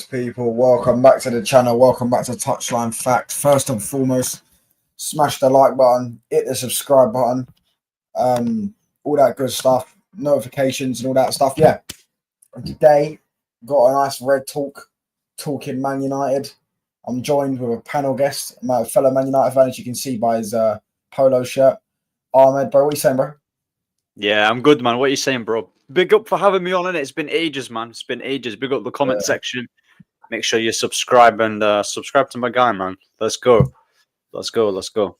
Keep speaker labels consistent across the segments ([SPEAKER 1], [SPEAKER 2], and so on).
[SPEAKER 1] people? Welcome back to the channel. Welcome back to Touchline Fact. First and foremost, smash the like button, hit the subscribe button, all that good stuff, notifications and all that stuff. Yeah. And today, got a nice red talking Man United. I'm joined with a panel guest, my fellow Man United fan, as you can see by his polo shirt. Ahmed, bro, what are you saying, bro?
[SPEAKER 2] Yeah, I'm good, man. What are you saying, bro? Big up for having me on, and it's been ages, man. It's been ages. Big up the comment section. Make sure you subscribe and subscribe to my guy, man. Let's go. Let's go. Let's go.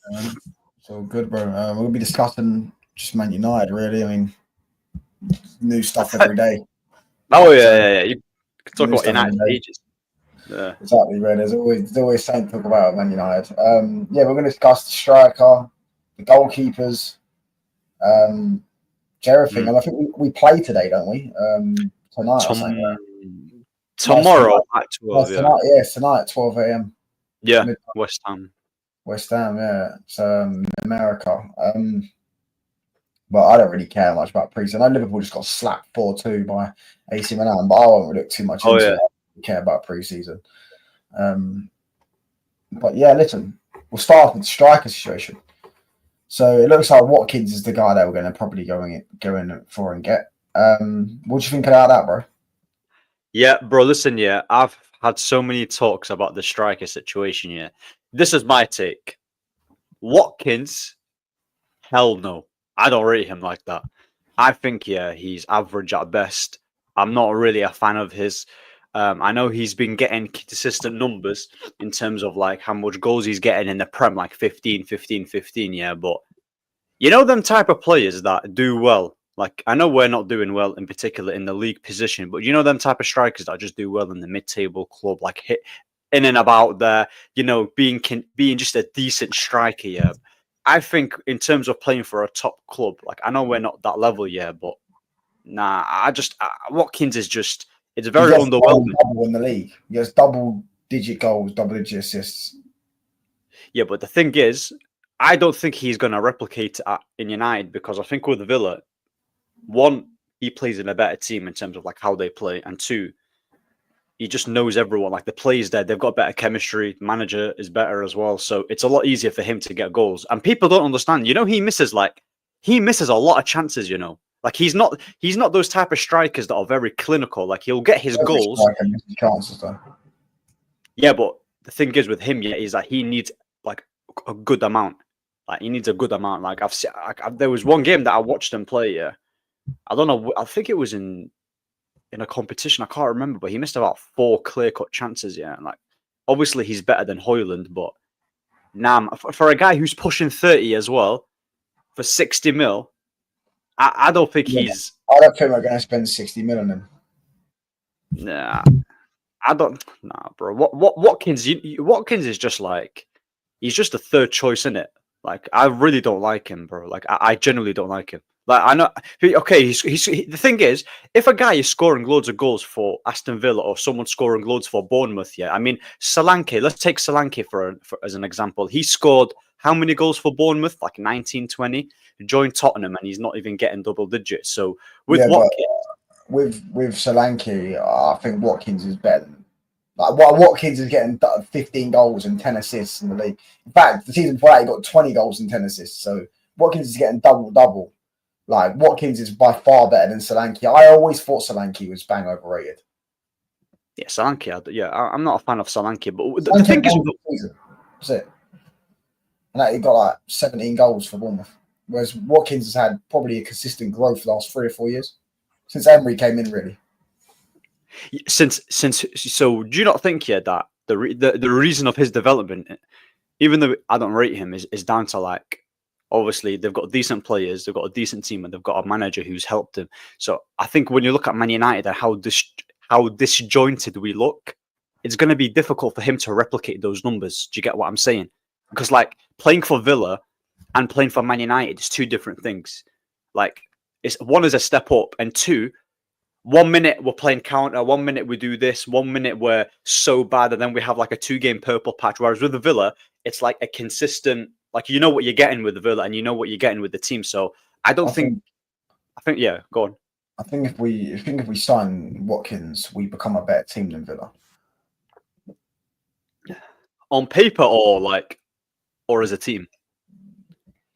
[SPEAKER 1] So good, bro. We'll be discussing just Man United, really. I mean, new stuff every day.
[SPEAKER 2] Oh, yeah. You can talk about United ages.
[SPEAKER 1] Yeah. Exactly, bro. There's always something to talk about Man United. Yeah, we're going to discuss the striker, the goalkeepers, everything. And I think we play today, don't we? Tonight or something. Right?
[SPEAKER 2] Tomorrow at 12,
[SPEAKER 1] tonight at 12 a.m.
[SPEAKER 2] Yeah, West Ham,
[SPEAKER 1] yeah. So in America. But I don't really care much about pre-season. I know Liverpool just got slapped 4-2 by AC Milan, but I won't look too much into it. I don't care about pre-season. But yeah, listen, we'll start off with the striker situation. So it looks like Watkins is the guy that we're going to probably go in for and get. What do you think about that, bro?
[SPEAKER 2] Yeah, bro, listen, yeah, I've had so many talks about the striker situation, yeah. This is my take. Watkins, hell no. I don't rate him like that. I think, yeah, he's average at best. I'm not really a fan of his. I know he's been getting consistent numbers in terms of like how much goals he's getting in the Prem, like 15, yeah. But you know them type of players that do well. Like, I know we're not doing well in particular in the league position, but you know them type of strikers that just do well in the mid-table club, like hit in and about there, you know, being just a decent striker, yeah. I think in terms of playing for a top club, like I know we're not that level yet, but nah, Watkins is just, it's very underwhelming.
[SPEAKER 1] Double in the league. He has double-digit goals, double-digit assists.
[SPEAKER 2] Yeah, but the thing is, I don't think he's going to replicate in United because I think with Villa, one, he plays in a better team in terms of like how they play, and two, he just knows everyone. Like the players there, they've got better chemistry. The manager is better as well, so it's a lot easier for him to get goals. And people don't understand. You know, he misses a lot of chances. You know, like he's not those type of strikers that are very clinical. Like he'll get his goals.
[SPEAKER 1] Chances, though.
[SPEAKER 2] Yeah, but the thing is with him, yeah, is that he needs like a good amount. Like he needs a good amount. Like I've seen, there was one game that I watched him play. Yeah. I don't know. I think it was in a competition. I can't remember, but he missed about 4 clear-cut chances. Yeah, and like obviously he's better than Højlund, but for a guy who's pushing 30 as well for 60 mil, I don't think he's.
[SPEAKER 1] I don't think we're going to spend 60 mil on him.
[SPEAKER 2] Nah, I don't. Nah, bro. Watkins is just like he's just a third choice in it. Like I really don't like him, bro. Like I genuinely don't like him. Like I know, okay. The thing is, if a guy is scoring loads of goals for Aston Villa or someone scoring loads for Bournemouth, yeah. I mean, Solanke. Let's take Solanke for as an example. He scored how many goals for Bournemouth? Like 19, 20. Joined Tottenham, and he's not even getting double digits. So with Watkins,
[SPEAKER 1] with Solanke, I think Watkins is better. Like Watkins is getting 15 goals and 10 assists in the league. In fact, the season before that, he got 20 goals and 10 assists. So Watkins is getting double. Like, Watkins is by far better than Solanke. I always thought Solanke was bang overrated.
[SPEAKER 2] Yeah, Solanke. Yeah, I'm not a fan of Solanke, but the thing is,
[SPEAKER 1] that's it. And he got like 17 goals for Bournemouth, whereas Watkins has had probably a consistent growth the last 3 or 4 years since Emery came in, really.
[SPEAKER 2] So do you not think that the reason of his development, even though I don't rate him, is down to like. Obviously, they've got decent players, they've got a decent team, and they've got a manager who's helped them. So I think when you look at Man United and how disjointed we look, it's going to be difficult for him to replicate those numbers. Do you get what I'm saying? Because like playing for Villa and playing for Man United is 2 different things. Like one is a step up, and 2, 1 minute we're playing counter, 1 minute we do this, 1 minute we're so bad, and then we have like a 2-game purple patch. Whereas with the Villa, it's like a consistent. Like you know what you're getting with the Villa, and you know what you're getting with the team. So I think yeah, go on.
[SPEAKER 1] I think if we sign Watkins, we become a better team than Villa.
[SPEAKER 2] On paper or as a team?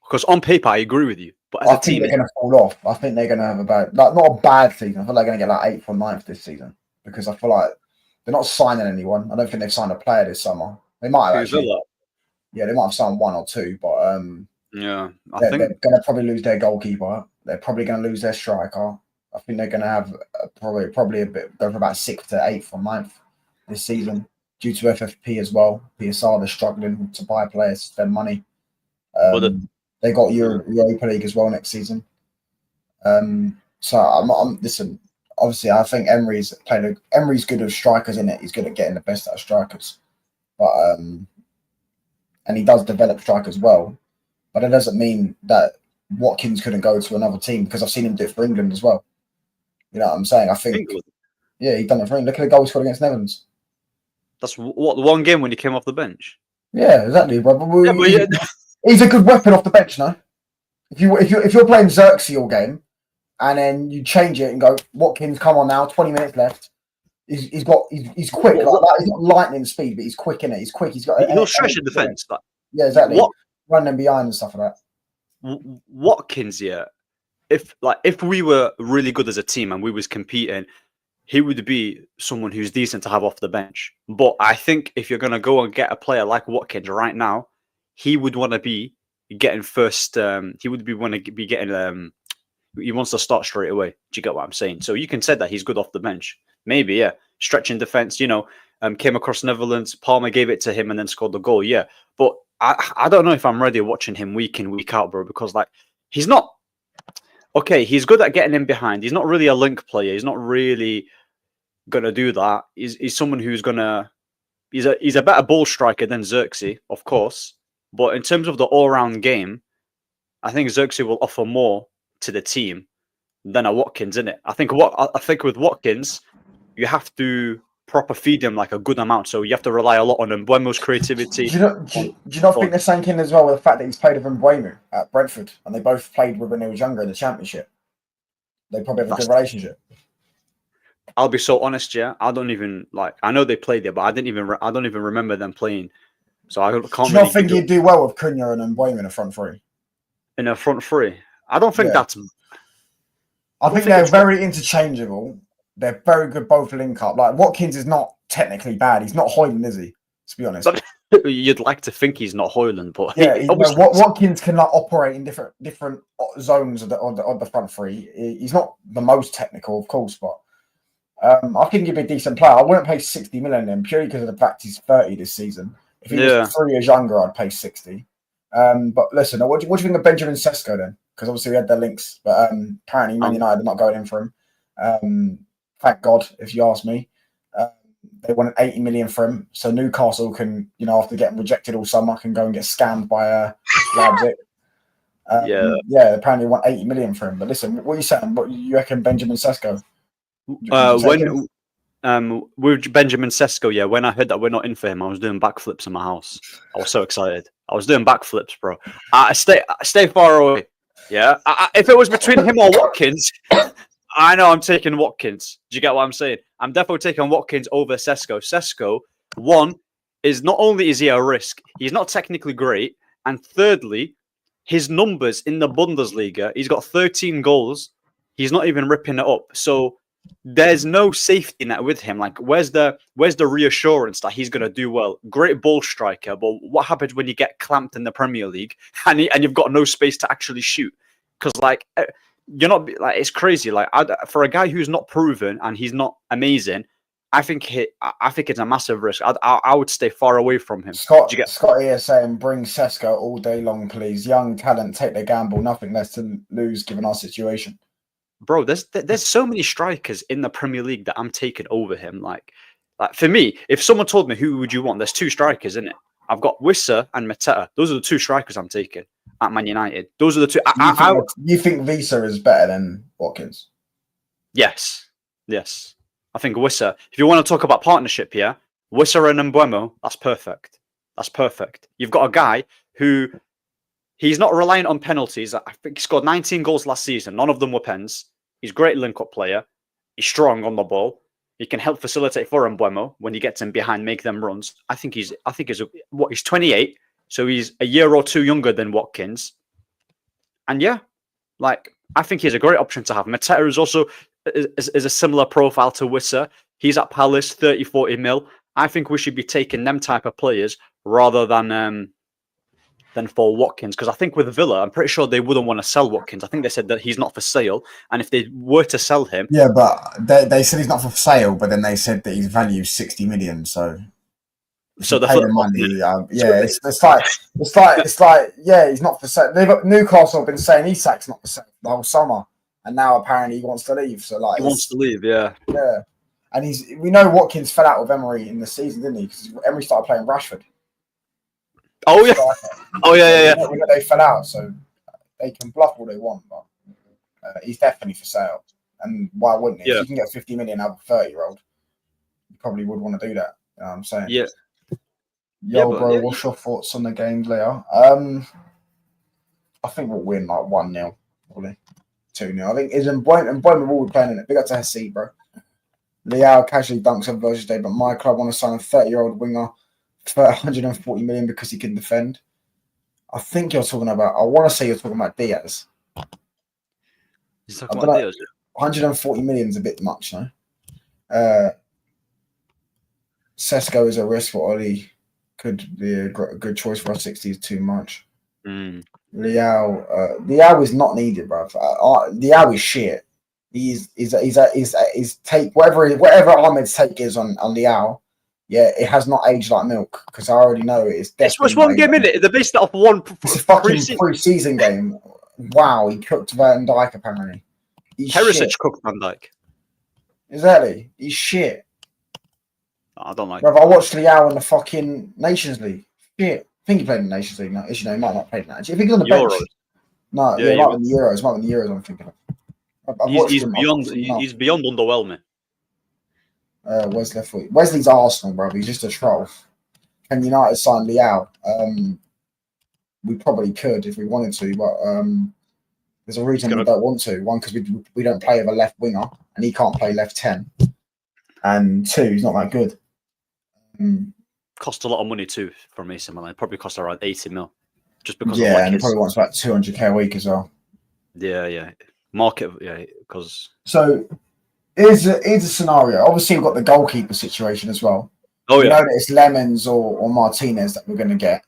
[SPEAKER 2] Because on paper, I agree with you. But as
[SPEAKER 1] I
[SPEAKER 2] a
[SPEAKER 1] think
[SPEAKER 2] team,
[SPEAKER 1] they're going to fall off. I think they're going to have not a bad season. I feel like they're going to get like 8th or 9th this season because I feel like they're not signing anyone. I don't think they've signed a player this summer. They might have
[SPEAKER 2] who's
[SPEAKER 1] actually.
[SPEAKER 2] Villa?
[SPEAKER 1] Yeah, they might have signed 1 or 2, but
[SPEAKER 2] Yeah, I
[SPEAKER 1] they're
[SPEAKER 2] think
[SPEAKER 1] going to probably lose their goalkeeper. They're probably going to lose their striker. I think they're going to have probably a bit go for about 6th to 8th or 9th this season due to FFP as well. PSR they're struggling to buy players, spend money.
[SPEAKER 2] but
[SPEAKER 1] They got Europa League as well next season. So I'm listen. Obviously, I think Emery's good with strikers in it. He's good at getting the best out of strikers, but and he does develop strikers well. But that doesn't mean that Watkins couldn't go to another team because I've seen him do it for England as well. You know what I'm saying? I think
[SPEAKER 2] England.
[SPEAKER 1] Yeah, he done it for England. Look at the goal he scored against Netherlands.
[SPEAKER 2] That's what the one game when he came off the bench.
[SPEAKER 1] Yeah, exactly. But
[SPEAKER 2] Yeah,
[SPEAKER 1] he's a good weapon off the bench, no? If you're playing Xerxes all game and then you change it and go Watkins, come on now, 20 minutes left. He's quick. He's not lightning speed, but he's quick in it. He's quick. He's got.
[SPEAKER 2] He'll stretch the defense. Like,
[SPEAKER 1] yeah, exactly. Running behind and stuff like that.
[SPEAKER 2] Watkins, yeah. If we were really good as a team and we was competing, he would be someone who's decent to have off the bench. But I think if you're gonna go and get a player like Watkins right now, he would want to be getting first. He would want to be getting. He wants to start straight away. Do you get what I'm saying? So you can say that he's good off the bench. Maybe, yeah. Stretching defense, came across Netherlands. Palmer gave it to him and then scored the goal. Yeah, but I don't know if I'm ready watching him week in, week out, bro, because he's not okay. He's good at getting in behind. He's not really a link player. He's not really gonna do that. He's someone who's gonna. He's a better ball striker than Xerxes, of course. But in terms of the all-round game, I think Xerxes will offer more to the team than a Watkins, innit? I think with Watkins, you have to proper feed him like a good amount. So you have to rely a lot on Mbuemo's creativity.
[SPEAKER 1] Do you not think they're sinking as well with the fact that he's played with Mbuemo at Brentford and they both played with when they was younger in the Championship? They probably have a good relationship.
[SPEAKER 2] I'll be so honest, yeah. I don't even I know they played there, but I don't even remember them playing. So I can't.
[SPEAKER 1] Do you not think you'd do well with Cunha and Mbuemo in a front three?
[SPEAKER 2] In a front three, I don't think that's.
[SPEAKER 1] I think they're very interchangeable. They're very good both link up. Like Watkins is not technically bad. He's not Højlund, is he? To be honest,
[SPEAKER 2] you'd like to think he's not Højlund, but
[SPEAKER 1] yeah, Watkins can operate in different zones of the front three. He's not the most technical, of course, but I think he'd be a decent player. I wouldn't pay 60 million in purely because of the fact he's 30 this season. If he was 3 years younger, I'd pay 60. But listen, what do you think of Benjamin Sesko then? Because obviously we had their links, but apparently Man United are not going in for him. Thank God, if you ask me. They wanted 80 million for him, so Newcastle can, after getting rejected all summer, can go and get scammed by Leipzig. Yeah, apparently want 80 million for him. But listen, what are you saying? What you reckon, Benjamin Sesko?
[SPEAKER 2] With Benjamin Sesko, yeah, when I heard that we're not in for him, I was doing backflips in my house. I was so excited. I was doing backflips, bro. Stay far away. Yeah, if it was between him or Watkins, I know I'm taking Watkins. Do you get what I'm saying? I'm definitely taking Watkins over Sesko. Sesko, one, is not only is he a risk, he's not technically great, and thirdly, his numbers in the Bundesliga, he's got 13 goals. He's not even ripping it up. So there's no safety net with him. Like, where's the reassurance that he's gonna do well? Great ball striker, but what happens when you get clamped in the Premier League and you've got no space to actually shoot? Because you're not it's crazy. For a guy who's not proven and he's not amazing, I think it's a massive risk. I would stay far away from him.
[SPEAKER 1] Scott here saying, bring Sesko all day long, please. Young talent, take the gamble. Nothing less to lose given our situation.
[SPEAKER 2] Bro, there's so many strikers in the Premier League that I'm taking over him. Like for me, if someone told me who would you want, there's 2 strikers in it. I've got Wissa and Mateta. Those are the 2 strikers I'm taking at Man United. Those are the 2.
[SPEAKER 1] You think Visa is better than Watkins?
[SPEAKER 2] Yes. I think Wissa. If you want to talk about partnership, yeah, Wissa and Mbuemo, that's perfect. You've got a guy who he's not reliant on penalties. I think he scored 19 goals last season. None of them were pens. He's a great link-up player. He's strong on the ball. He can help facilitate for Mbeumo when he gets him behind, make them runs. He's 28, so he's a year or two younger than Watkins. And yeah, like I think he's a great option to have. Mateta is also is a similar profile to Wissa. He's at Palace, 30, 40 mil. I think we should be taking them type of players rather than for Watkins, because I think with Villa, I'm pretty sure they wouldn't want to sell Watkins. I think they said that he's not for sale, and if they were to sell him,
[SPEAKER 1] yeah, but they said he's not for sale, but then they said that his value is 60 million. So
[SPEAKER 2] the
[SPEAKER 1] pay the money, it's like yeah, he's not for sale. Newcastle have been saying Isak's not for sale the whole summer, and now apparently he wants to leave. So like
[SPEAKER 2] he wants to leave, yeah.
[SPEAKER 1] And we know Watkins fell out with Emery in the season, didn't he? Because Emery started playing Rashford.
[SPEAKER 2] Oh yeah, yeah.
[SPEAKER 1] We know they fell out, so they can bluff all they want, but he's definitely for sale. And why wouldn't he?
[SPEAKER 2] Yeah.
[SPEAKER 1] If you can get 50 million out of a 30-year-old, you probably would want to do that. You know what I'm saying?
[SPEAKER 2] Yeah.
[SPEAKER 1] Bro, what's your thoughts on the game, Leo? I think we'll win like 1-0, probably 2-0. I think Mbeumo will be playing in it. Big up to Hesse, bro. Leao casually dunks on Virgil Day, but my club want to sign a 30-year-old winger for 140 million because he can defend. I think you're talking about. I want to say you're talking about Diaz.
[SPEAKER 2] He's talking about Diaz.
[SPEAKER 1] 140 million is a bit much, no? Sesko is a risk for Oli. Could be a good choice for us. 60 is too much. Leao is not needed, bro. Leao is shit. He's take whatever Ahmed's take is on Leao. Yeah, it has not aged like milk because I already know it's.
[SPEAKER 2] It's one game in it. They based it off one.
[SPEAKER 1] It's a fucking pre-season game. Wow, he cooked Van Dijk apparently.
[SPEAKER 2] Perisic cooked Van Dijk.
[SPEAKER 1] Exactly, he's shit.
[SPEAKER 2] I don't like.
[SPEAKER 1] Bro, I watched Leao in the fucking Nations League. Shit, I think he played in the Nations League. No, he might not play in that. Do you think he's on the bench? No, it might be the Euros. Might be the Euros. I'm thinking of.
[SPEAKER 2] He's beyond underwhelming.
[SPEAKER 1] Where's left foot? Wesley's Arsenal, bro. He's just a troll. Can United sign Leao? We probably could if we wanted to, but there's a reason we don't want to. One, because we don't play with a left winger, and he can't play left 10. And two, he's not that good.
[SPEAKER 2] Cost a lot of money too for Mason Milan. Probably cost around 80 mil, just because.
[SPEAKER 1] Yeah, and he probably wants about 200k a week as well.
[SPEAKER 2] Yeah. Market, yeah, because. So.
[SPEAKER 1] Here's a scenario. Obviously, we've got the goalkeeper situation as well.
[SPEAKER 2] Oh, yeah.
[SPEAKER 1] We know that it's Lammens or Martinez that we're going to get.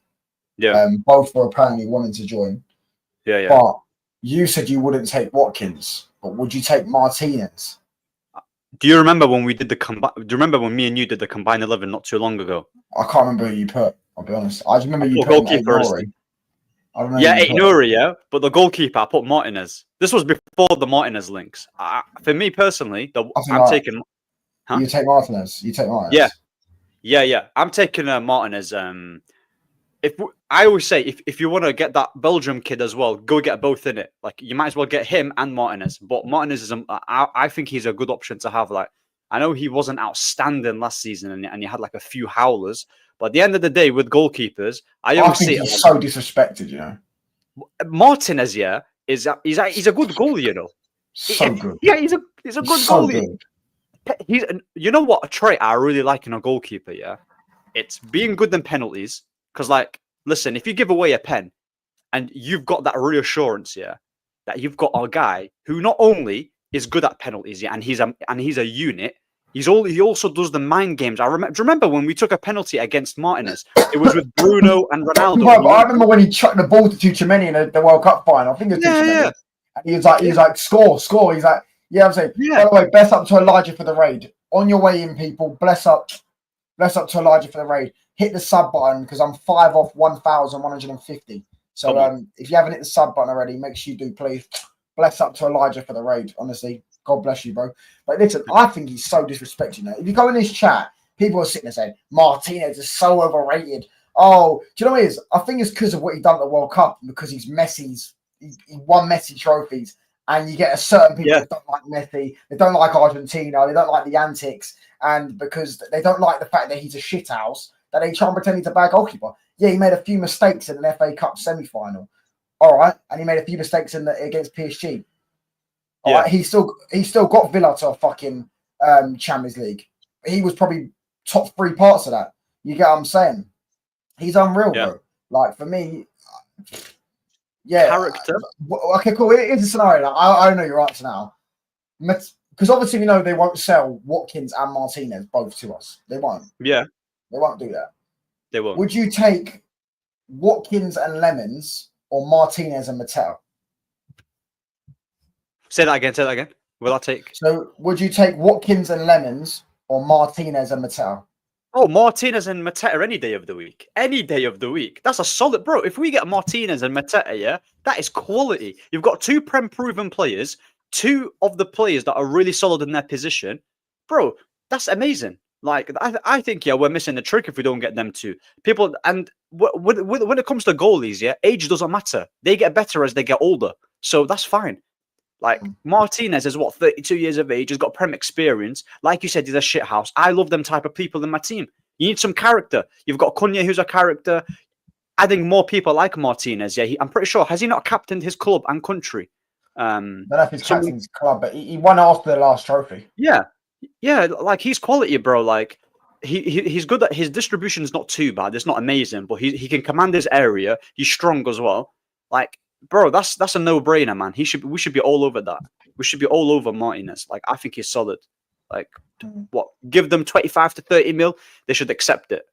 [SPEAKER 2] Yeah.
[SPEAKER 1] Both were apparently wanting to join.
[SPEAKER 2] Yeah.
[SPEAKER 1] But you said you wouldn't take Watkins, but would you take Martinez?
[SPEAKER 2] Do you remember when we did the combine? Do you remember when me and you did the combined 11 not too long ago?
[SPEAKER 1] I can't remember who you put. I'll be honest. I just remember you put
[SPEAKER 2] goalkeeper. Yeah, Ainuri, yeah. But the goalkeeper, I put Martinez. This was before the Martinez links. For me personally, I'm taking.
[SPEAKER 1] Huh? You take Martinez.
[SPEAKER 2] Yeah. I'm taking Martinez. I always say if you want to get that Belgium kid as well, go get both in it. Like you might as well get him and Martinez. But Martinez is, I think he's a good option to have. Like I know he wasn't outstanding last season, and he had like a few howlers. But at the end of the day, with goalkeepers, I always think
[SPEAKER 1] he's so disrespected. You know,
[SPEAKER 2] Martinez, yeah, he's a good goalie. You know,
[SPEAKER 1] so good.
[SPEAKER 2] Yeah, he's a good goalie. Good. You know what, a trait I really like in a goalkeeper, yeah, it's being good in penalties. Because, like, listen, if you give away a pen and you've got that reassurance, yeah, that you've got a guy who not only is good at penalties, yeah, and he's a unit. He also does the mind games. Do you remember when we took a penalty against Martinez? It was with Bruno and Ronaldo.
[SPEAKER 1] I remember when he chucked the ball to Tuchemeni in the World Cup final. I think it was Tuchemeni. And he was like, score. He's like, yeah, I'm saying. Yeah. By the way, bless up to Elijah for the raid. On your way in, people. Bless up to Elijah for the raid. Hit the sub button because I'm 5 off 1,150. So if you haven't hit the sub button already, make sure you do, please. Bless up to Elijah for the raid. Honestly, God bless you, bro. But listen, I think he's so disrespected. You know, if you go in this chat, people are sitting there saying Martinez is so overrated. Oh, do you know what it is? I think it's because of what he done at the World Cup, because he won Messi trophies, and you get a certain people that don't like Messi, they don't like Argentina, they don't like the antics, and because they don't like the fact that he's a shithouse, that they try and pretend he's a bad goalkeeper. Yeah, he made a few mistakes in an FA Cup semi-final. All right, and he made a few mistakes against PSG. All right, he still got Villa to a fucking Champions League. He was probably top 3 parts of that. You get what I'm saying? He's unreal, bro. Like, for me, yeah.
[SPEAKER 2] Character.
[SPEAKER 1] Okay, cool. Here's a scenario. I know your answer now. Because obviously we know they won't sell Watkins and Martinez both to us. They won't.
[SPEAKER 2] Yeah.
[SPEAKER 1] They won't do that.
[SPEAKER 2] They won't.
[SPEAKER 1] Would you take Watkins and Lammens or Martinez and Mattel?
[SPEAKER 2] Say that again. Will I take?
[SPEAKER 1] So would you take Watkins and Lammens or Martinez and Mattel?
[SPEAKER 2] Oh, Martinez and Mateta any day of the week. Any day of the week. That's a solid, bro. If we get Martinez and Mateta, yeah, that is quality. You've got 2 Prem-proven players, 2 of the players that are really solid in their position. Bro, that's amazing. Like, I think, yeah, we're missing the trick if we don't get them 2. People, and when it comes to goalies, yeah, age doesn't matter. They get better as they get older. So that's fine. Like, Martinez is, 32 years of age, has got Prem experience. Like you said, he's a shithouse. I love them type of people in my team. You need some character. You've got Cunha, who's a character. Adding more people like Martinez, yeah, I'm pretty sure. Has he not captained his club and country?
[SPEAKER 1] I don't know if he's captained his club, but he won after the last trophy.
[SPEAKER 2] Yeah. Yeah, like, he's quality, bro. Like, he's good at his distribution is not too bad. It's not amazing, but he can command his area. He's strong as well. Like, bro, that's a no-brainer, man. We should be all over that. We should be all over Martinez. Like, I think he's solid. Like, what? Give them 25 to 30 mil. They should accept it.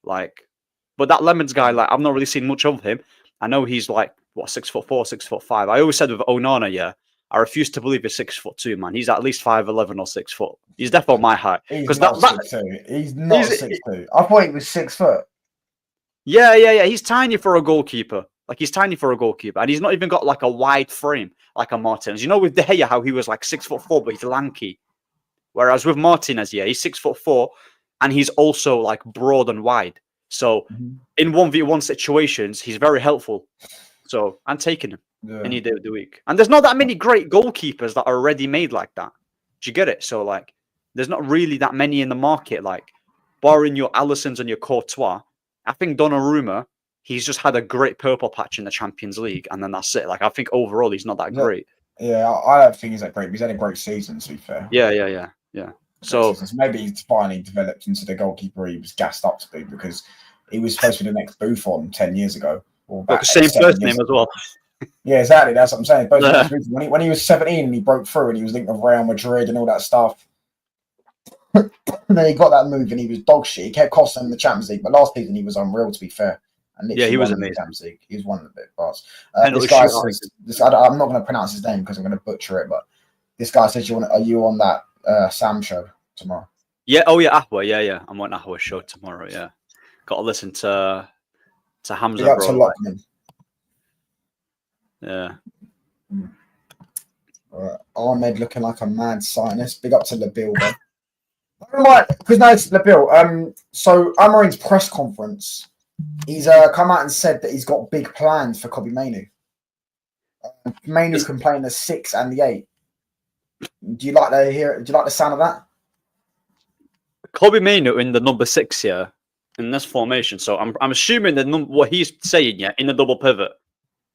[SPEAKER 2] Like, but that Lammens guy, like, I've not really seen much of him. I know he's like 6'4", 6'5". I always said with Onana, yeah, I refuse to believe he's 6'2", man. He's at least 5'11" or 6 foot. He's definitely my height.
[SPEAKER 1] He's not 6'2". He's not 6'2". I thought he was 6 foot.
[SPEAKER 2] Yeah. He's tiny for a goalkeeper. Like, he's tiny for a goalkeeper, and he's not even got like a wide frame like a Martinez. You know, with De Gea, how he was like 6'4", but he's lanky. Whereas with Martinez, yeah, he's 6'4", and he's also like broad and wide. So in 1v1 situations, he's very helpful. So I'm taking him any day of the week. And there's not that many great goalkeepers that are already made like that. Do you get it? So, like, there's not really that many in the market. Like, barring your Alissons and your Courtois, I think Donnarumma, he's just had a great purple patch in the Champions League, and then that's it. Like, I think overall he's not that great.
[SPEAKER 1] Yeah, I don't think he's that great. But he's had a great season, to be fair.
[SPEAKER 2] Yeah. So
[SPEAKER 1] maybe he's finally developed into the goalkeeper he was gassed up to be, because he was supposed to be the next Buffon 10 years ago. Or
[SPEAKER 2] same first name as well.
[SPEAKER 1] Yeah, exactly. That's what I'm saying. When he was 17 and he broke through and he was linked with Real Madrid and all that stuff, and then he got that move and he was dog shit. He kept costing him the Champions League, but last season he was unreal, to be fair. And
[SPEAKER 2] yeah, he was amazing.
[SPEAKER 1] Champions League. He was one of the big parts. This guy says, I'm not going to pronounce his name because I'm going to butcher it, but this guy says, are you on that Sam show tomorrow?
[SPEAKER 2] Yeah. Oh yeah, Ahwa. Yeah. I'm on Ahwa's show tomorrow. Yeah, got to listen to Hamza.
[SPEAKER 1] Big up to Lockman.
[SPEAKER 2] Yeah.
[SPEAKER 1] Ahmed looking like a mad scientist. Big up to Labil, bro. Because now it's Labil. So Amorim's press conference, he's come out and said that he's got big plans for Kobbie Mainoo. Mainoo can play in the 6 and the 8. Do you like to hear? Do you like the sound of that?
[SPEAKER 2] Kobbie Mainoo in the number 6 here in this formation. So I'm assuming that what he's saying, yeah, in the double pivot.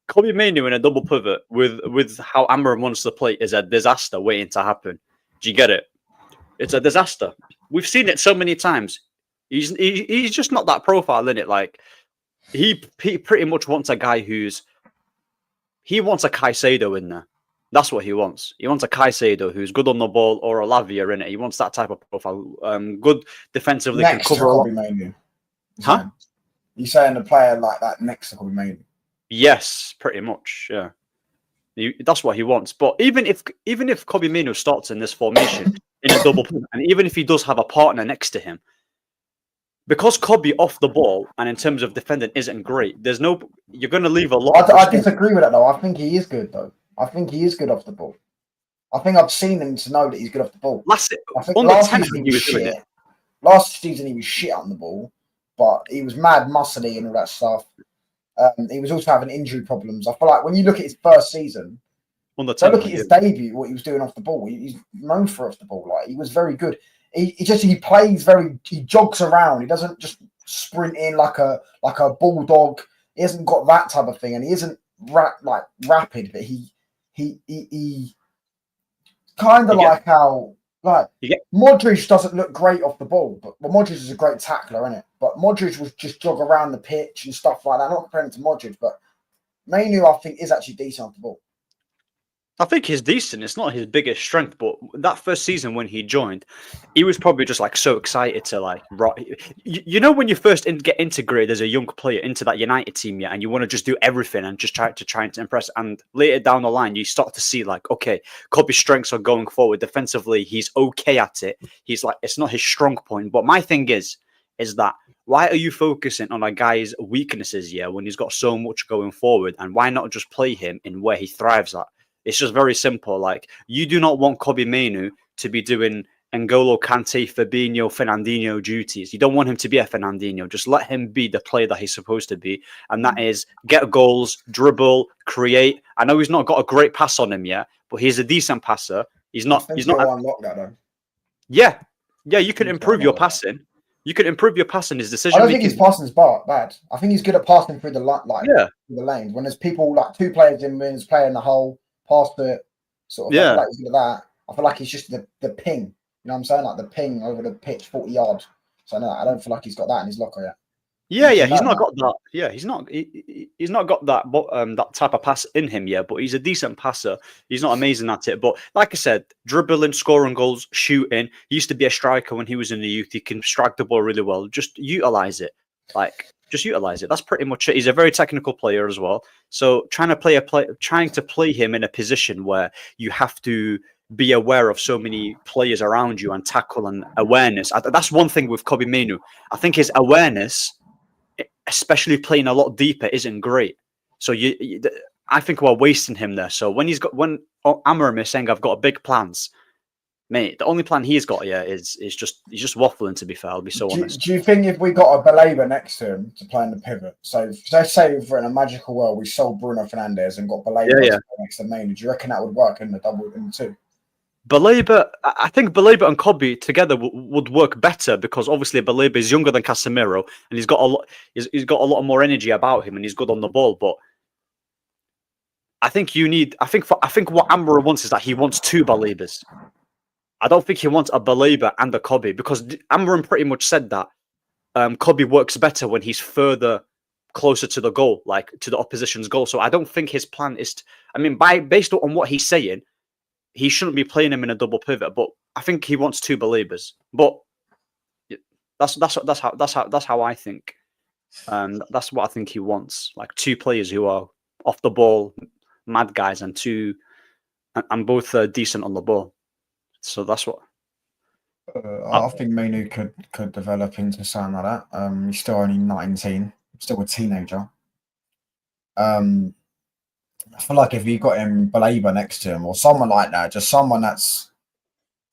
[SPEAKER 2] Kobbie Mainoo in a double pivot with how Amorim wants to play is a disaster waiting to happen. Do you get it? It's a disaster. We've seen it so many times. He's just not that profile in it. Like, he pretty much wants a guy he wants a Caicedo in there. That's what he wants. He wants a Caicedo who's good on the ball, or a Lavia in it. He wants that type of profile. Good defensively.
[SPEAKER 1] Next
[SPEAKER 2] can cover
[SPEAKER 1] to Kobbie Mainoo.
[SPEAKER 2] Huh?
[SPEAKER 1] You saying a player like that next to Kobbie Mainoo?
[SPEAKER 2] Yes, pretty much. Yeah, that's what he wants. But even if Kobbie Mainoo starts in this formation in a double, and even if he does have a partner next to him, because Kobbie off the ball and in terms of defending isn't great, you're going to leave a lot.
[SPEAKER 1] I disagree with that though. I think he is good though. I think he is good off the ball. I think I've seen him to know that he's good off the ball. Last season he was shit. Last season he was shit on the ball, but he was mad muscly and all that stuff. He was also having injury problems. I feel like when you look at his first season, look at his debut, what he was doing off the ball. He's known for off the ball. Like, he was very good. He jogs around. He doesn't just sprint in like a bulldog. He hasn't got that type of thing, and he isn't rapid. But he kind of like how Like
[SPEAKER 2] You get
[SPEAKER 1] Modric doesn't look great off the ball, but well, Modric is a great tackler, isn't it? But Modric was just jog around the pitch and stuff like that. I'm not comparing to Modric, but Mainoo, I think, is actually decent off the ball.
[SPEAKER 2] I think he's decent. It's not his biggest strength, but that first season when he joined, he was probably just like so excited to like. You know, when you first get integrated as a young player into that United team, yeah, and you want to just do everything and just try to impress. And later down the line, you start to see like, okay, Kobe's strengths are going forward defensively. He's okay at it. He's like, it's not his strong point. But my thing is that why are you focusing on a guy's weaknesses, yeah, when he's got so much going forward, and why not just play him in where he thrives at? It's just very simple. Like, you do not want Kobe Mainoo to be doing N'Golo Kante, Fabinho, Fernandinho duties. You don't want him to be a Fernandinho. Just let him be the player that he's supposed to be. And that is get goals, dribble, create. I know he's not got a great pass on him yet, but he's a decent passer. He's not. He's not.
[SPEAKER 1] Unlock that though.
[SPEAKER 2] Yeah, you can improve your passing. You can improve your passing. His decision.
[SPEAKER 1] I don't think his passing is bad. I think he's good at passing through the through the lanes. When there's people like two players in, when there's player in the hole. Past it, sort of.
[SPEAKER 2] Yeah.
[SPEAKER 1] Like he's good at that. I feel like he's just the ping. You know what I'm saying? Like the ping over the pitch, 40 yards. So no, I don't feel like he's got that in his locker yet.
[SPEAKER 2] Yeah, he's not got that. Yeah, he's not got that. That type of pass in him yet. But he's a decent passer. He's not amazing at it. But like I said, dribbling, scoring goals, shooting. He used to be a striker when he was in the youth. He can strike the ball really well. Just utilize it. Just utilize it. That's pretty much it. He's a very technical player as well. So trying to play him in a position where you have to be aware of so many players around you and tackle and awareness. That's one thing with Kobe Mainoo. I think his awareness, especially playing a lot deeper, isn't great. So I think we're wasting him there. So when Amorim is saying I've got big plans, mate, the only plan he's got here is just waffling. To be fair, I'll be so honest.
[SPEAKER 1] Do you think if we got a Baleba next to him to play in the pivot? So let's say if we're in a magical world, we sold Bruno Fernandes and got Baleba next to Mainoo. Do you reckon that would work in the double in the two?
[SPEAKER 2] Baleba, I think Baleba and Kobe together would work better because obviously Baleba is younger than Casemiro and he's got a lot more energy about him and he's good on the ball. But I think what Amorim wants is that he wants two Balebas. I don't think he wants a Baleba and a Kobe because Amorim pretty much said that Kobe works better when he's closer to the goal, like to the opposition's goal. So I don't think his plan is. Based on what he's saying, he shouldn't be playing him in a double pivot. But I think he wants two Balebas. But that's how I think. That's what I think he wants, like two players who are off the ball, mad guys, and both decent on the ball. So that's what
[SPEAKER 1] I think Mainoo could develop into something like that. He's still only 19, still a teenager. I feel like if you got him Baleba next to him or someone like that, just someone that's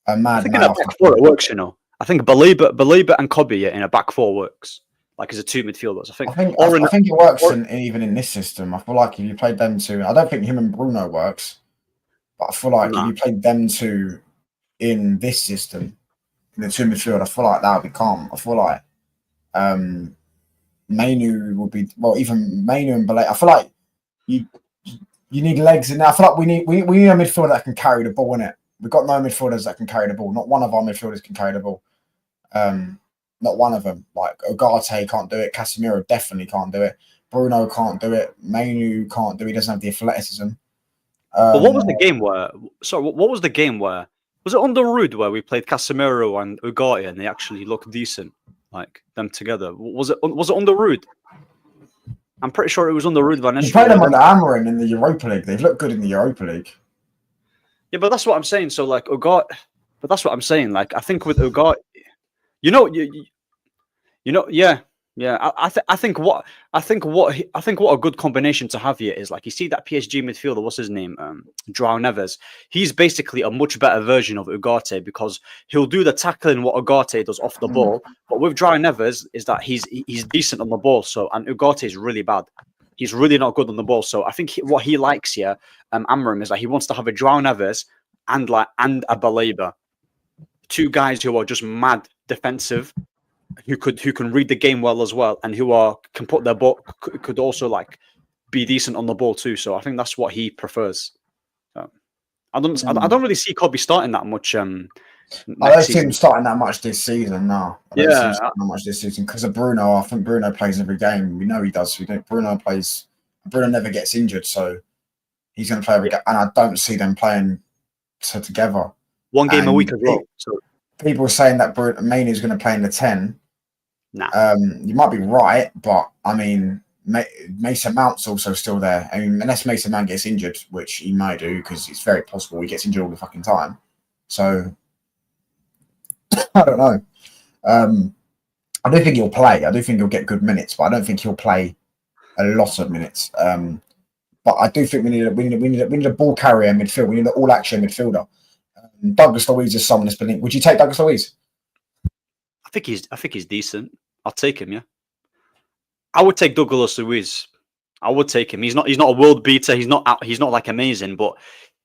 [SPEAKER 1] a mad. I
[SPEAKER 2] think in a back four it works, you know. I think Baleba and Kobe in a back four works, like as a two midfielders. I think
[SPEAKER 1] it works even in this system. I feel like if you played them two, I don't think him and Bruno works, but I feel like if you played them two in this system, in the two midfield, I feel like that would be calm. I feel like Mainoo would be even Mainoo and Baleba. I feel like you need legs in there. I feel like we need a midfielder that can carry the ball in it. We've got no midfielders that can carry the ball. Not one of our midfielders can carry the ball. Not one of them. Like Ugarte can't do it. Casemiro definitely can't do it. Bruno can't do it. Mainoo can't do it. He doesn't have the athleticism.
[SPEAKER 2] But what was the game where? Sorry, what was the game where? Was it under Ruud where we played Casemiro and Ugarte and they actually looked decent, like them together? Was it under Ruud? I'm pretty sure it was under Ruud.
[SPEAKER 1] You played them under Amorim in the Europa League. They've looked good in the Europa League.
[SPEAKER 2] Yeah, but that's what I'm saying. So like Ugarte, but that's what I'm saying. Like I think with Ugarte, yeah. I think what a good combination to have here is like you see that PSG midfielder. What's his name? João Neves. He's basically a much better version of Ugarte because he'll do the tackling what Ugarte does off the ball. But with João Neves is that he's decent on the ball. So and Ugarte is really bad. He's really not good on the ball. So I think what he likes here, Amorim, is that he wants to have a João Neves and a Baleba, two guys who are just mad defensive. Who can read the game well as well, and can put their ball could also like be decent on the ball too. So I think that's what he prefers. I don't really see Kobe starting that much
[SPEAKER 1] I
[SPEAKER 2] next
[SPEAKER 1] don't see him
[SPEAKER 2] season.
[SPEAKER 1] starting that much this season. No, I don't see him
[SPEAKER 2] Yeah,
[SPEAKER 1] starting that much this season because of Bruno. I think Bruno plays every game. We know he does. Bruno plays. Bruno never gets injured, so he's going to play every game. And I don't see them playing together.
[SPEAKER 2] one game a week
[SPEAKER 1] And
[SPEAKER 2] as well. So
[SPEAKER 1] people are saying that Mainoo is going to play in the 10.
[SPEAKER 2] nah.
[SPEAKER 1] You might be right, but I mean, Mason Mount's also still there. I mean, unless Mason Mount gets injured, which he might do because it's very possible he gets injured all the fucking time. So I don't know. I do think he'll play. I do think he'll get good minutes, but I don't think he'll play a lot of minutes. But I do think we need a ball carrier in midfield. We need an all action midfielder. Douglas Luiz is someone that's been. Would you take Douglas Luiz?
[SPEAKER 2] I think he's decent. I'll take him. Yeah, I would take Douglas Luiz. I would take him. He's not a world beater. He's not like amazing, but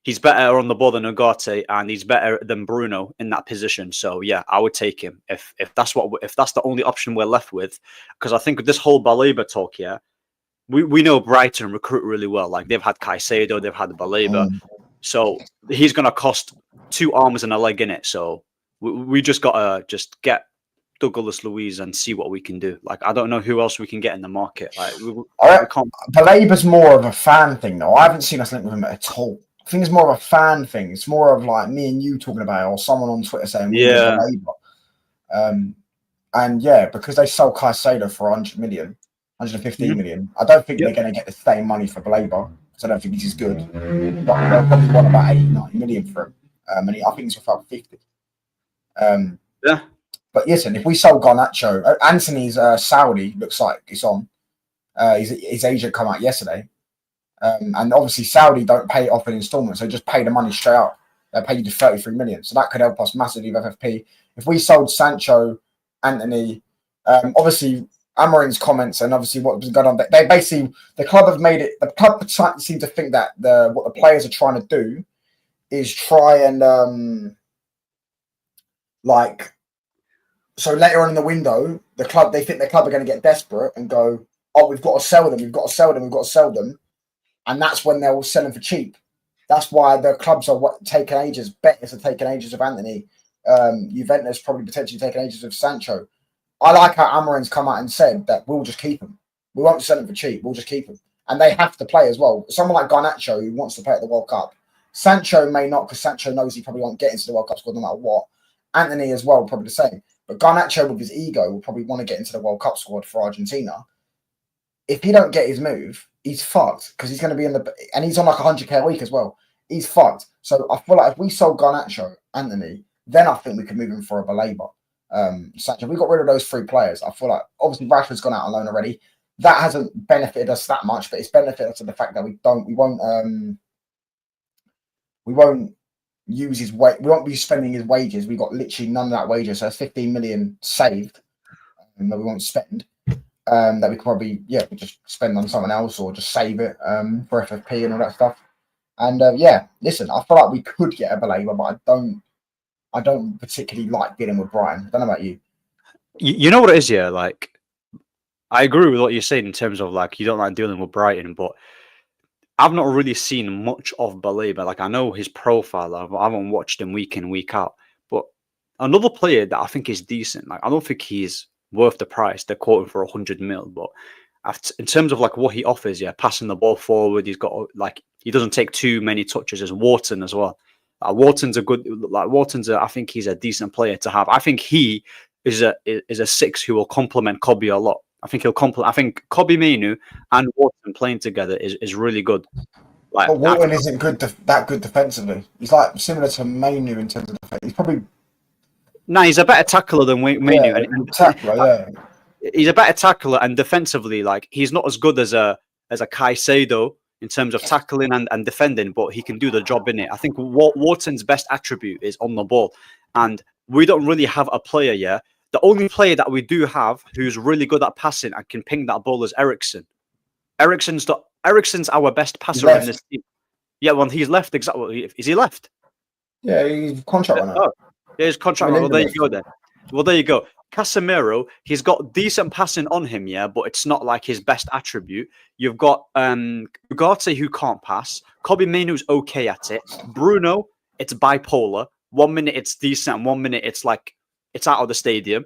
[SPEAKER 2] he's better on the ball than Ugarte, and he's better than Bruno in that position. So yeah, I would take him if that's the only option we're left with. Because I think with this whole Baleba talk, yeah, we know Brighton recruit really well. Like they've had Caicedo, they've had Baleba, so he's gonna cost 2 arms and a leg in it. So we just gotta get Douglas Luiz and see what we can do. Like I don't know who else we can get in the market. Like we can't.
[SPEAKER 1] Baleba's more of a fan thing, though. I haven't seen us link with him at all. I think it's more of a fan thing. It's more of like me and you talking about it, or someone on Twitter saying,
[SPEAKER 2] Yeah.
[SPEAKER 1] Baleba. And yeah, because they sold Caicedo for 100 million, 115 million. I don't think they're going to get the same money for Baleba because I don't think he's as good. But they'll probably want about 80, 90 million for him. And I think he's about 50.
[SPEAKER 2] Yeah.
[SPEAKER 1] But listen, if we sold Garnacho, Anthony's Saudi looks like it's on. His agent come out yesterday. And obviously Saudi don't pay it off in installments. They just pay the money straight up. They pay you to 33 million. So that could help us massively with FFP. If we sold Sancho, Anthony, obviously Amorim's comments and obviously what was going on, they basically, the club have made it, the club seem to think that what the players are trying to do is try and so later on in the window, they think the club are going to get desperate and go, oh, we've got to sell them. And that's when they'll sell them for cheap. That's why the clubs are taking ages. Betis are taking ages of Anthony. Juventus probably potentially taking ages of Sancho. I like how Amorim's come out and said that we'll just keep him. We won't sell him for cheap. We'll just keep him. And they have to play as well. Someone like Garnacho who wants to play at the World Cup. Sancho may not because Sancho knows he probably won't get into the World Cup squad no matter what. Anthony as well, probably the same. But Garnacho with his ego will probably want to get into the World Cup squad for Argentina. If he don't get his move, he's fucked because he's going to be and he's on like 100k a week as well. He's fucked. So I feel like if we sold Garnacho, Anthony, then I think we could move him for a Baleba. Sancho, we got rid of those 3 players. I feel like obviously Rashford's gone out alone already. That hasn't benefited us that much, but it's benefited us to the fact that we won't use his weight. We won't be spending his wages. We got literally none of that wages. So it's 15 million saved that we won't spend. That we could probably we just spend on someone else or just save it for FFP and all that stuff. And listen, I feel like we could get a Baleba, but I don't particularly like dealing with Brian. I don't know about you.
[SPEAKER 2] You know what it is, yeah. Like I agree with what you're saying in terms of like you don't like dealing with Brighton, but I've not really seen much of Baleba. Like I know his profile. I haven't watched him week in, week out. But another player that I think is decent. Like I don't think he's worth the price. They're quoting for 100 mil, but in terms of like what he offers, yeah, passing the ball forward, he's got like he doesn't take too many touches. As Wharton as well. Wharton's I think he's a decent player to have. I think he is a 6 who will complement Kobe a lot. I think I think Kobe, Mainoo, and Wharton playing together is really good. Like,
[SPEAKER 1] but Wharton isn't that good defensively. He's like similar to Mainoo in terms of defense. He's probably
[SPEAKER 2] he's a better tackler than Mainoo. He's a better tackler, and defensively, like he's not as good as a Caicedo in terms of tackling and defending, but he can do the job in it. I think Wharton's best attribute is on the ball, and we don't really have a player yet. The only player that we do have who's really good at passing and can ping that ball is Eriksen. Eriksen's our best passer in this team. Yeah, well, he's left. Exactly. Is he left?
[SPEAKER 1] Yeah, he's contract runner.
[SPEAKER 2] Oh, yeah, his contract runner. Well, there you go then. Well, there you go. Casemiro, he's got decent passing on him, yeah, but it's not like his best attribute. You've got Ugarte who can't pass. Kobe Mainoo's okay at it. Bruno, it's bipolar. 1 minute it's decent, and 1 minute it's like it's out of the stadium.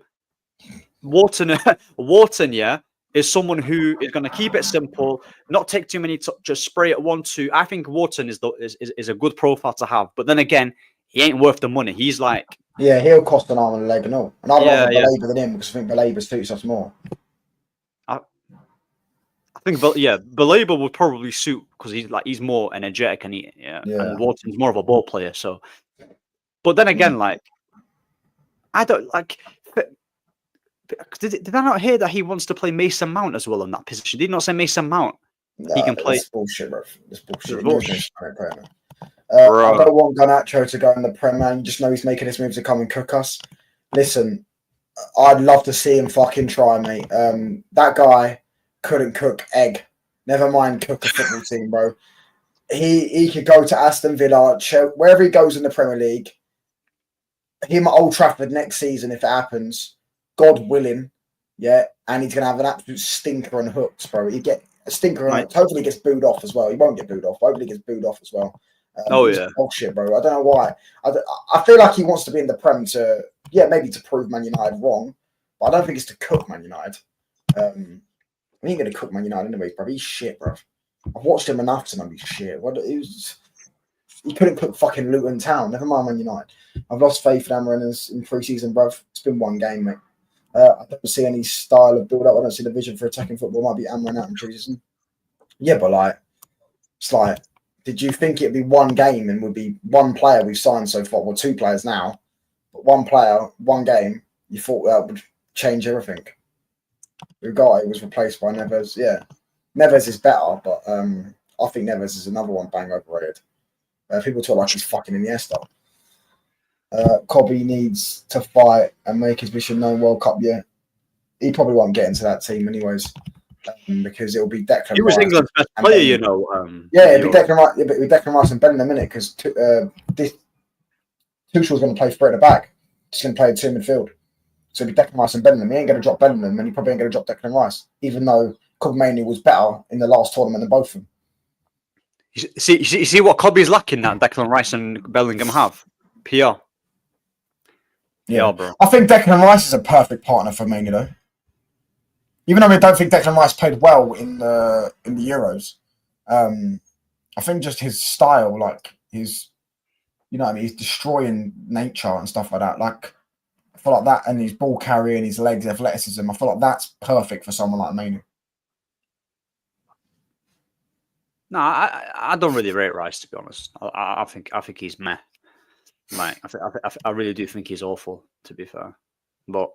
[SPEAKER 2] Wharton, yeah, is someone who is going to keep it simple, not take too many, just spray it 1-2. I think Wharton is a good profile to have, but then again, he ain't worth the money. He's like,
[SPEAKER 1] yeah, he'll cost an arm and a leg and all. And I'd rather
[SPEAKER 2] yeah.
[SPEAKER 1] Belabor than him because I think Belabor suits us more.
[SPEAKER 2] I think, Belabor would probably suit because he's more energetic and and Wharton's more of a ball player. So, but then again, like, I don't like. Did I not hear that he wants to play Mason Mount as well in that position? Did he not say Mason Mount? He can play.
[SPEAKER 1] That's bullshit, bro. That's bullshit.
[SPEAKER 2] I
[SPEAKER 1] don't want Garnacho to go in the Prem, man. You just know he's making his move to come and cook us. Listen, I'd love to see him fucking try, mate. That guy couldn't cook egg. Never mind cook a football team, bro. He could go to Aston Villa, wherever he goes in the Premier League. Him at Old Trafford next season, if it happens, God willing, yeah, and he's gonna have an absolute stinker on hooks, bro. He get a stinker on hooks. Hopefully, he gets booed off as well. He won't get booed off. Hopefully, he gets booed off as well. Bullshit, bro. I don't know why. I feel like he wants to be in the Prem to, maybe to prove Man United wrong, but I don't think it's to cook Man United. He ain't gonna cook Man United anyway, bro. He's shit, bro. I've watched him enough to know he's shit. He couldn't cook fucking Luton Town. Never mind Man United. I've lost faith in Amorim in pre-season, bro. It's been one game, mate. I don't see any style of build-up. I don't see the vision for attacking football. Might be Amorim out in pre-season. Yeah, but like, it's like, did you think it'd be one game and would be one player we've signed so far? Well, two players now, but one player, one game. You thought that would change everything. Ugarte was replaced by Neves. Yeah, Neves is better, but I think Neves is another one bang overrated. People talk like he's fucking Iniesta. Cobby needs to fight and make his mission known World Cup. Yeah, he probably won't get into that team anyways because it'll be Declan.
[SPEAKER 2] He was England's best player, you know.
[SPEAKER 1] It'd be Declan Rice. It'd be Declan Rice and Ben in a minute because Tuchel's going to play three at the back. He's going to play two midfield. So it'd be Declan Rice and Bellingham. He ain't going to drop Bellingham, and he probably ain't going to drop Declan Rice, even though Mainoo was better in the last tournament than both of them.
[SPEAKER 2] You see what Cobby's lacking that Declan Rice and Bellingham have? PR.
[SPEAKER 1] Yeah,
[SPEAKER 2] bro.
[SPEAKER 1] I think Declan Rice is a perfect partner for Mainoo, though. Even though I don't think Declan Rice played well in the Euros, I think just his style, like his, you know what I mean, he's destroying nature and stuff like that. Like, I feel like that, and his ball carrying, his legs, athleticism. I feel like that's perfect for someone like Mainoo.
[SPEAKER 2] No, I don't really rate Rice, to be honest. I think he's meh. Like, I really do think he's awful, to be fair. But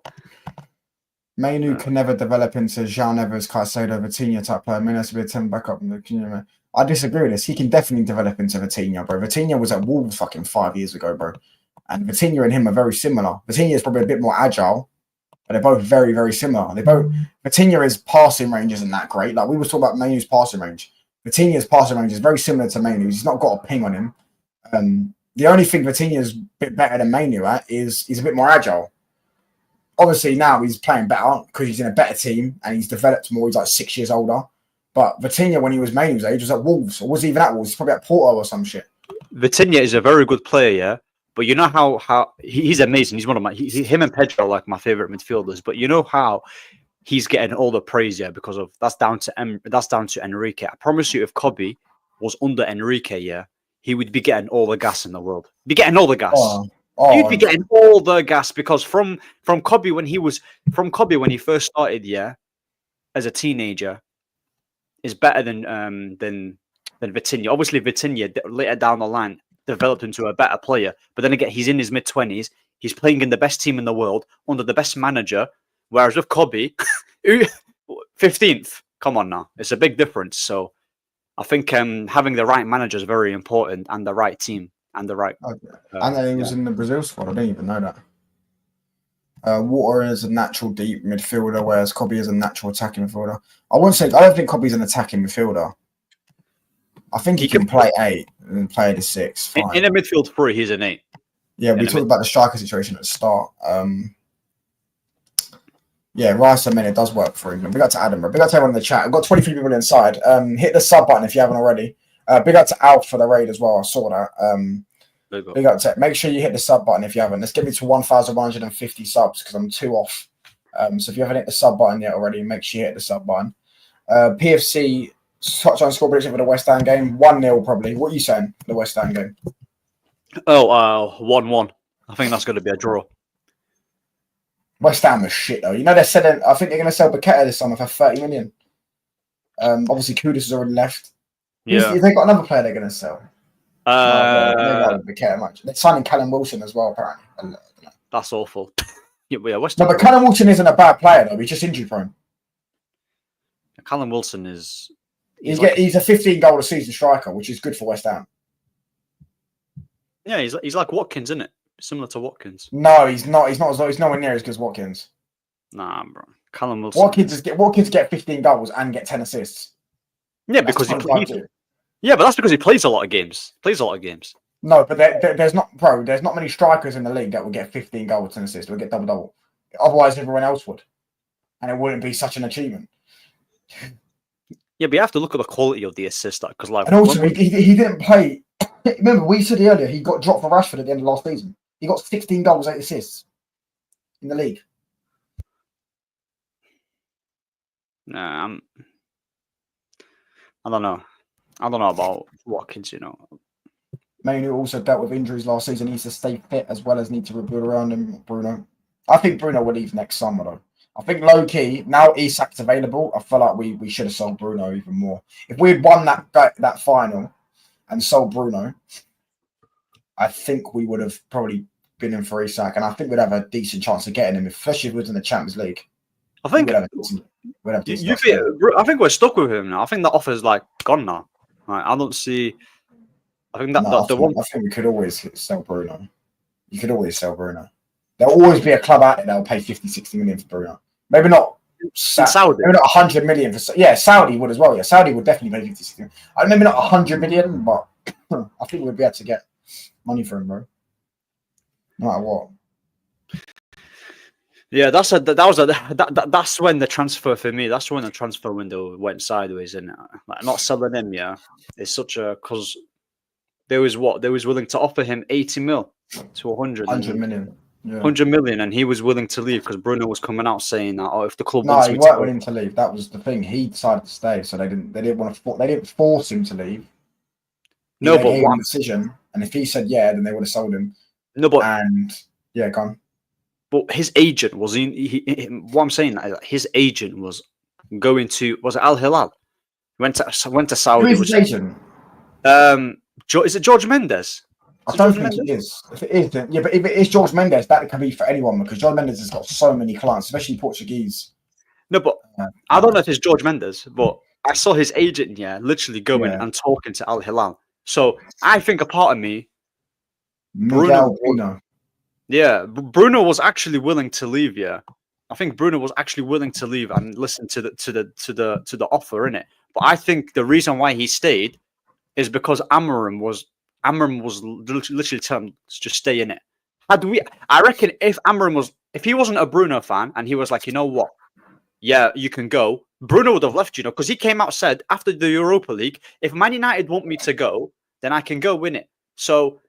[SPEAKER 1] Mainoo can never develop into João Neves, Caicedo, Vitinha type player. Mainoo has to be a 10 backup. I disagree with this. He can definitely develop into Vitinha, bro. Vitinha was at Wolves fucking 5 years ago, bro. And Vitinha and him are very similar. Vitinha is probably a bit more agile, but they're both very, very similar. Vitinha's passing range isn't that great. Like, we were talking about Mainoo's passing range. Vitinha's passing range is very similar to Mainoo's. He's not got a ping on him. The only thing Vitinha's a bit better than Mainoo at is he's a bit more agile. Obviously, now he's playing better because he's in a better team and he's developed more. He's like 6 years older. But Vitinha, when he was Mainoo's age, was at Wolves. Or was he even at Wolves? He's probably at Porto or some shit.
[SPEAKER 2] Vitinha is a very good player, yeah. But you know how he's amazing. He's one of him and Pedro are like my favorite midfielders. But you know how he's getting all the praise, yeah, because of that's down to Enrique. I promise you, if Cobby was under Enrique, yeah, he would be getting all the gas in the world. Be getting all the gas. He'd be getting all the gas because from Cobby when he first started, yeah, as a teenager, is better than Vitinha. Obviously, Vitinha later down the line developed into a better player, but then again, he's in his mid-20s. He's playing in the best team in the world under the best manager. Whereas with Cobby, 15th. Come on now, it's a big difference. So I think having the right manager is very important, and the right team, and the right.
[SPEAKER 1] And then he was in the Brazil squad. I didn't even know that. Water is a natural deep midfielder, whereas Cobby is a natural attacking midfielder. I don't think Cobby's an attacking midfielder. I think he can play 8 and play the 6.
[SPEAKER 2] In a midfield 3, he's an 8.
[SPEAKER 1] Yeah, we talked about the striker situation at the start. Yeah, Rice, I mean, it does work for England. Big up to Adam, bro. Big up to everyone in the chat. I've got 23 people inside. Hit the sub button if you haven't already. Big up to Alf for the raid as well. I saw that. Big up, Tech. Make sure you hit the sub button if you haven't. Let's get me to 1,150 subs because I'm 2 off. So if you haven't hit the sub button yet already, make sure you hit the sub button. PFC touchline score prediction for the West Ham game 1-0 probably. What are you saying? The West Ham game?
[SPEAKER 2] 1-1. I think that's going to be a draw.
[SPEAKER 1] West Ham is shit though. You know they're selling. I think they're going to sell Paqueta this summer for 30 million. Obviously Kudus has already left.
[SPEAKER 2] Yeah,
[SPEAKER 1] They've got another player they're going to sell.
[SPEAKER 2] Much.
[SPEAKER 1] They're signing Callum Wilson as well apparently.
[SPEAKER 2] That's awful. Yeah, West
[SPEAKER 1] No,
[SPEAKER 2] Ham.
[SPEAKER 1] but Callum Wilson isn't a bad player though. He's just injury prone.
[SPEAKER 2] Callum Wilson is.
[SPEAKER 1] He's a 15 goal a season striker, which is good for West Ham.
[SPEAKER 2] Yeah, he's like Watkins, isn't it? Similar to Watkins.
[SPEAKER 1] No, he's not. He's nowhere near as good as Watkins.
[SPEAKER 2] Nah, bro. Callum Wilson.
[SPEAKER 1] Watkins get 15 goals and get 10 assists.
[SPEAKER 2] Yeah, because yeah, but that's because he plays a lot of games.
[SPEAKER 1] No, but there's not many strikers in the league that will get 15 goals and assists. Will get double. Otherwise, everyone else would, and it wouldn't be such an achievement.
[SPEAKER 2] Yeah, but you have to look at the quality of the assist, because
[SPEAKER 1] and also he didn't play. Remember, we said earlier he got dropped for Rashford at the end of last season. He got 16 goals, 8 assists in the league.
[SPEAKER 2] Nah, I don't know. I don't know about Watkins,
[SPEAKER 1] Mainoo also dealt with injuries last season. He needs to stay fit as well as need to rebuild around him. Bruno. I think Bruno will leave next summer though. I think low key now Isak's available. I feel like we should have sold Bruno even more. If we had won that final and sold Bruno, I think we would have probably been in for Isak, and I think we'd have a decent chance of getting him, especially if we was in the Champions League.
[SPEAKER 2] I think I think we're stuck with him now. I think that offer's gone now. I don't see. I think that
[SPEAKER 1] I think we could always sell Bruno. You could always sell Bruno. There'll always be a club out there that'll pay 50, 60 million for Bruno. Maybe not
[SPEAKER 2] Saudi.
[SPEAKER 1] Maybe not 100 million for. Yeah, Saudi would as well. Yeah, Saudi would definitely pay 50, 60 million. Maybe not 100 million, but I think we'd be able to get money for him, bro. No matter what.
[SPEAKER 2] Yeah, that's when the transfer for me. That's when the transfer window went sideways, and not selling him. Yeah, it's such a because they was willing to offer him 80 mil to 100
[SPEAKER 1] million. Yeah.
[SPEAKER 2] 100 million, and he was willing to leave because Bruno was coming out saying that if the club
[SPEAKER 1] wants me to willing to leave. That was the thing. He decided to stay, so they didn't force him to leave.
[SPEAKER 2] No, but
[SPEAKER 1] one decision, and if he said yeah, then they would have sold him.
[SPEAKER 2] No, but
[SPEAKER 1] yeah, gone.
[SPEAKER 2] But his agent was what I'm saying that his agent was going to it Al Hilal? Went to Saudi.
[SPEAKER 1] Who is his agent?
[SPEAKER 2] Is it George Mendes?
[SPEAKER 1] I don't think it is. If it is, then, yeah, but if it is George Mendes, that can be for anyone because George Mendes has got so many clients, especially Portuguese.
[SPEAKER 2] No, but I don't know if it's George Mendes, but I saw his agent, literally going and talking to Al Hilal. So I think a part of me, Bruno. Yeah, Bruno was actually willing to leave. Yeah, I think Bruno was actually willing to leave and listen to the offer in it. But I think the reason why he stayed is because Amorim was literally telling him to just stay in it. I reckon if he wasn't a Bruno fan and he was like, you know what, yeah, you can go, Bruno would have left, because he came out and said after the Europa League, if Man United want me to go, then I can go win it. So,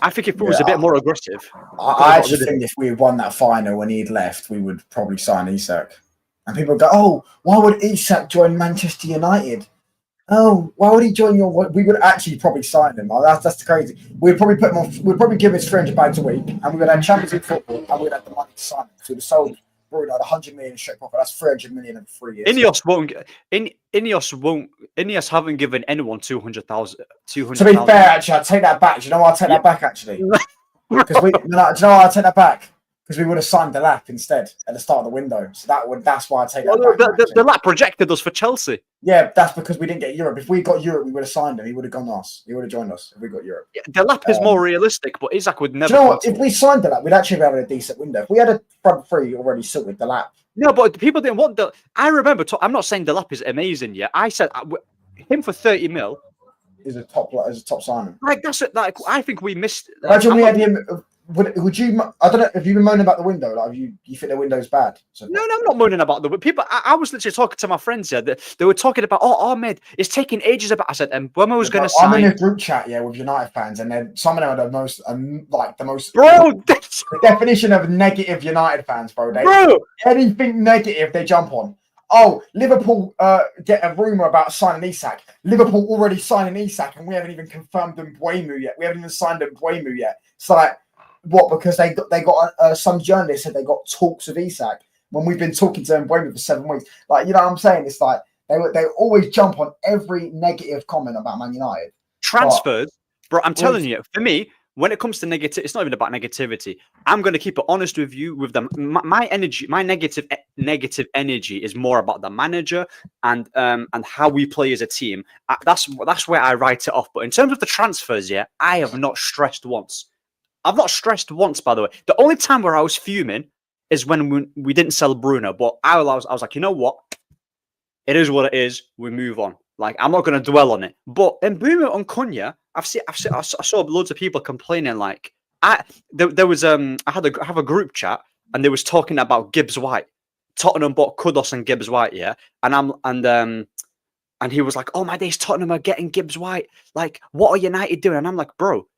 [SPEAKER 2] I think if it was a bit more aggressive.
[SPEAKER 1] I actually think if we had won that final when he'd left, we would probably sign Isak. And people go, oh, why would Isak join Manchester United? Oh, why would he join your... We would actually probably sign him. That's crazy. We'd probably put him on... We'd probably give him £300 a week, and we would have Champions League football, and we'd have the money to sign him. So we'd have sold Bruno at 100 million straight profit. That's 300 million in 3 years.
[SPEAKER 2] Ineos haven't given anyone 200,000.
[SPEAKER 1] To be fair, actually, I'd take that back. Do you know why I'd take that back, actually? Because do you know why I'd take that back? Because we would have signed Delap instead at the start of the window. So that's why I take that back.
[SPEAKER 2] Delap projected us for Chelsea.
[SPEAKER 1] Yeah, that's because we didn't get Europe. If we got Europe, we would have signed him. He would have gone us. He would have joined us if we got Europe.
[SPEAKER 2] Yeah, Delap is more realistic, but Isak would never.
[SPEAKER 1] Do you know what? If we signed Delap, we'd actually have a decent window. If we had a front three already sorted with Delap.
[SPEAKER 2] No, but people didn't want Delap. I remember. I'm not saying Delap is amazing yet. I said him for 30 mil
[SPEAKER 1] is a top signing.
[SPEAKER 2] That's it. I think we missed.
[SPEAKER 1] Imagine we had him. would you? I don't know. Have you been moaning about the window? Like, you think the window's bad? So
[SPEAKER 2] No, I'm not moaning about the people. I was literally talking to my friends here. They were talking about, Ahmed, it's taking ages. About I said, and when I was going to
[SPEAKER 1] I'm in
[SPEAKER 2] sign,
[SPEAKER 1] a group chat, with United fans, and then some of them are the most,
[SPEAKER 2] bro,
[SPEAKER 1] the definition of negative United fans, bro.
[SPEAKER 2] bro,
[SPEAKER 1] Anything negative, they jump on. Oh, Liverpool get a rumour about signing Isak. Liverpool already signing Isak, and we haven't even confirmed Mbeumo yet. We haven't even signed Mbeumo yet. It's like, what? Because they got some journalist said they got talks of Isak when we've been talking to Mbeumo for 7 weeks. Like, you know what I'm saying? It's like they always jump on every negative comment about Man United.
[SPEAKER 2] Transfers, bro. I'm telling you, for me, when it comes to negative, it's not even about negativity. I'm going to keep it honest with you. With them, my energy, my negative energy is more about the manager and how we play as a team. That's where I write it off. But in terms of the transfers, I have not stressed once. I've not stressed once, by the way. The only time where I was fuming is when we didn't sell Bruno. But I was like, you know what? It is what it is. We move on. Like, I'm not going to dwell on it. But in Bruno and Cunha, I saw loads of people complaining. Like, there was I have a group chat, and they was talking about Gibbs White. Tottenham bought Kudus and Gibbs White, and he was like, "Oh my days, Tottenham are getting Gibbs White. Like, what are United doing?" And I'm like, "Bro,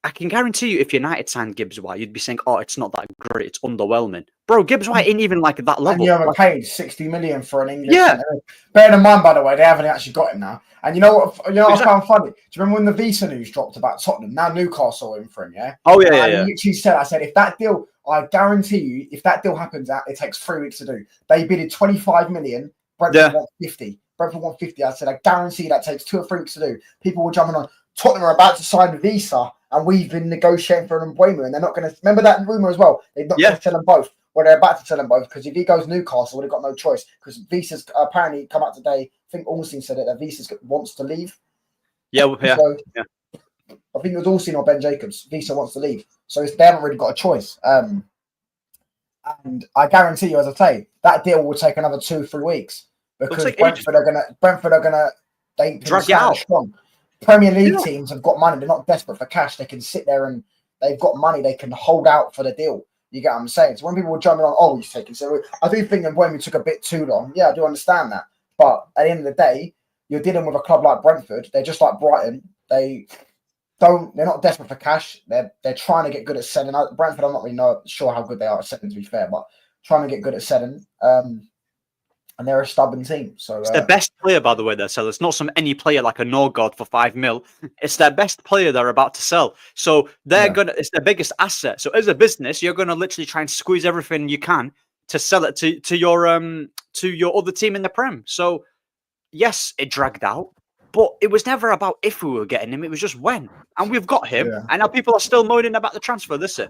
[SPEAKER 2] I can guarantee you, if United signed Gibbs White, you'd be saying, "Oh, it's not that great. It's underwhelming." Bro, Gibbs White ain't even like that level.
[SPEAKER 1] And you haven't paid 60 million for an English. Yeah. Bearing in mind, by the way, they haven't actually got him now. And you know what? I found funny. Do you remember when the visa news dropped about Tottenham? Now Newcastle in for him, yeah.
[SPEAKER 2] Oh yeah,
[SPEAKER 1] and he literally said, "I said, if that deal, I guarantee you, if that deal happens, it takes 3 weeks to do. They bidded 25 million. Brentford want 50. Brentford want 50. I said, I guarantee that takes 2 or 3 weeks to do. People were jumping on. Tottenham are about to sign a visa, and we've been negotiating for an Mbeumo, and they're not going to remember that rumor as well. They're not going to tell them both. Well, they're about to tell them both, because if he goes Newcastle, they've got no choice. Because Visa's apparently come out today. I think Ornstein said it, that Visa wants to leave.
[SPEAKER 2] So,
[SPEAKER 1] I think it was Ornstein or Ben Jacobs. Visa wants to leave. So they haven't really got a choice. And I guarantee you, as I say, that deal will take another 2-3 weeks. Because like Brentford are gonna they
[SPEAKER 2] drag it out.
[SPEAKER 1] Strong. Premier League teams have got money. They're not desperate for cash. They can sit there and they've got money. They can hold out for the deal. You get what I'm saying? So when people were jumping on, oh, he's taking so I do think that when we took a bit too long. Yeah, I do understand that. But at the end of the day, you're dealing with a club like Brentford. They're just like Brighton. They're not desperate for cash. They're trying to get good at selling. Brentford, I'm not really sure how good they are at selling, to be fair, but trying to get good at selling. And they're a stubborn team. So
[SPEAKER 2] it's their best player, by the way, they're selling. It's not any player like a Norgard for 5 mil. It's their best player they're about to sell. So it's their biggest asset. So as a business, you're gonna literally try and squeeze everything you can to sell it to your other team in the Prem. So yes, it dragged out, but it was never about if we were getting him, it was just when. And we've got him, and now people are still moaning about the transfer. Listen.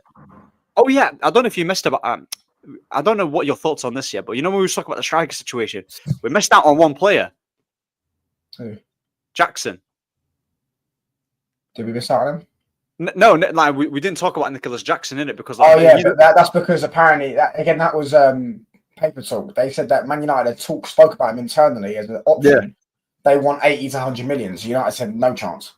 [SPEAKER 2] Oh yeah, I don't know if you missed about I don't know what your thoughts on this yet, but you know when we were talking about the striker situation, we missed out on one player.
[SPEAKER 1] Who? Jackson. Did we miss out on him?
[SPEAKER 2] No, like we didn't talk about Nicholas Jackson in it because.
[SPEAKER 1] But that's because apparently that was paper talk. They said that Man United spoke about him internally as an option. Yeah. They want 80 to 100 million. So United said no chance.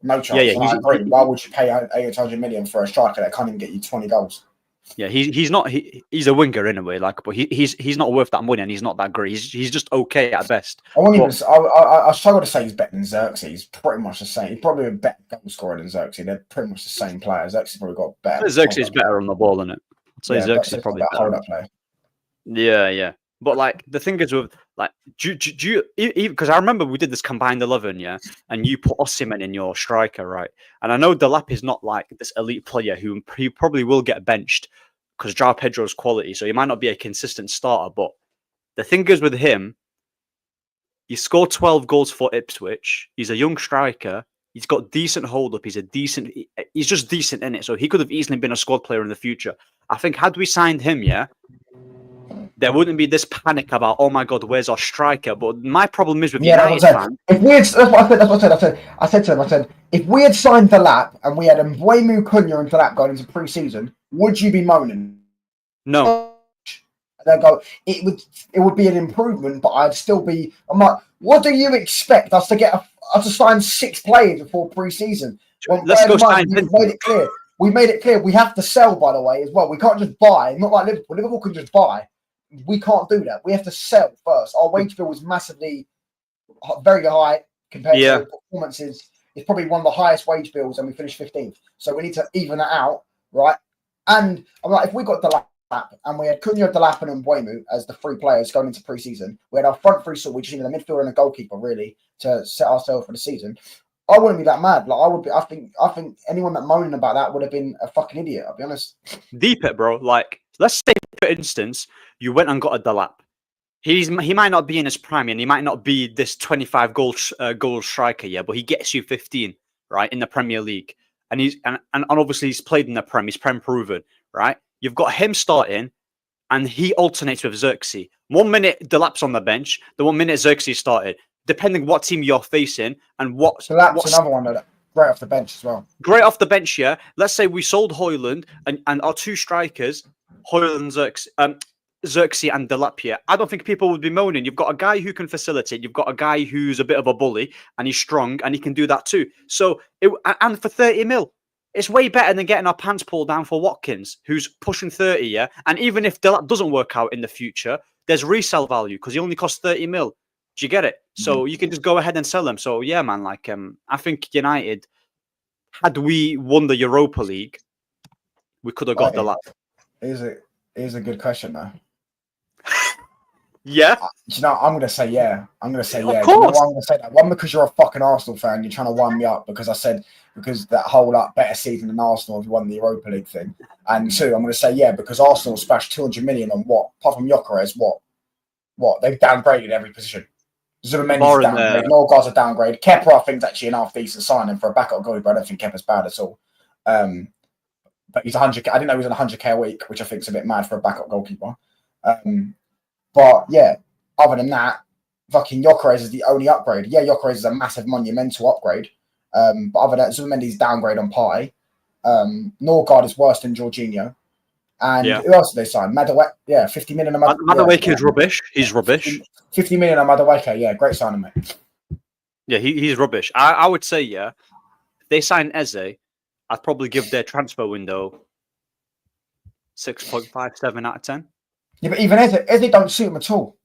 [SPEAKER 1] No chance. Yeah, I agree. Why would you pay 80 to 100 million for a striker that can't even get you 20 goals?
[SPEAKER 2] Yeah, he's not. He's a winger in a way, like, but he's not worth that money, and he's not that great. He's just okay at best.
[SPEAKER 1] I struggle to say he's better than Xerxes. He's pretty much the same. He's probably a better goal scorer than Xerxes. They're pretty much the same player. Xerxes probably got better.
[SPEAKER 2] Xerxes is better on the ball, isn't it? So Xerxes is probably better. Hold-up player. Yeah. But like the thing is with like, do you because I remember we did this combined 11, and you put Osimhen in your striker, right? And I know Delap is not like this elite player who probably will get benched because João Pedro's quality, so he might not be a consistent starter. But the thing is with him, he scored 12 goals for Ipswich. He's a young striker. He's got decent hold up. He's just decent in it. So he could have easily been a squad player in the future. I think had we signed him, there wouldn't be this panic about, oh my God, where's our striker? But my problem is with United fans.
[SPEAKER 1] If we had, that's what I said. I said to them, if we had signed Delap and we had Mbeumo, Cunha, and Delap going into pre-season, would you be moaning?
[SPEAKER 2] No.
[SPEAKER 1] They go, it would be an improvement, but I'd still be. I'm like, what do you expect us to get? Us to sign 6 players before pre-season?
[SPEAKER 2] Let's go sign.
[SPEAKER 1] You've made it clear. we made it clear we have to sell, by the way, as well. We can't just buy. Not like Liverpool. Liverpool can just buy. We can't do that. We have to sell first. Our wage bill was massively, very high compared to the performances. It's probably one of the highest wage bills, and we finished 15th. So we need to even that out, right? And I'm like, if we got Delap and we had Cunha, Delap, and Mainoo as the three players going into pre-season, we had our front three, so we just needed a midfielder and a goalkeeper really to set ourselves for the season. I wouldn't be that mad. Like I would be. I think anyone that moaning about that would have been a fucking idiot. I'll be honest.
[SPEAKER 2] Deep it, bro. Like, let's say, for instance, you went and got a Delap. He might not be in his prime, and he might not be this 25 goal striker, yeah, but he gets you 15, right, in the Premier League, and and obviously he's played in the Prem. He's Prem proven, right? You've got him starting, and he alternates with Xerxes. 1 minute Delap's on the bench, the 1 minute Xerxes started. Depending what team you're facing and what's
[SPEAKER 1] another one that great off the bench as well.
[SPEAKER 2] Great off the bench, yeah. Let's say we sold Højlund and our two strikers, Højlund, Xerxes and Delap here. I don't think people would be moaning. You've got a guy who can facilitate. You've got a guy who's a bit of a bully and he's strong and he can do that too. So, and for 30 mil, it's way better than getting our pants pulled down for Watkins, who's pushing 30, yeah. And even if Delap doesn't work out in the future, there's resale value because he only costs 30 mil. Do you get it? So you can just go ahead and sell them. So yeah, man, like I think United, had we won the Europa League, we could have got the lap.
[SPEAKER 1] Here's a good question though.
[SPEAKER 2] Yeah.
[SPEAKER 1] You know, I'm gonna say yeah. I'm gonna say yeah.
[SPEAKER 2] Of course.
[SPEAKER 1] You know why I'm gonna say that? One, because you're a fucking Arsenal fan, you're trying to wind me up because I said because that whole better season than Arsenal if you won the Europa League thing. And two, I'm gonna say yeah, because Arsenal splashed 200 million on what? Apart from Gyökeres, what? They've downgraded every position. Zubamendi's downgraded. Norgard's a downgrade. Kepa, I think, is actually an half-decent signing for a backup goalie, but I don't think Kepa's bad at all. But he's 100k. I didn't know he was on 100k a week, which I think is a bit mad for a backup goalkeeper. But yeah, other than that, fucking Gyökeres is the only upgrade. Yeah, Gyökeres is a massive monumental upgrade. But other than that, Zubamendi's downgrade on Pi. Norgard is worse than Jorginho. And who else did they sign? Madueke, 50 million.
[SPEAKER 2] Madueke is rubbish. He's rubbish.
[SPEAKER 1] 50 million on Madueke, yeah, great signing, mate.
[SPEAKER 2] Yeah, he's rubbish. I would say, yeah, if they sign Eze, I'd probably give their transfer window 6.57 out of 10.
[SPEAKER 1] Yeah, but even Eze don't suit him at all.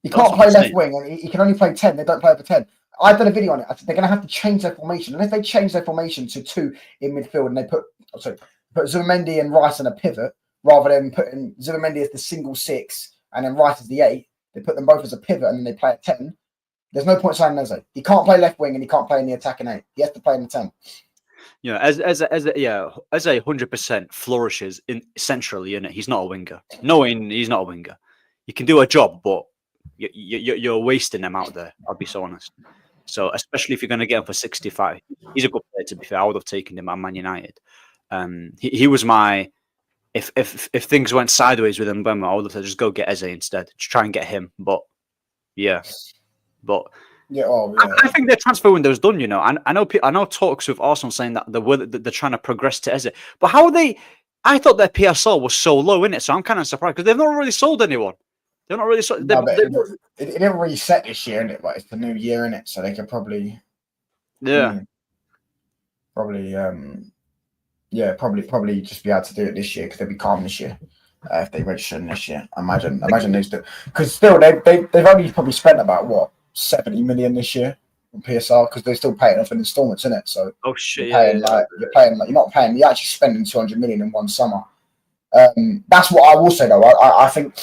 [SPEAKER 1] He can't play left wing, and he can only play 10. They don't play over 10. I've done a video on it. I think they're going to have to change their formation. And if they change their formation to 2 in midfield and they put Zubamendi and Rice in a pivot, rather than putting Zubamendi as the single 6 and then Rice as the 8, they put them both as a pivot and then they play at 10. There's no point signing Eze. He can't play left wing and he can't play in the attacking 8. He has to play in the 10.
[SPEAKER 2] Yeah, as 100% flourishes centrally in it. He's not a winger. No, he's not a winger. You can do a job, but you're wasting him out there. I'll be so honest. So especially if you're going to get him for 65, he's a good player. To be fair, I would have taken him at Man United. He was my. If things went sideways with Mbemba, I would have said just go get Eze instead. Just try and get him. But yeah. I think their transfer window is done. You know, I know talks with Arsenal saying that they're trying to progress to Eze. But how are they? I thought their PSL was so low in it, so I'm kind of surprised because they've not really sold anyone. They're not really sold.
[SPEAKER 1] It didn't really set this year, innit? But it's the new year, innit? So they could probably.
[SPEAKER 2] Yeah.
[SPEAKER 1] Probably just be able to do it this year because they'll be calm this year if they register this year. Imagine they still because still they've only probably spent about 70 million this year on PSR because they're still paying off in installments, isn't it? So you're not paying. You're actually spending 200 million in one summer. That's what I will say though. I think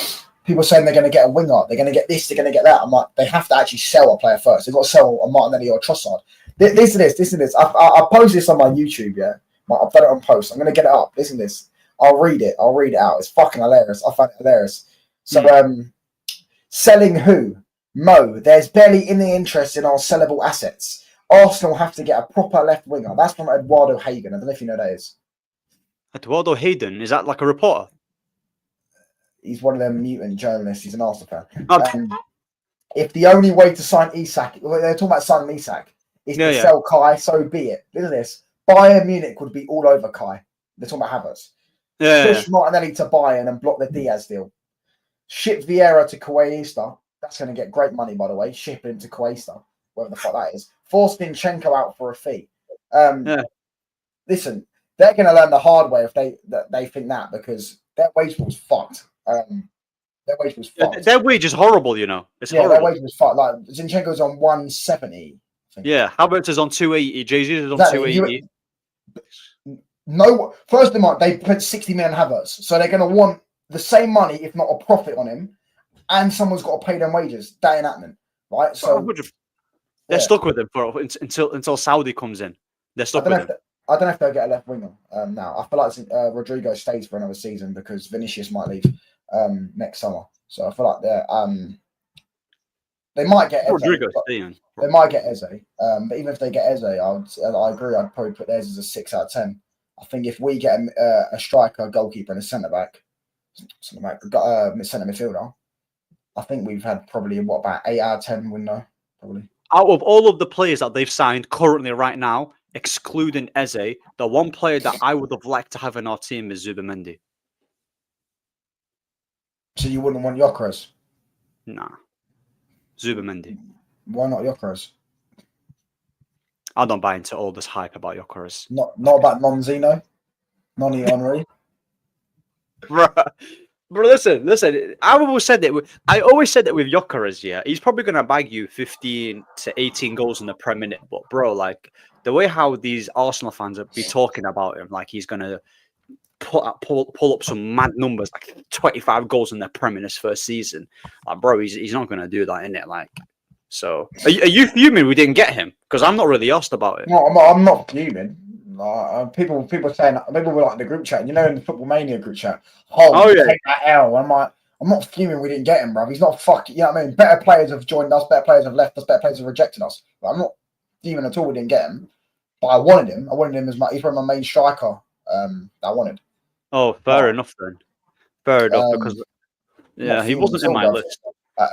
[SPEAKER 1] people saying they're going to get a winger, they're going to get this, they're going to get that. I'm like, they have to actually sell a player first. They've got to sell a Martinelli or a Trossard. Listen to this. I post this on my YouTube. Yeah. I've done it on post. I'm going to get it up. Listen to this. I'll read it out. It's fucking hilarious. I find it hilarious. So, selling who? Mo. There's barely any interest in our sellable assets. Arsenal have to get a proper left winger. That's from Eduardo Hagen. I don't know if you know who that is.
[SPEAKER 2] Eduardo Hayden? Is that like a reporter?
[SPEAKER 1] He's one of them mutant journalists. He's an Arsenal fan. If the only way to sign Isak, they're talking about signing Isak, is to sell Kai, so be it. Listen to this. Bayern Munich would be all over Kai. They're talking about Havertz. Push Martinelli to Bayern and block the Diaz deal. Ship Vieira to Cuesta. That's going to get great money, by the way. Ship him to Cuesta, whatever the fuck that is. Force Zinchenko out for a fee. Listen, they're going to learn the hard way if they think that, because their wage was fucked. Their wage was fucked.
[SPEAKER 2] Their wage is horrible, you know. It's horrible.
[SPEAKER 1] Their wage was fucked. Like Zinchenko's on 170. I think.
[SPEAKER 2] Yeah, Havertz is on 280. Jesus is on 280.
[SPEAKER 1] No, first of all, they put 60 million Havertz, so they're going to want the same money, if not a profit, on him, and someone's got to pay them wages. That ain't happening, right? So
[SPEAKER 2] they're stuck with him until Saudi comes in. They're stuck with him.
[SPEAKER 1] I don't know if they'll get a left winger now. I feel like Rodrigo stays for another season because Vinicius might leave next summer. So I feel like they might get Eze. They might get Eze. But even if they get Eze, I agree. I'd probably put theirs as a 6 out of 10. I think if we get a striker, goalkeeper, and a centre midfielder, I think we've had probably about 8 out of 10 window, probably.
[SPEAKER 2] Out of all of the players that they've signed currently right now, excluding Eze, the one player that I would have liked to have in our team is Zubamendi.
[SPEAKER 1] So you wouldn't want Gyökeres?
[SPEAKER 2] Nah. Zubamendi.
[SPEAKER 1] Why not Gyökeres?
[SPEAKER 2] I don't buy into all this hype about Gyökeres.
[SPEAKER 1] Not about non-Zeno? Non-Henry?
[SPEAKER 2] Bro, listen. I always said that with Gyökeres, yeah. He's probably going to bag you 15 to 18 goals in the Premier League. But, bro, like, the way how these Arsenal fans are be talking about him, like he's going to pull up some mad numbers, like 25 goals in the Premier League first season. Like, bro, he's not going to do that, innit? Like, so, are you fuming we didn't get him? Because I'm not really asked about it.
[SPEAKER 1] No, I'm not fuming. People saying, people were like in the group chat, in the Football Mania group chat. Take that L. I'm like, I'm not fuming we didn't get him, bro. He's not fucking, you know what I mean? Better players have joined us, better players have left us, better players have rejected us. But I'm not fuming at all we didn't get him. But I wanted him. As he's probably my main striker that I wanted.
[SPEAKER 2] Oh, fair enough then. Fair enough, because he wasn't in my list.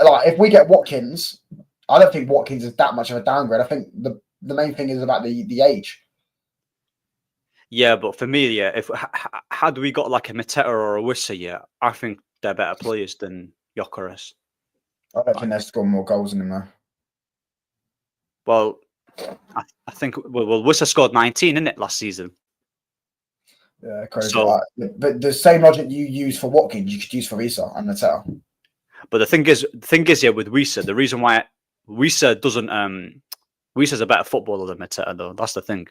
[SPEAKER 1] Like if we get Watkins, I don't think Watkins is that much of a downgrade. I think the main thing is about the age.
[SPEAKER 2] Yeah, but for me, had we got like a Mateta or a Wissa, I think they're better players than Gyökeres.
[SPEAKER 1] I don't think they've scored more goals than him though.
[SPEAKER 2] Well, I think Wissa scored 19, innit, last season.
[SPEAKER 1] Yeah, crazy. So, but the same logic you use for Watkins, you could use for Wissa and Mateta.
[SPEAKER 2] But the thing is, with Wissa, the reason why Wissa doesn't, Wissa's a better footballer than Mateta, though. That's the thing.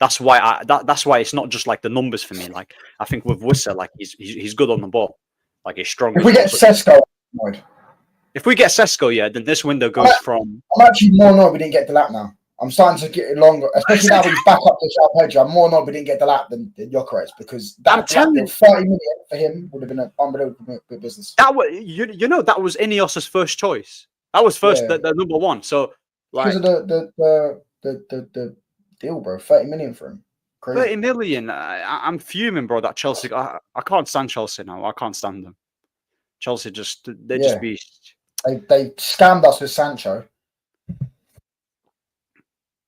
[SPEAKER 2] That's why that's why it's not just like the numbers for me. Like I think with Wissa, like he's good on the ball, like he's strong.
[SPEAKER 1] If we get Sesko,
[SPEAKER 2] then this window goes from.
[SPEAKER 1] I'm actually more annoyed we didn't get the lap now. I'm starting to get it longer, especially now he's back up to sharp edge. I'm more annoyed we didn't get the lap than Gyökeres, because that 30 million for him would have been an unbelievable business.
[SPEAKER 2] That was, that was Ineos's first choice. That was the number one. So like,
[SPEAKER 1] because of the deal, bro. 30 million for him. Crazy.
[SPEAKER 2] 30 million. I'm fuming, bro. That Chelsea. I can't stand Chelsea now. I can't stand them. Chelsea just beast.
[SPEAKER 1] They scammed us with Sancho.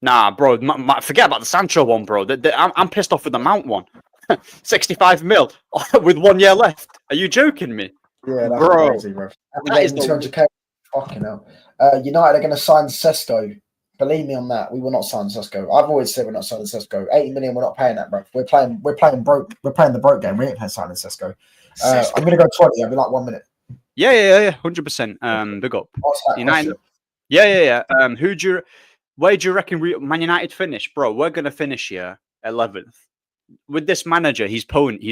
[SPEAKER 2] Nah, bro. Forget about the Sancho one, bro. I'm pissed off with the Mount one. 65 mil with 1 year left. Are you joking me?
[SPEAKER 1] Yeah, that's crazy, bro. That is 200k. Fucking hell. United are going to sign Sesko. Believe me on that. We will not sign Sesko. I've always said we're not signing Sesko. 80 million, we're not paying that, bro. We're playing broke. We're playing the broke game. We ain't signing Sesko. I'm going to go 20. I'll be like 1 minute.
[SPEAKER 2] Yeah. 100%. Big up. United. Yeah. Where do you reckon Man United finish, bro? We're going to finish here 11th. With this manager, he's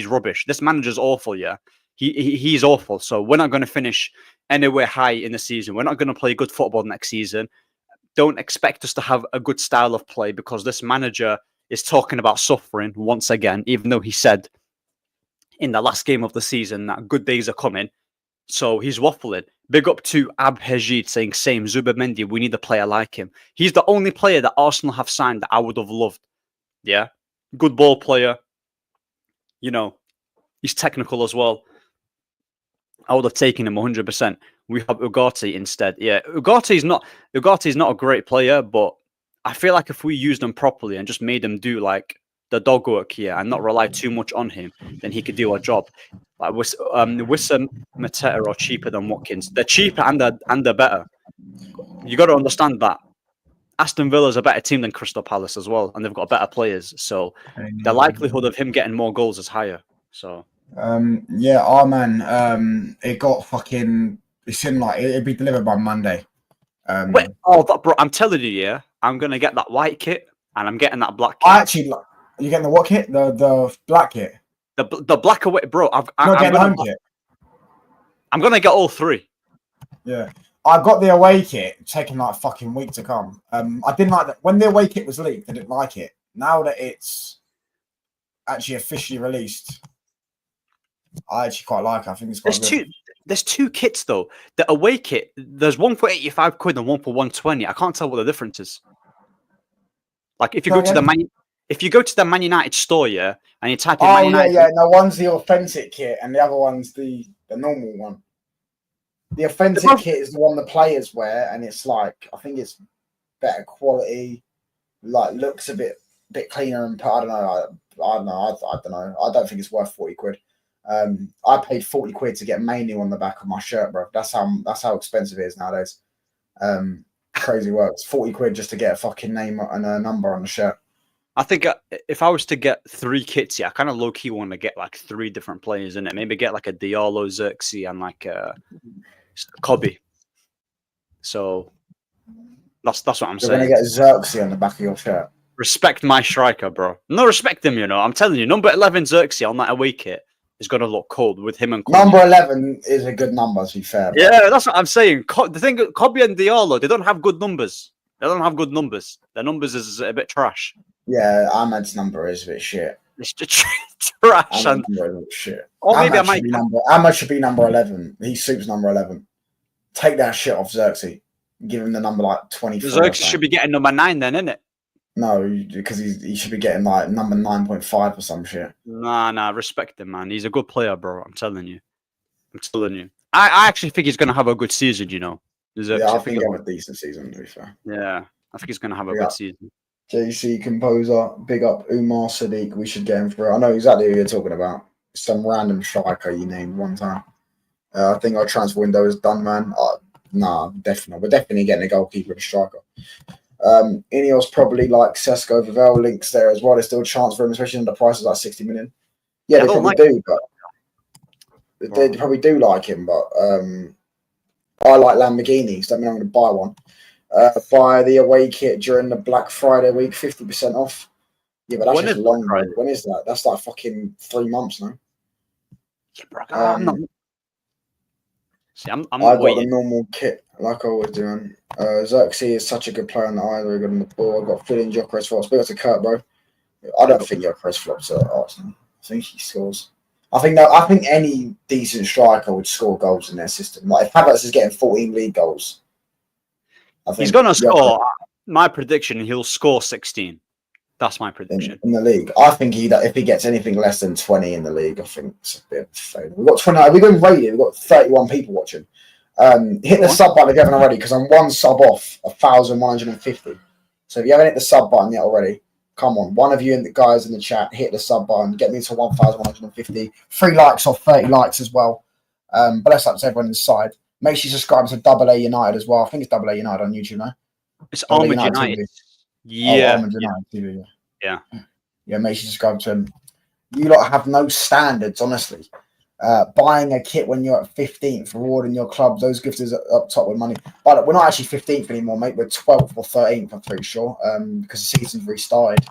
[SPEAKER 2] rubbish. This manager's awful, yeah. He's awful. So we're not going to finish anywhere high in the season. We're not going to play good football next season. Don't expect us to have a good style of play, because this manager is talking about suffering once again, even though he said in the last game of the season that good days are coming. So he's waffling. Big up to Abhijit saying, same, Zubamendi, we need a player like him. He's the only player that Arsenal have signed that I would have loved. Yeah. Good ball player. He's technical as well. I would have taken him 100%. We have Ugarte instead. Yeah, Ugarte's not a great player, but I feel like if we used him properly and just made him do like the dog work here and not rely too much on him, then he could do our job. Like Wissa, Mateta are cheaper than Watkins. They're cheaper and they're better. You got to understand that. Aston Villa's a better team than Crystal Palace as well, and they've got better players. So the likelihood of him getting more goals is higher. So
[SPEAKER 1] yeah, our man, it got fucking. It seemed like it'd be delivered by Monday.
[SPEAKER 2] Wait, bro, I'm telling you, yeah, I'm gonna get that white kit and I'm getting that black kit.
[SPEAKER 1] I actually, you getting the what kit? The black kit.
[SPEAKER 2] The black away, bro.
[SPEAKER 1] Not getting the home kit.
[SPEAKER 2] I'm gonna get all three.
[SPEAKER 1] Yeah, I got the away kit. It's taking like a fucking week to come. I didn't like that when the away kit was leaked. I didn't like it. Now that it's actually officially released, I actually quite like it. I think it's quite good.
[SPEAKER 2] There's two kits though. The away kit, there's one for 85 quid and one for 120. I can't tell what the difference is. Like if you go to the Man United store, yeah, and you type in Man United.
[SPEAKER 1] Yeah. No, one's the authentic kit and the other one's the normal one. The authentic kit is the one the players wear, and it's like I think it's better quality, like looks a bit cleaner and I don't know. I don't know. I don't think it's worth 40 quid. I paid 40 quid to get Mainoo on the back of my shirt, bro. That's how expensive it is nowadays. Crazy works. 40 quid just to get a fucking name and a number on the shirt.
[SPEAKER 2] I think if I was to get 3 kits, yeah, I kind of low key want to get like 3 different players in it. Maybe get like a Diallo, Xerxes, and like a Kobe. So that's what I'm saying.
[SPEAKER 1] You're gonna get Xerxes on the back of your shirt.
[SPEAKER 2] Respect my striker, bro. No, respect him. You know, I'm telling you, number 11 Xerxes on that away kit is gonna look cold with him and Kobe.
[SPEAKER 1] Number 11 is a good number, to be fair. Bro.
[SPEAKER 2] Yeah, that's what I'm saying. The thing, Kobe and Diallo, they don't have good numbers. They don't have good numbers. Their numbers is a bit trash.
[SPEAKER 1] Yeah, Ahmed's number is a bit shit.
[SPEAKER 2] It's just trash.
[SPEAKER 1] Ahmed's number is a bit shit.
[SPEAKER 2] Or maybe
[SPEAKER 1] Ahmed should be number 11. He suits number 11. Take that shit off Xerxes. Give him the number like 24.
[SPEAKER 2] Xerxes should be getting number 9 then, innit?
[SPEAKER 1] No, because he should be getting like number 9.5 or some shit.
[SPEAKER 2] Nah, respect him, man. He's a good player, bro. I'm telling you. I actually think he's going to have a good season, you know.
[SPEAKER 1] Yeah, I think he'll have a decent season, to be fair.
[SPEAKER 2] Yeah, I think he's going to have a good season.
[SPEAKER 1] JC Composer, big up Umar Sadiq. We should get him through. I know exactly who you're talking about. Some random striker you named one time. I think our transfer window is done, man. Nah, definitely not. We're definitely getting a goalkeeper and a striker. Ineos probably like Sesko Vivel links there as well. There's still a chance for him, especially when the price is like 60 million. Yeah, they probably do, but they probably do like him. But I like Lamborghinis. Don't mean I'm going to buy one. Buy the away kit during the Black Friday week, 50% off. Yeah, but that's just long. When is that? That's like fucking 3 months now.
[SPEAKER 2] Yeah, bro, I'm not. See, I'm
[SPEAKER 1] I got the normal kit, like I always do. Man. Xerxes is such a good player in the eye. Very good on the ball. I've got feeling Gyökeres flops. But that's a Kurt, bro. I don't think Gyökeres flops at Arsenal. I think he scores. I think any decent striker would score goals in their system. Like if Havertz is getting 14 league goals, I think
[SPEAKER 2] he's going to score. My prediction: he'll score 16. That's my prediction
[SPEAKER 1] in the league. I think if he gets anything less than 20 in the league, I think it's a bit of a failure. We've got 20. We've been rated. We've got 31 people watching. Hit the sub button if you haven't already, because I'm one sub off 1,150. So if you haven't hit the sub button yet already, come on. One of you and the guys in the chat, hit the sub button. Get me to 1,150. 3 likes or 30 likes as well. But that's up to everyone inside. Make sure you subscribe to AA United as well. I think it's AA United on YouTube now.
[SPEAKER 2] It's Armored United. Yeah.
[SPEAKER 1] Armored United TV.
[SPEAKER 2] Yeah.
[SPEAKER 1] Yeah, make sure you subscribe to him. You lot have no standards, honestly. Buying a kit when you're at 15th, rewarding your club, those gifters up top with money. But we're not actually 15th anymore, mate. We're 12th or 13th, I'm pretty sure, because the season's restarted.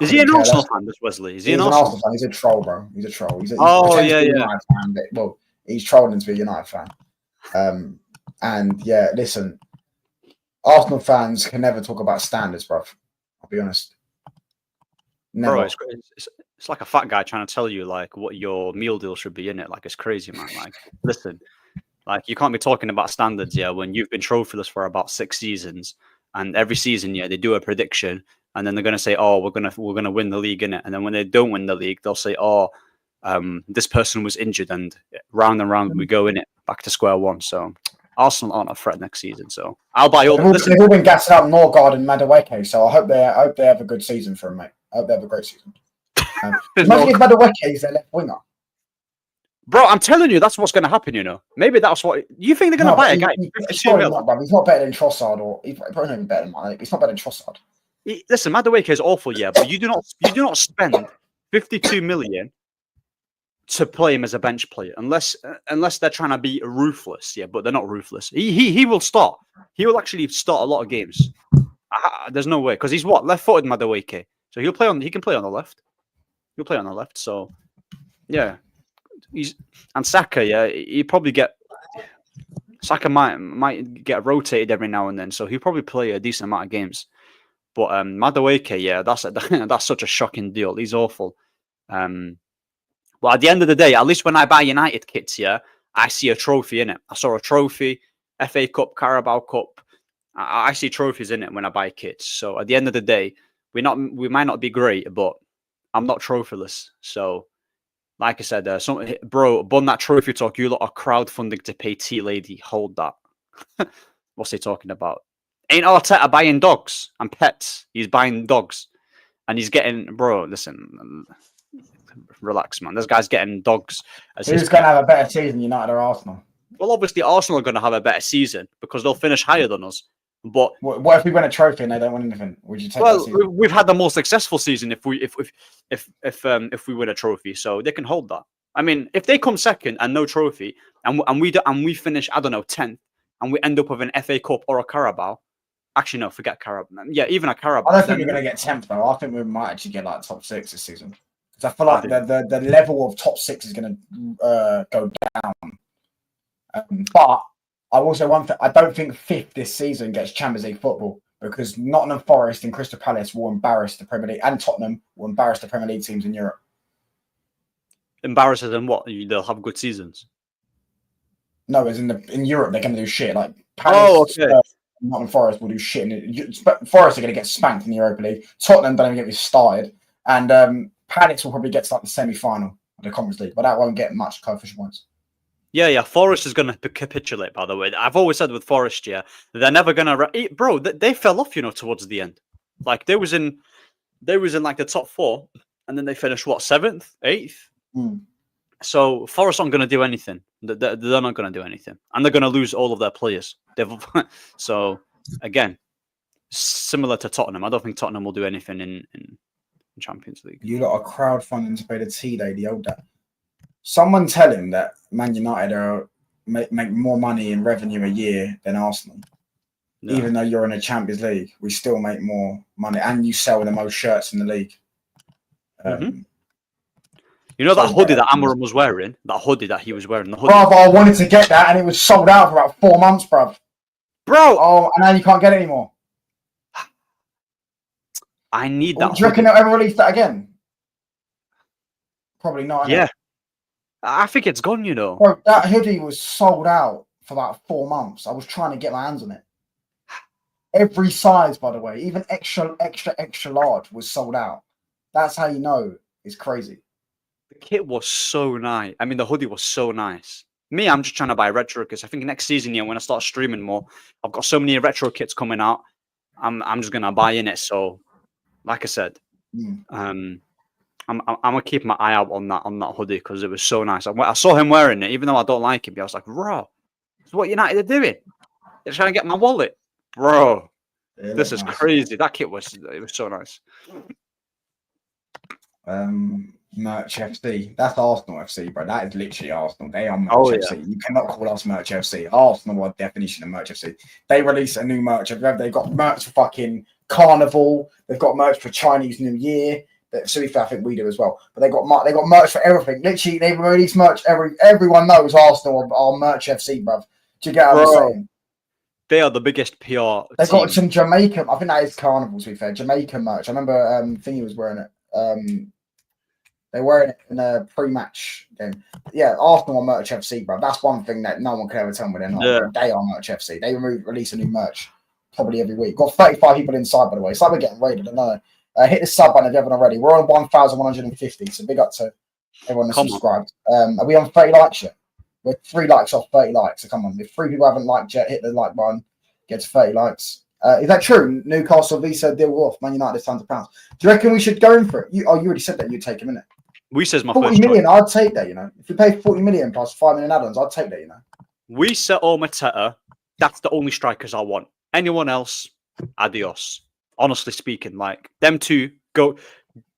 [SPEAKER 2] Is he an Arsenal fan, this Wesley? Is he an Arsenal
[SPEAKER 1] fan? He's a troll, bro. He's a troll. He's
[SPEAKER 2] yeah.
[SPEAKER 1] United fan, but, well, he's trolling to be a United fan. And yeah, listen, Arsenal fans can never talk about standards, bro. I'll be honest. Never.
[SPEAKER 2] Bro, it's like a fat guy trying to tell you like what your meal deal should be in it. Like it's crazy, man. Like, listen, like you can't be talking about standards, yeah, when you've been trophyless for about 6 seasons, and every season, yeah, they do a prediction, and then they're gonna say, oh, we're gonna win the league in it, and then when they don't win the league, they'll say, oh, this person was injured, and round we go in it, back to square one. So Arsenal aren't a threat next season, so I'll buy all.
[SPEAKER 1] They've all been gassing up Norgard and Madueke, so I hope they have a good season for him, mate. I hope they have a great season. Imagine if Madueke is their left winger.
[SPEAKER 2] Bro, I'm telling you, that's what's going to happen, you know. Maybe that's what... You think they're going to buy a guy?
[SPEAKER 1] Surely not, bro. He's not better than Trossard, or he's probably not even better than Mane. He's not better than Trossard.
[SPEAKER 2] Listen, Madueke is awful, yeah, but you do not spend 52 million to play him as a bench player unless they're trying to be ruthless, yeah, but they're not ruthless. He will start. He will actually start a lot of games. There's no way, because he's what, left-footed Madueke, so he can play on the left. He'll play on the left, so yeah. And Saka, yeah, he probably get Saka might get rotated every now and then, so he'll probably play a decent amount of games. But Madueke, yeah, that's such a shocking deal. He's awful. But at the end of the day, at least when I buy United kits, yeah, I see a trophy in it. I saw a trophy, FA Cup, Carabao Cup. I see trophies in it when I buy kits. So at the end of the day, we might not be great, but I'm not trophyless. So, like I said, bro, bun that trophy talk. You lot are crowdfunding to pay T Lady. Hold that. What's he talking about? Ain't Arteta buying dogs and pets? He's buying dogs, and he's getting, bro. Listen, relax, man. This guy's getting dogs.
[SPEAKER 1] Who's going to have a better season, United or Arsenal?
[SPEAKER 2] Well, obviously, Arsenal are going to have a better season because they'll finish higher than us. But
[SPEAKER 1] what if we win a trophy and they don't win anything? Would you take that season?
[SPEAKER 2] We've had the more successful season if we win a trophy, so they can hold that. I mean, if they come second and no trophy, and we finish, I don't know, 10th, and we end up with an FA Cup or a Carabao. Actually, no, forget Carabao. Yeah, even a Carabao.
[SPEAKER 1] I don't think we're going to get 10th though. I think we might actually get like top 6 this season. Because I feel like the level of top 6 is going to go down. But I also I don't think 5th this season gets Champions League football, because Nottingham Forest and Crystal Palace will embarrass the Premier League, and Tottenham will embarrass the Premier League teams in Europe.
[SPEAKER 2] Embarrass them what? They'll have good seasons.
[SPEAKER 1] No, as in Europe they're going to do shit. Like Palace, Nottingham Forest will do shit. Forest are going to get spanked in the Europa League. Tottenham don't even get me started, and Palace will probably get to like the semi-final of the Conference League, but that won't get much coefficient points.
[SPEAKER 2] Yeah. Forest is going to capitulate, by the way. I've always said with Forest, yeah, they're never going to... Bro, they fell off, towards the end. Like, they was in like the top 4, and then they finished, what, 7th, 8th?
[SPEAKER 1] Mm.
[SPEAKER 2] So, Forest aren't going to do anything. They're not going to do anything. And they're going to lose all of their players. So, again, similar to Tottenham. I don't think Tottenham will do anything in Champions League.
[SPEAKER 1] You lot are crowdfunding to pay the T-Lady, old dad. Someone tell him that Man United make more money in revenue a year than Arsenal. No. Even though you're in a Champions League, we still make more money, and you sell the most shirts in the league.
[SPEAKER 2] You know that hoodie that Amorim was wearing? That hoodie that he was wearing? The hoodie.
[SPEAKER 1] Bruv, I wanted to get that, and it was sold out for about 4 months, bruv.
[SPEAKER 2] Bro!
[SPEAKER 1] Oh, and now you can't get it anymore.
[SPEAKER 2] I need that.
[SPEAKER 1] Do you reckon they'll ever release that again? Probably not.
[SPEAKER 2] Yeah. I think it's gone,
[SPEAKER 1] Bro, that hoodie was sold out for about 4 months. I was trying to get my hands on it. Every size, by the way, even extra large was sold out. That's how you know it's crazy.
[SPEAKER 2] The kit was so nice. I mean, the hoodie was so nice. Me, I'm just trying to buy retro kits. I think next season, when I start streaming more, I've got so many retro kits coming out. I'm just gonna buy in it. So, like I said, I'm gonna keep my eye out on that hoodie because it was so nice. I saw him wearing it, even though I don't like him. I was like, bro, this is what United are doing. They're trying to get my wallet, bro. Yeah, this is nice. Crazy. That kit was so nice.
[SPEAKER 1] Merch FC. That's Arsenal FC, bro. That is literally Arsenal. They are Merch FC. You cannot call us Merch FC. Arsenal are definition of Merch FC. They release a new merch. They've got merch for fucking Carnival. They've got merch for Chinese New Year. So I think we do as well. But they got merch for everything. Literally, they release merch. Everyone knows Arsenal are Merch FC, bruv. Do you get what I'm saying?
[SPEAKER 2] They are the biggest PR.
[SPEAKER 1] They've got some Jamaican. I think that is Carnival. To be fair, Jamaican merch. I remember Thingy was wearing it. They were in a pre-match game. Yeah, Arsenal are Merch FC, bro. That's one thing that no one can ever tell me they're not. Yeah. They are Merch FC. They release a new merch probably every week. Got 35 people inside, by the way. It's like we're getting raided. I know. Hit the sub button if you haven't already. We're on 1,150, so big up to everyone that's subscribed. Are we on 30 likes yet? We're 3 likes off 30 likes, so come on. If 3 people haven't liked yet, hit the like button. Get to 30 likes. Is that true? Newcastle Visa deal off. Man United is £100. Do you reckon we should go in for it? You already said that you'd take him, innit?
[SPEAKER 2] Wisa's my
[SPEAKER 1] 40
[SPEAKER 2] first choice.
[SPEAKER 1] million, I'd take that, you know. If you pay 40 million plus 5 million add-ons, I'd take that, you know.
[SPEAKER 2] Wisa or Mateta, that's the only strikers I want. Anyone else, adios. Honestly speaking, like them two, go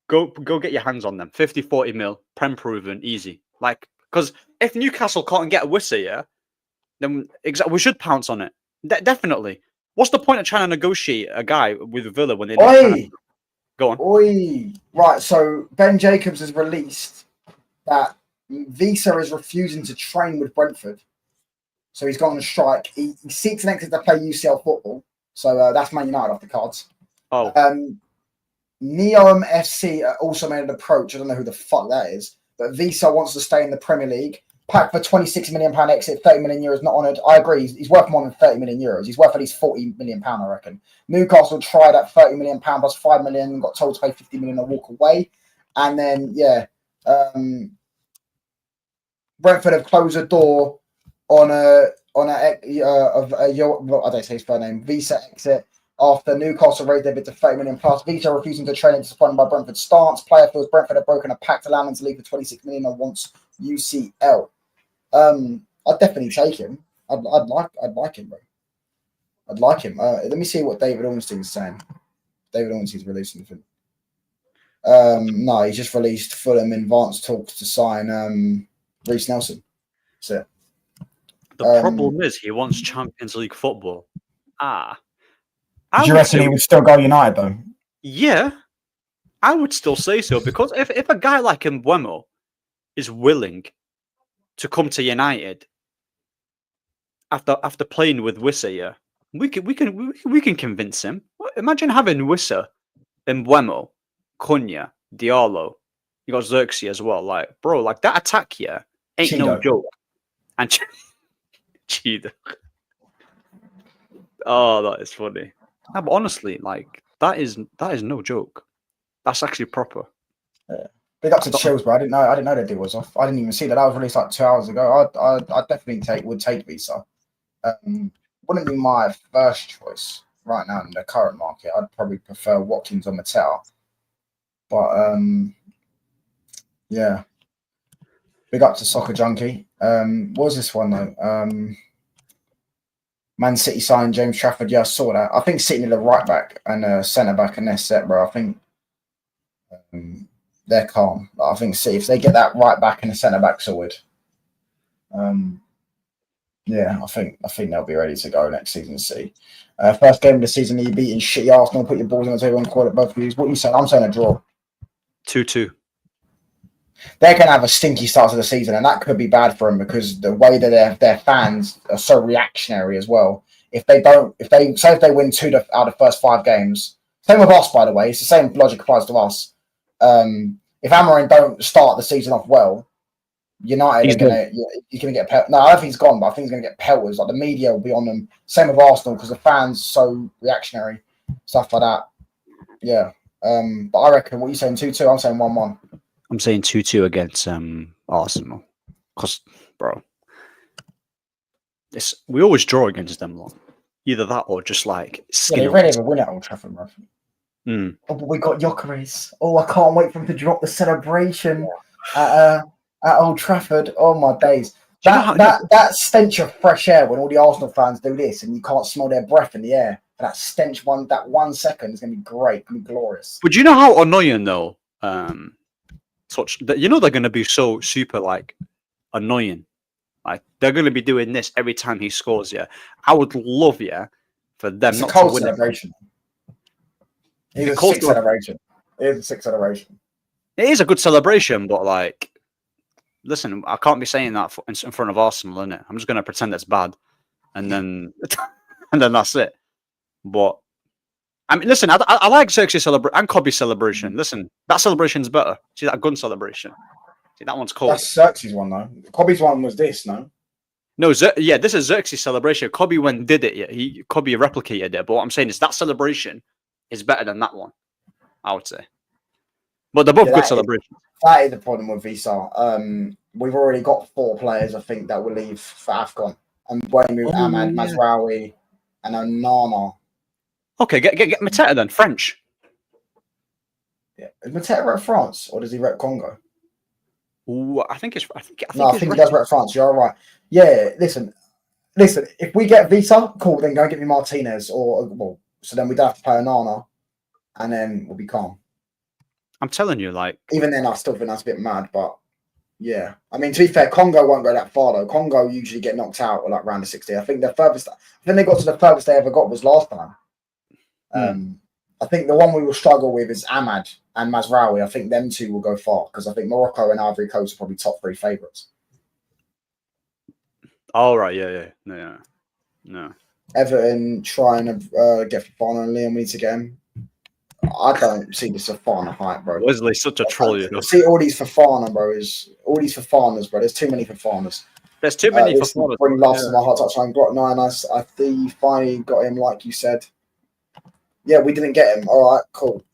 [SPEAKER 2] get your hands on them. 50, 40 mil, prem proven, easy. Like, because if Newcastle can't get a Wisa, yeah, then we should pounce on it. Definitely. What's the point of trying to negotiate a guy with Villa when they're not trying to... Go on.
[SPEAKER 1] Oi! Right, so Ben Jacobs has released that Visa is refusing to train with Brentford. So he's gone on strike. He seeks an exit to play UCL football. So that's Man United off the cards.
[SPEAKER 2] Oh.
[SPEAKER 1] Neom FC also made an approach. I don't know who the fuck that is. But Visa wants to stay in the Premier League. Packed for £26 million exit, €30 million not honoured. I agree. He's worth more than €30 million. He's worth at least £40 million, I reckon. Newcastle tried at £30 million plus £5 million, got told to pay £50 million and walk away. And then, Brentford have closed the door on I don't say his full name, Visa exit after Newcastle raised their bid to £30 million plus. Visa refusing to train and disappointed by Brentford's stance. Player feels Brentford have broken a pact to Lammens to leave for £26 million and wants UCL. I'd definitely take him. I'd like him, bro. I'd like him. Let me see what David Ornstein is saying. David Ornstein's releasing anything. No, he's just released Fulham in advanced talks to sign Reece Nelson. That's it.
[SPEAKER 2] The problem is he wants Champions League football.
[SPEAKER 1] Do you reckon he would still go United though?
[SPEAKER 2] Yeah, I would still say so, because if a guy like Mbeumo is willing to come to United after playing with Wissa, yeah, we can convince him. Imagine having Wissa, Mbeumo, Cunha, Diallo. You got Xerxes as well. Like, bro, like that attack here ain't no joke. And Cheetah. Oh, that is funny. No, but honestly, like that is no joke. That's actually proper.
[SPEAKER 1] Yeah. Big up to Chills, bro. I didn't know the deal was off. I didn't even see that. That was released like 2 hours ago. I definitely would take Visa. Wouldn't be my first choice right now in the current market. I'd probably prefer Watkins or Mattel. But yeah. Big up to Soccer Junkie. What was this one though? Man City signed James Trafford. Yeah, I saw that. I think City need a right back and a centre back, and they're set, bro. I think they're calm. I think City, if they get that right back and a centre back sorted, yeah, I think they'll be ready to go next season. City. First game of the season, you beating shitty Arsenal. Put your balls on the table and call it both of you. What you saying? I'm saying a draw.
[SPEAKER 2] 2-2.
[SPEAKER 1] They're going to have a stinky start to the season, and that could be bad for them because the way that their fans are so reactionary as well. If they win 2 out of the first 5 games, same with us, by the way. It's the same logic applies to us. If Amorim don't start the season off well, United he's going to get pelted. No, I don't think he's gone, but I think he's going to get pelted. Like the media will be on them. Same with Arsenal because the fans are so reactionary, stuff like that. Yeah. But I reckon, what are you saying, 2-2? I'm saying 1-1.
[SPEAKER 2] I'm saying 2-2 against Arsenal. Because, bro, we always draw against them lot. Either that or just like...
[SPEAKER 1] Yeah, they really ever win at Old Trafford, bro.
[SPEAKER 2] Mm.
[SPEAKER 1] Oh, but we got Gyökeres. Oh, I can't wait for him to drop the celebration at Old Trafford. Oh, my days. That stench of fresh air when all the Arsenal fans do this and you can't smell their breath in the air. And that stench, that 1 second is going to be great. It's going to be glorious.
[SPEAKER 2] But you know how annoying, though? They're going to be so super like annoying. Like they're going to be doing this every time he scores. Yeah, I would love for them not to win
[SPEAKER 1] celebration. It's a sick celebration. It is a sick celebration.
[SPEAKER 2] It is a good celebration, but like, listen, I can't be saying that in front of Arsenal, innit? I'm just going to pretend it's bad, and then that's it. But I mean, listen, I like Xerxes celebration and Kobe celebration. Listen, that celebration's better. See that gun celebration. See that one's cool.
[SPEAKER 1] That's Xerxes one though. Kobe's one was this, no?
[SPEAKER 2] No, this is Xerxes celebration. Kobe when did it, yeah. Kobe replicated it. But what I'm saying is that celebration is better than that one, I would say. But they're both good celebrations.
[SPEAKER 1] That is the problem with Visa. We've already got 4 players, I think, that will leave for AFCON. And Mainoo, Ahmad, Mazraoui, and Onana.
[SPEAKER 2] Okay, get Mateta then, French.
[SPEAKER 1] Yeah. Is Mateta rep France or does he rep Congo?
[SPEAKER 2] Ooh, I think it's. I think
[SPEAKER 1] No, I
[SPEAKER 2] it's.
[SPEAKER 1] think he does rep France. You're all right. Yeah, listen. If we get Visa, cool. Then go and get me Martinez, or well, so then we don't have to play Onana, and then we'll be calm.
[SPEAKER 2] I'm telling you, like,
[SPEAKER 1] Even then, I still think that's a bit mad, but yeah. I mean, to be fair, Congo won't go that far though. Congo usually get knocked out like round of 60. I think the furthest. I think they got to the furthest they ever got was last time. I think the one we will struggle with is Ahmad and Mazraoui. I think them two will go far because I think Morocco and Ivory Coast are probably top 3 favourites.
[SPEAKER 2] all right, yeah. No.
[SPEAKER 1] Everton trying to get Fofana and Liam. We need to get him. I don't see this Fofana hype, bro.
[SPEAKER 2] Wesley's such a troll, you know.
[SPEAKER 1] See all these Fofana, bro. All these Fofanas, bro. There's too many Fofanas.
[SPEAKER 2] There's too many
[SPEAKER 1] This
[SPEAKER 2] Fofanas.
[SPEAKER 1] bring laughs to my heart. Touchline. Got 9. I think finally got him, like you said. Yeah, we didn't get him. All right, cool.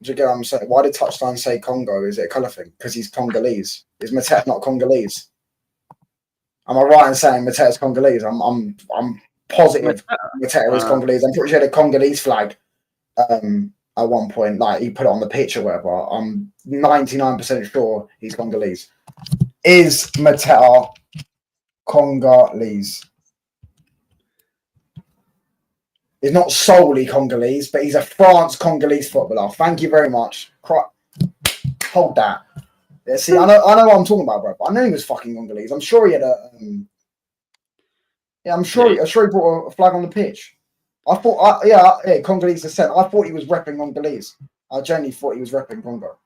[SPEAKER 1] Do you get what I'm saying? Why did Touchline say Congo? Is it a colour thing? Because he's Congolese. Is Mateta not Congolese? Am I right in saying Mateta's Congolese? I'm positive Mateta is Congolese. I'm pretty sure the Congolese flag at one point, like he put it on the pitch or whatever. I'm 99% sure he's Congolese. Is Mateta Congolese? He's not solely Congolese, but he's a France Congolese footballer. Thank you very much. Hold that. Yeah, see, I know what I'm talking about, bro. I know he was fucking Congolese. I'm sure he had a. I'm sure he brought a flag on the pitch. I thought, Congolese descent. I thought he was repping Congolese. I genuinely thought he was repping Congo.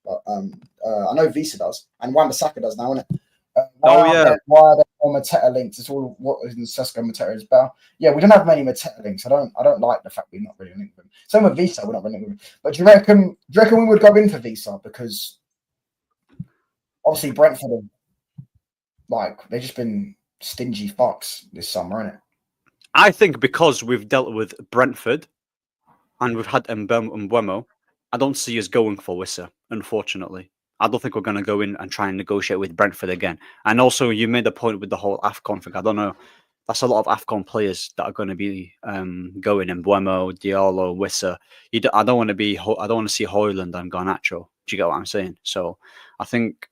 [SPEAKER 1] But I know Visa does, and Wan-Bissaka does now, isn't it? Why are there more Mateta links? It's all what is in Sesko Mateta is about. Yeah, we don't have many Mateta links. I don't like the fact we're not really linked with him. Same with Visa, we're not really linked with him. But do you reckon we would go in for Visa? Because obviously Brentford they've just been stingy fucks this summer, innit?
[SPEAKER 2] I think because we've dealt with Brentford and we've had Mbeumo, I don't see us going for Wissa, unfortunately. I don't think we're going to go in and try and negotiate with Brentford again. And also, you made a point with the whole AFCON thing. I don't know. That's a lot of AFCON players that are going to be going in. Mbeumo, Diallo, Wissa. I don't want to see Højlund and Garnacho. Do you get what I'm saying? So I think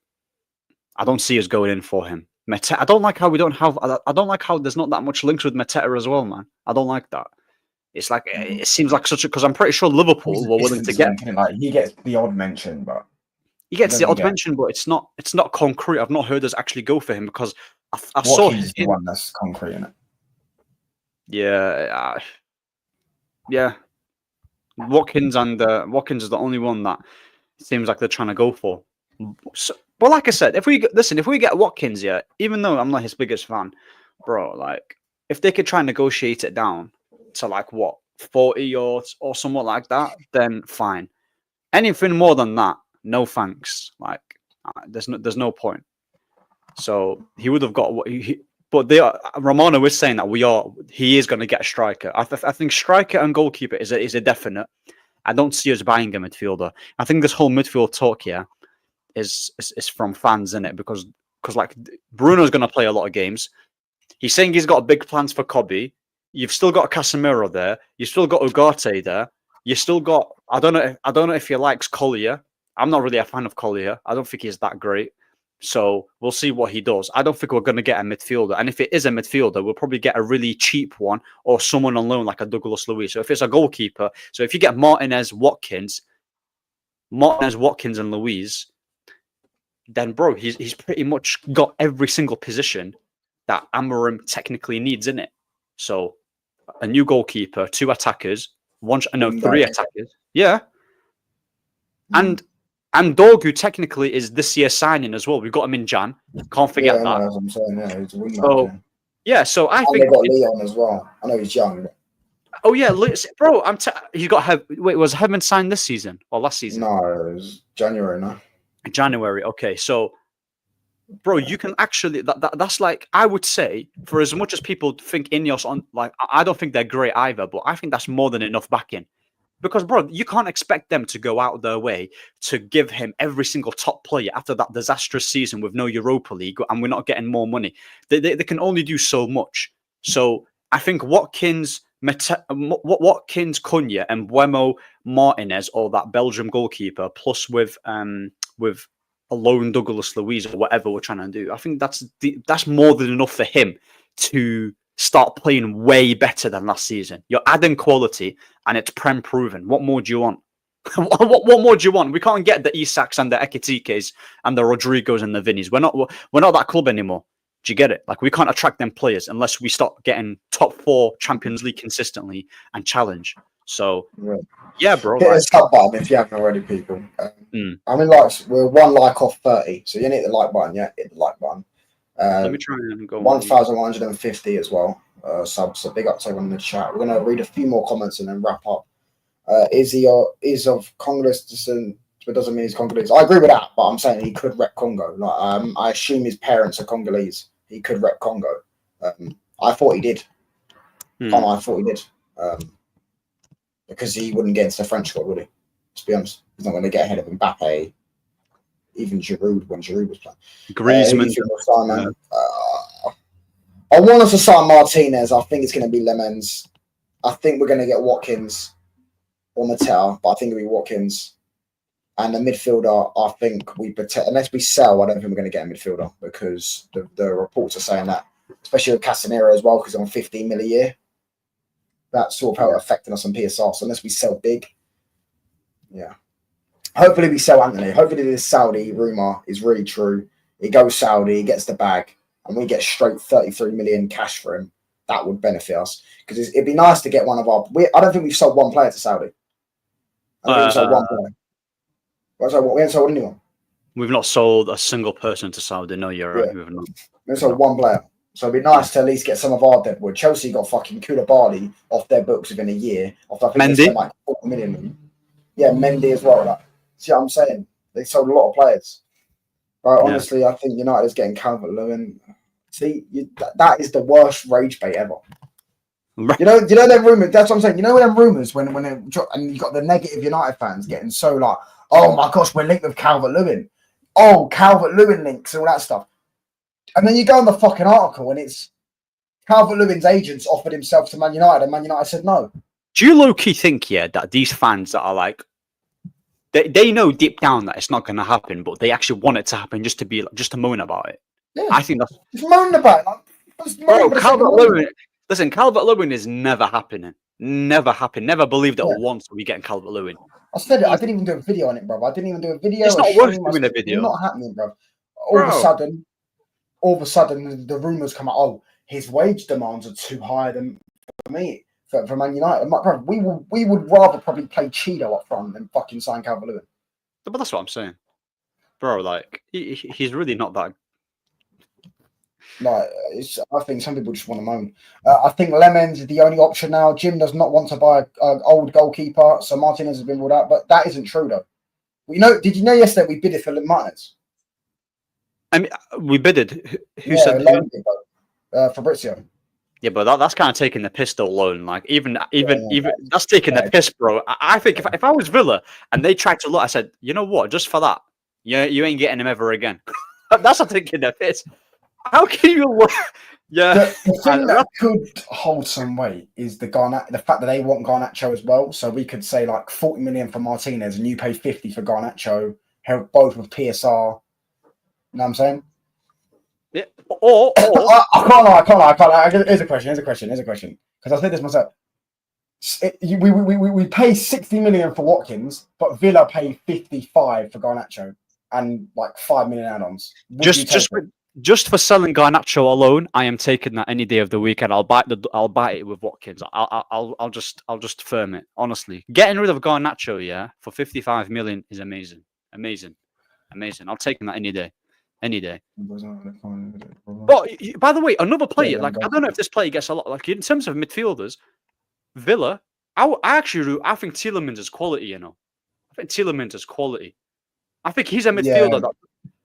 [SPEAKER 2] I don't see us going in for him. Mateta, I don't like how we don't have. I don't like how there's not that much links with Mateta as well, man. I don't like that. It's like it seems like such a because I'm pretty sure Liverpool were willing to get.
[SPEAKER 1] Like he gets the odd mention, but
[SPEAKER 2] he gets the odd mention, but it's not concrete. I've not heard us actually go for him because I saw
[SPEAKER 1] he's the one that's concrete in it.
[SPEAKER 2] Yeah. Watkins is the only one that seems like they're trying to go for. So, but like I said, if we get Watkins, yeah, even though I'm not his biggest fan, bro, like if they could try and negotiate it down to like what 40 or somewhat like that, then fine. Anything more than that, no thanks. Like there's no point. So he would have got what he. But Romano is saying that he is going to get a striker. I think striker and goalkeeper is a definite. I don't see us buying a midfielder. I think this whole midfield talk here is from fans, in it because like Bruno's going to play a lot of games. He's saying he's got big plans for Kobe. You've still got Casemiro there. You've still got Ugarte there. You still got I don't know if he likes Collier. I'm not really a fan of Collier. I don't think he's that great. So we'll see what he does. I don't think we're going to get a midfielder. And if it is a midfielder, we'll probably get a really cheap one or someone on loan like a Douglas Luiz. So if it's a goalkeeper, so if you get Martinez, Watkins, and Luiz, then bro, he's pretty much got every single position that Amorim technically needs in it. So a new goalkeeper, 2 attackers, 3 attackers. Yeah. And Dorgu technically is this year's signing as well. We've got him in Jan. Can't forget that.
[SPEAKER 1] No, as I'm saying, he's a wingback.
[SPEAKER 2] So I think
[SPEAKER 1] they got Leon as well. I know he's young.
[SPEAKER 2] Oh yeah, bro. He's got. Wait, was Heaven signed this season or last season?
[SPEAKER 1] No, it was January. No,
[SPEAKER 2] January. Okay, so, bro, you can actually. That's like I would say for as much as people think Ineos on like I don't think they're great either, but I think that's more than enough backing. Because, bro, you can't expect them to go out of their way to give him every single top player after that disastrous season with no Europa League and we're not getting more money. They can only do so much. So I think Watkins, Cunha, and Mbeumo, Martinez, or that Belgium goalkeeper, plus with loan Douglas Luiz or whatever we're trying to do. I think that's more than enough for him to start playing way better than last season. You're adding quality, and it's Prem proven. What more do you want? what more do you want? We can't get the Isaks and the Ekitikes and the Rodrigos and the Vinnies. We're not that club anymore. Do you get it? Like, we can't attract them players unless we start getting top 4 Champions League consistently and challenge. So, yeah, bro.
[SPEAKER 1] Hit a sub button if you haven't already, people. I mean, like, we're 1 like off 30, so you need the like button. Yeah, hit the like button.
[SPEAKER 2] Let me try and go
[SPEAKER 1] 1,150 as well. Subs. So big up to everyone in the chat. We're gonna read a few more comments and then wrap up. Is of Congolese descent, but doesn't mean he's Congolese. I agree with that, but I'm saying he could rep Congo. Like, I assume his parents are Congolese. He could rep Congo. I thought he did. I thought he did. Because he wouldn't get into the French squad, would he? To be honest, he's not going to get ahead of Mbappe, even Giroud when Giroud was playing.
[SPEAKER 2] Griezmann.
[SPEAKER 1] I want us to sign Martinez. I think it's going to be Lammens. I think we're going to get Watkins or Mateta, but I think it'll be Watkins. And the midfielder, I think we protect. Unless we sell, I don't think we're going to get a midfielder because the reports are saying that, especially with Casemiro as well, because on 15 mil a year. That's sort of how it's affecting us on PSR. So unless we sell big, yeah. Hopefully we sell Anthony. Hopefully this Saudi rumour is really true. He goes Saudi, he gets the bag, and we get straight 33 million cash for him. That would benefit us. Because it'd be nice to get one of our... I don't think we've sold one player to Saudi. I think we've sold one player. We haven't sold anyone.
[SPEAKER 2] We've not sold a single person to Saudi. No, you're right. We've not.
[SPEAKER 1] We've sold one player. So it'd be nice to at least get some of our deadwood. Chelsea got fucking Koulibaly off their books within a year. I think they spent like 40 million. Yeah, Mendy as well. Like, see what I'm saying? They sold a lot of players. Right, honestly, I think United is getting Calvert-Lewin. See, that is the worst rage bait ever. You know them rumours. That's what I'm saying. You know them rumours when and you got the negative United fans getting so like, oh my gosh, we're linked with Calvert-Lewin. Oh, Calvert-Lewin links and all that stuff. And then you go on the fucking article and it's Calvert-Lewin's agents offered himself to Man United and Man United said no.
[SPEAKER 2] Do you low-key think, that these fans that are like, they know deep down that it's not going to happen, but they actually want it to happen just to moan about it? Yeah. I think that's...
[SPEAKER 1] Just moan about it.
[SPEAKER 2] Bro, Calvert-Lewin... Listen, Calvert-Lewin is never happening. Never happened. Never believed it once we getting Calvert-Lewin.
[SPEAKER 1] I said it. I didn't even do a video on it, bro. I didn't even do a video.
[SPEAKER 2] It's not worth doing a video.
[SPEAKER 1] It's not happening, bro. All of a sudden, the rumours come out, oh, his wage demands are too high than for me, for Man United. I'm like, bro, we would rather probably play Cheeto up front than fucking sign Calvert-Lewin.
[SPEAKER 2] But that's what I'm saying. Bro, like, he's really not that...
[SPEAKER 1] Like, I think some people just want to moan. I think Lammens is the only option now. Jim does not want to buy an old goalkeeper, so Martinez has been ruled out. But that isn't true, though. Did you know yesterday we bidded for Martinez?
[SPEAKER 2] I mean, we bidded. Who said
[SPEAKER 1] Fabrizio.
[SPEAKER 2] Yeah, but that's kind of taking the piss, though, loan. Like, even that's taking the piss, bro. I think if I was Villa and they tried to look, I said, you know what? Just for that, you ain't getting him ever again. That's not taking the piss. How can you look? Yeah.
[SPEAKER 1] The thing that could hold some weight is the fact that they want Garnacho as well. So we could say like 40 million for Martinez and you pay 50 for Garnacho, help both with PSR. You know what I'm saying?
[SPEAKER 2] Yeah. Or
[SPEAKER 1] I can't lie. Here's a question. Because I said this myself. We pay 60 million for Watkins, but Villa pay 55 for Garnacho and like 5 million add-ons.
[SPEAKER 2] Just for selling Garnacho alone, I am taking that any day of the week, and I'll buy it with Watkins. I'll just firm it. Honestly, getting rid of Garnacho, for 55 million is amazing. I'll take that any day. But by the way, another player, like, I don't know if this player gets a lot, like, in terms of midfielders, Villa, I think Tielemans is quality, I think Tielemans is quality. I think he's a midfielder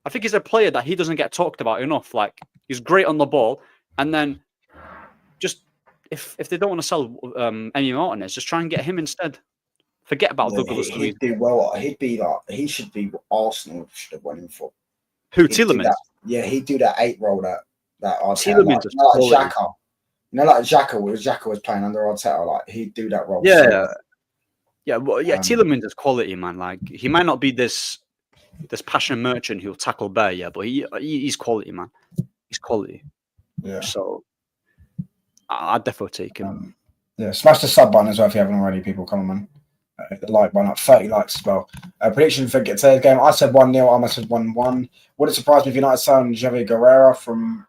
[SPEAKER 2] I think he's a player that he doesn't get talked about enough. Like, he's great on the ball, and then just if they don't want to sell Emi Martinez, just try and get him instead. Forget about Douglas.
[SPEAKER 1] He'd do well. He should be Arsenal should have went in for.
[SPEAKER 2] Who, Tielemans?
[SPEAKER 1] He'd do that 8 role that
[SPEAKER 2] Tielemans is
[SPEAKER 1] like Xhaka. Like Xhaka was playing under Arteta. Like, he'd do that role.
[SPEAKER 2] Yeah. Tielemans is quality, man. Like, he might not be this this passion merchant who'll tackle Bear, yeah, but he's quality, man. He's quality.
[SPEAKER 1] Yeah.
[SPEAKER 2] So I'd definitely take him.
[SPEAKER 1] Yeah, smash the sub button as well if you haven't already, people. Come on, man. The like button up, 30 likes as well. Prediction for today's game. I said 1-0. I said 1-1. Would it surprise me if United signed Javier Guerrera from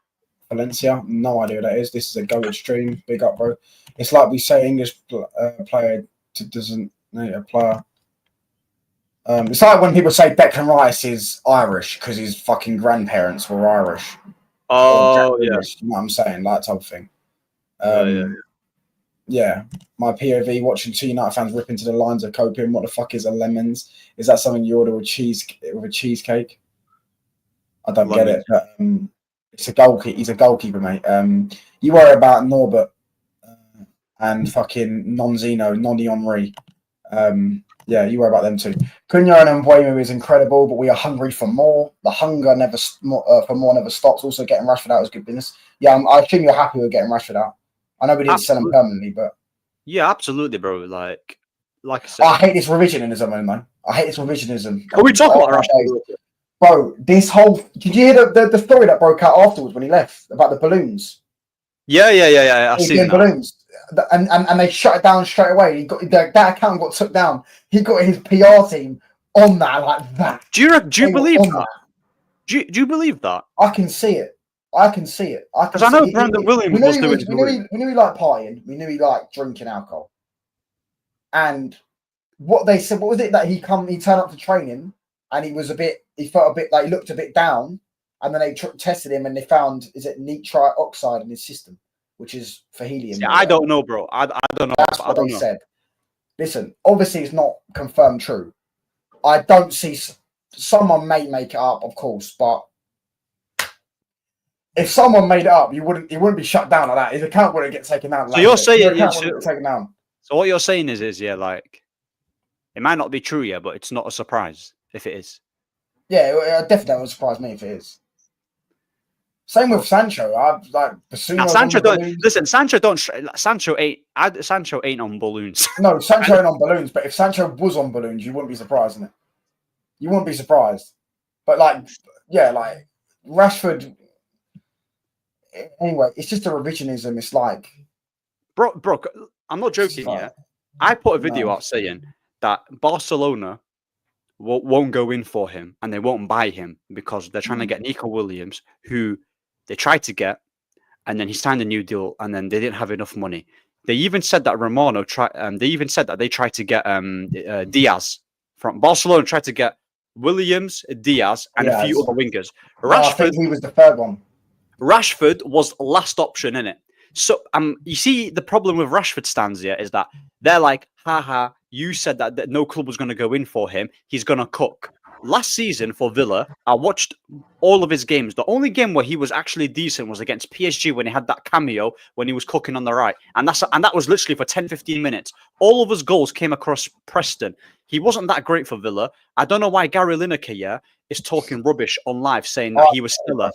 [SPEAKER 1] Valencia? No idea what that is. This is a go extreme. Big up, bro. It's like we say English player doesn't need a player. It's like when people say Declan Rice is Irish because his fucking grandparents were Irish.
[SPEAKER 2] Oh, yeah.
[SPEAKER 1] English, you know what I'm saying? That type of thing.
[SPEAKER 2] Yeah.
[SPEAKER 1] My POV watching two United fans rip into the lines of copium. What the fuck is a Lammens? Is that something you order with cheesecake? I don't get it. But, it's a goalkeeper. He's a goalkeeper, mate. You worry about Norbert and fucking Nonny Henry. Yeah, you worry about them too. Cunha and Mbuemo is incredible, but we are hungry for more. The hunger for more never stops. Also, getting Rashford out is good business. Yeah, I assume you're happy with getting Rashford out. I know we didn't sell him permanently, but
[SPEAKER 2] yeah, absolutely, bro. Like I said,
[SPEAKER 1] I hate this revisionism, man. I hate this revisionism.
[SPEAKER 2] Are we talking about Rashford?
[SPEAKER 1] Bro, this whole... Did you hear the story that broke out afterwards when he left about the balloons?
[SPEAKER 2] Yeah. I've seen that.
[SPEAKER 1] Balloons. And they shut it down straight away. He got that account got took down. He got his PR team on that like that.
[SPEAKER 2] Do you believe that? Do you believe that?
[SPEAKER 1] I can see it. Because
[SPEAKER 2] I know Brandon Williams was doing it.
[SPEAKER 1] We knew he liked partying. We knew he liked drinking alcohol. And what they said, what was it that he turned up to training and he felt a bit like he looked a bit down, and then they tested him and they found nitrite oxide in his system, which is for helium.
[SPEAKER 2] Yeah, I don't know, bro. I don't know.
[SPEAKER 1] That's what they said. Listen, obviously it's not confirmed true. I don't see... Someone may make it up, of course, but if someone made it up, he wouldn't be shut down like that. His account wouldn't get taken down.
[SPEAKER 2] So you're saying...
[SPEAKER 1] taken down.
[SPEAKER 2] So what you're saying is, yeah, like, it might not be true, yeah, but it's not a surprise if it is.
[SPEAKER 1] Yeah, it definitely won't surprise me if it is. Same with Sancho.
[SPEAKER 2] Sancho don't listen. Sancho ain't on balloons.
[SPEAKER 1] No, Sancho ain't on balloons. But if Sancho was on balloons, you wouldn't be surprised, innit? You wouldn't be surprised. But Rashford. Anyway, it's just a revisionism. It's like,
[SPEAKER 2] bro, I'm not joking. Yeah, I put a video out saying that Barcelona won't go in for him and they won't buy him because they're trying to get Nico Williams, who they tried to get, and then he signed a new deal, and then they didn't have enough money. They even said that Romano tried. They even said that they tried to get Diaz from Barcelona. Tried to get Williams, Diaz, and a few other wingers. Rashford,
[SPEAKER 1] I think he was the third one.
[SPEAKER 2] Rashford was last option, innit? So you see the problem with Rashford stands here is that they're like, haha, you said that no club was going to go in for him. He's going to cook. Last season for Villa, I watched all of his games. The only game where he was actually decent was against PSG when he had that cameo when he was cooking on the right. And that was literally for 10-15 minutes. All of his goals came across Preston. He wasn't that great for Villa. I don't know why Gary Lineker is talking rubbish on live saying that he was stellar.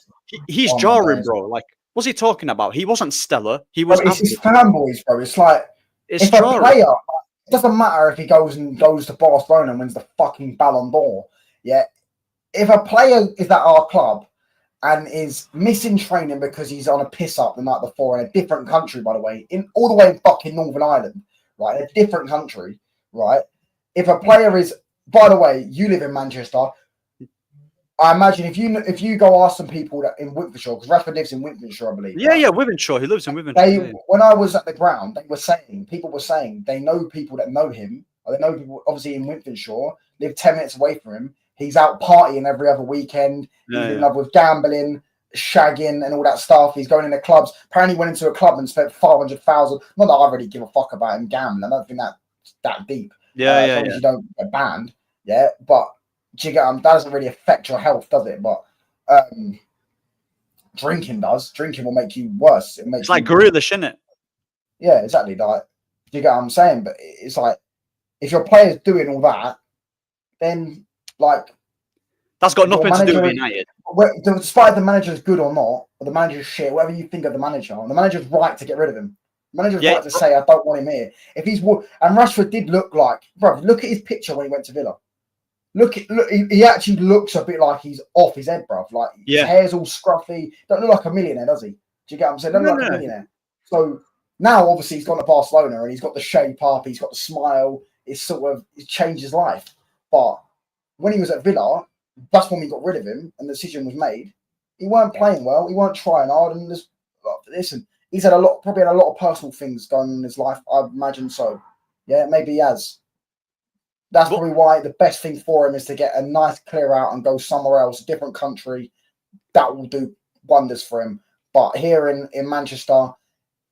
[SPEAKER 2] He's jarring, bro. Like, what's he talking about? He wasn't stellar. He was.
[SPEAKER 1] It's his fanboys, bro. It's like
[SPEAKER 2] it's
[SPEAKER 1] if jarring. A player, it doesn't matter if he goes to Barcelona and wins the fucking Ballon d'Or. Yeah, if a player is at our club and is missing training because he's on a piss up the night before in a different country, by the way, all the way in fucking Northern Ireland, right, in a different country, right. If a player is, by the way, you live in Manchester. I imagine if you go ask some people that in Wimpenshire, because Rashford lives in Wimpenshire, I believe.
[SPEAKER 2] Yeah, right? Yeah, Wimpenshire. He lives in Wimpenshire.
[SPEAKER 1] When I was at the ground, people were saying they know people that know him. Or they know people, obviously, in Wimpenshire, live 10 minutes away from him. He's out partying every other weekend. He's in love with gambling, shagging, and all that stuff. He's going into clubs. Apparently, went into a club and spent 500,000. Not that I really give a fuck about him gambling. I don't think that's that deep.
[SPEAKER 2] Yeah.
[SPEAKER 1] You don't get banned. Yeah, but that doesn't really affect your health, does it? But drinking does. Drinking will make you worse.
[SPEAKER 2] It's like Grealish, isn't it?
[SPEAKER 1] Yeah, exactly. Like, do you get what I'm saying? But it's like, if your player's doing all that, then like
[SPEAKER 2] that's got nothing to do with United.
[SPEAKER 1] Despite the manager's good or not, or the manager's shit, whatever you think of the manager's right to get rid of him. The manager's right to say, I don't want him here. If he's and Rashford did look like, bro, look at his picture when he went to Villa. look, he actually looks a bit like he's off his head, bruv. Like his hair's all scruffy. Don't look like a millionaire, does he? Do you get what I'm saying? Don't look like a millionaire. So now, obviously, he's gone to Barcelona and he's got the shape up. He's got the smile. It's changed his life. But when he was at Villa, that's when we got rid of him and the decision was made. He weren't playing well. He weren't trying hard. And listen, he's probably had a lot of personal things going on in his life. I imagine so. Yeah, maybe he has. That's probably why the best thing for him is to get a nice clear out and go somewhere else, a different country. That will do wonders for him. But here in Manchester,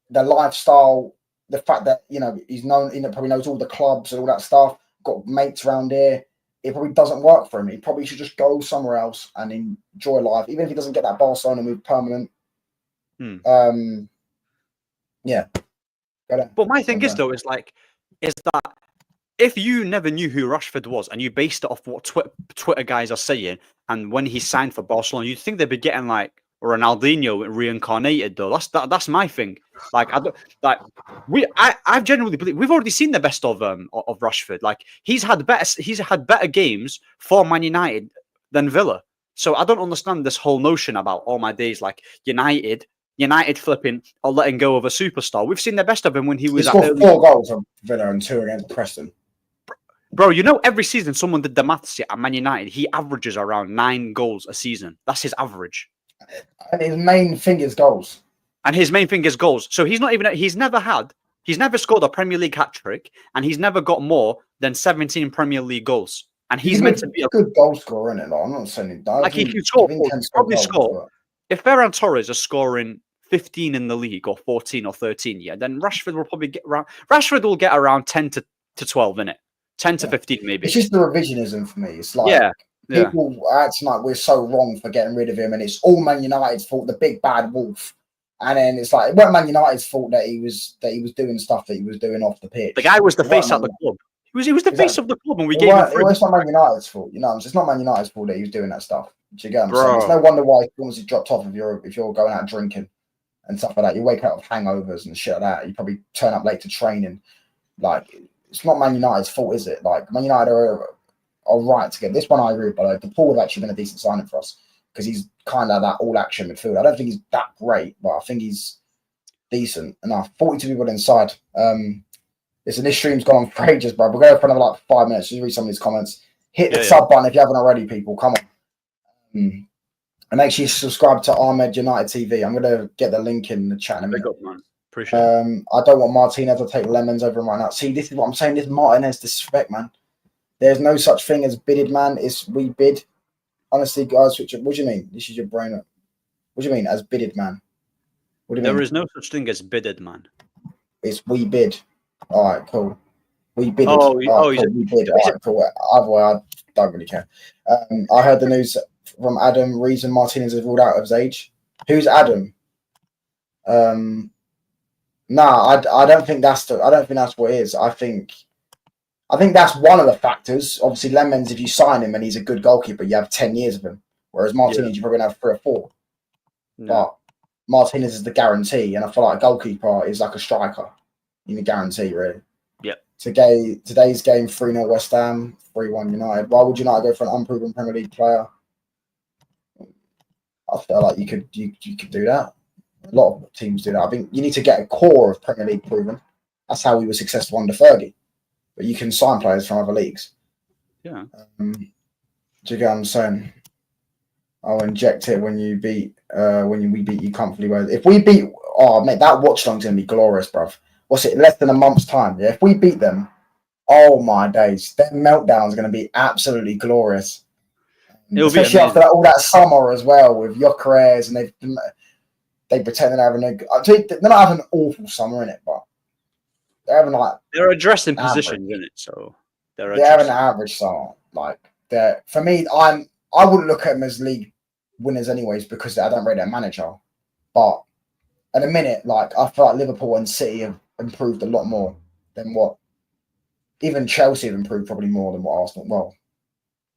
[SPEAKER 1] the lifestyle, the fact that, he's known, probably knows all the clubs and all that stuff, got mates around here, it probably doesn't work for him. He probably should just go somewhere else and enjoy life, even if he doesn't get that Barcelona move permanent. Yeah.
[SPEAKER 2] But my thing is that if you never knew who Rashford was and you based it off what Twitter guys are saying, and when he signed for Barcelona, you'd think they'd be getting like Ronaldinho reincarnated, though. That's my thing. Like I genuinely believe we've already seen the best of Rashford. Like he's had better games for Man United than Villa. So I don't understand this whole notion about all my days like United flipping or letting go of a superstar. We've seen the best of him when he was
[SPEAKER 1] at 4 goals on Villa and 2 against Preston.
[SPEAKER 2] Bro, every season someone did the maths at Man United. He averages around 9 goals a season. That's his average.
[SPEAKER 1] And his main thing is goals.
[SPEAKER 2] So he's never scored a Premier League hat-trick, and he's never got more than 17 Premier League goals. And he's meant to be
[SPEAKER 1] a good goal scorer, isn't it? Like, I'm not saying he does.
[SPEAKER 2] Like he can score. If Ferran Torres is scoring 15 in the league or 14 or 13, then Rashford will probably get around. Rashford will get around 10 to 12 in it. 10 to 15 maybe.
[SPEAKER 1] It's just the revisionism for me. It's like people are acting like we're so wrong for getting rid of him, and it's all Man United's fault, the big bad wolf. And then it's like it wasn't Man United's fault that he was doing stuff that he was doing off the pitch.
[SPEAKER 2] The guy was the face of the club. He was the face of the club, and we gave him free.
[SPEAKER 1] It's not Man United's fault, It's not Man United's fault that he was doing that stuff. Do you get what I'm saying? It's no wonder why he almost dropped off if you're going out drinking and stuff like that. You wake up with hangovers and shit like that. You probably turn up late to training. Like, it's not Man United's fault, is it? Like, Man United are right to get this one. I agree, but De Paul would have actually been a decent signing for us because he's kind of that all-action midfield. I don't think he's that great, but I think he's decent enough. 42 people inside. Listen, this stream's gone on for ages, bro. We're going for another 5 minutes. Just read some of these comments. Hit the sub button if you haven't already, people. Come on. And make sure you subscribe to Ahmed United TV. I'm going to get the link in the chat in a minute.
[SPEAKER 2] Appreciate it.
[SPEAKER 1] I don't want Martinez to take Lammens over him right now. See, this is what I'm saying. This Martinez disrespect, man. There's no such thing as bidded, man. It's we bid. Honestly, guys, what do you mean? This is your brain. What do you mean as bidded, man? What do you mean?
[SPEAKER 2] There is no such thing as bidded, man.
[SPEAKER 1] It's we bid. All right, cool. We bid.
[SPEAKER 2] Cool.
[SPEAKER 1] We bid. All right, cool. Either way, I don't really care. I heard the news from Adam. Reason Martinez is ruled out of his age. Who's Adam? I don't think that's what it is. I think that's one of the factors. Obviously, Lammens, if you sign him and he's a good goalkeeper, you have 10 years of him. Whereas Martinez, you're probably going to have 3 or 4. No. But Martinez is the guarantee, and I feel like a goalkeeper is like a striker. You need a guarantee, really.
[SPEAKER 2] Yeah.
[SPEAKER 1] Today's game, 3-0 West Ham, 3-1 United. Why would United go for an unproven Premier League player? I feel like you could do that. A lot of teams do that. I think you need to get a core of Premier League proven. That's how we were successful under Fergie. But you can sign players from other leagues.
[SPEAKER 2] Yeah.
[SPEAKER 1] Do you get what I'm saying? I'll inject it when we beat you comfortably. If we beat, mate, that watch long's gonna be glorious, bruv. What's it? Less than a month's time. Yeah. If we beat them, oh my days, their meltdown's gonna be absolutely glorious. Especially after all that summer as well with Gyökeres, and they pretend they're having they're not having an awful summer in it, but they're having
[SPEAKER 2] they're addressing positions in it, so
[SPEAKER 1] they're having an average summer. Like for me, I wouldn't look at them as league winners anyways because I don't rate their manager. But at a minute, like I feel like Liverpool and City have improved a lot more than what even Chelsea have improved probably more than what Arsenal. Well,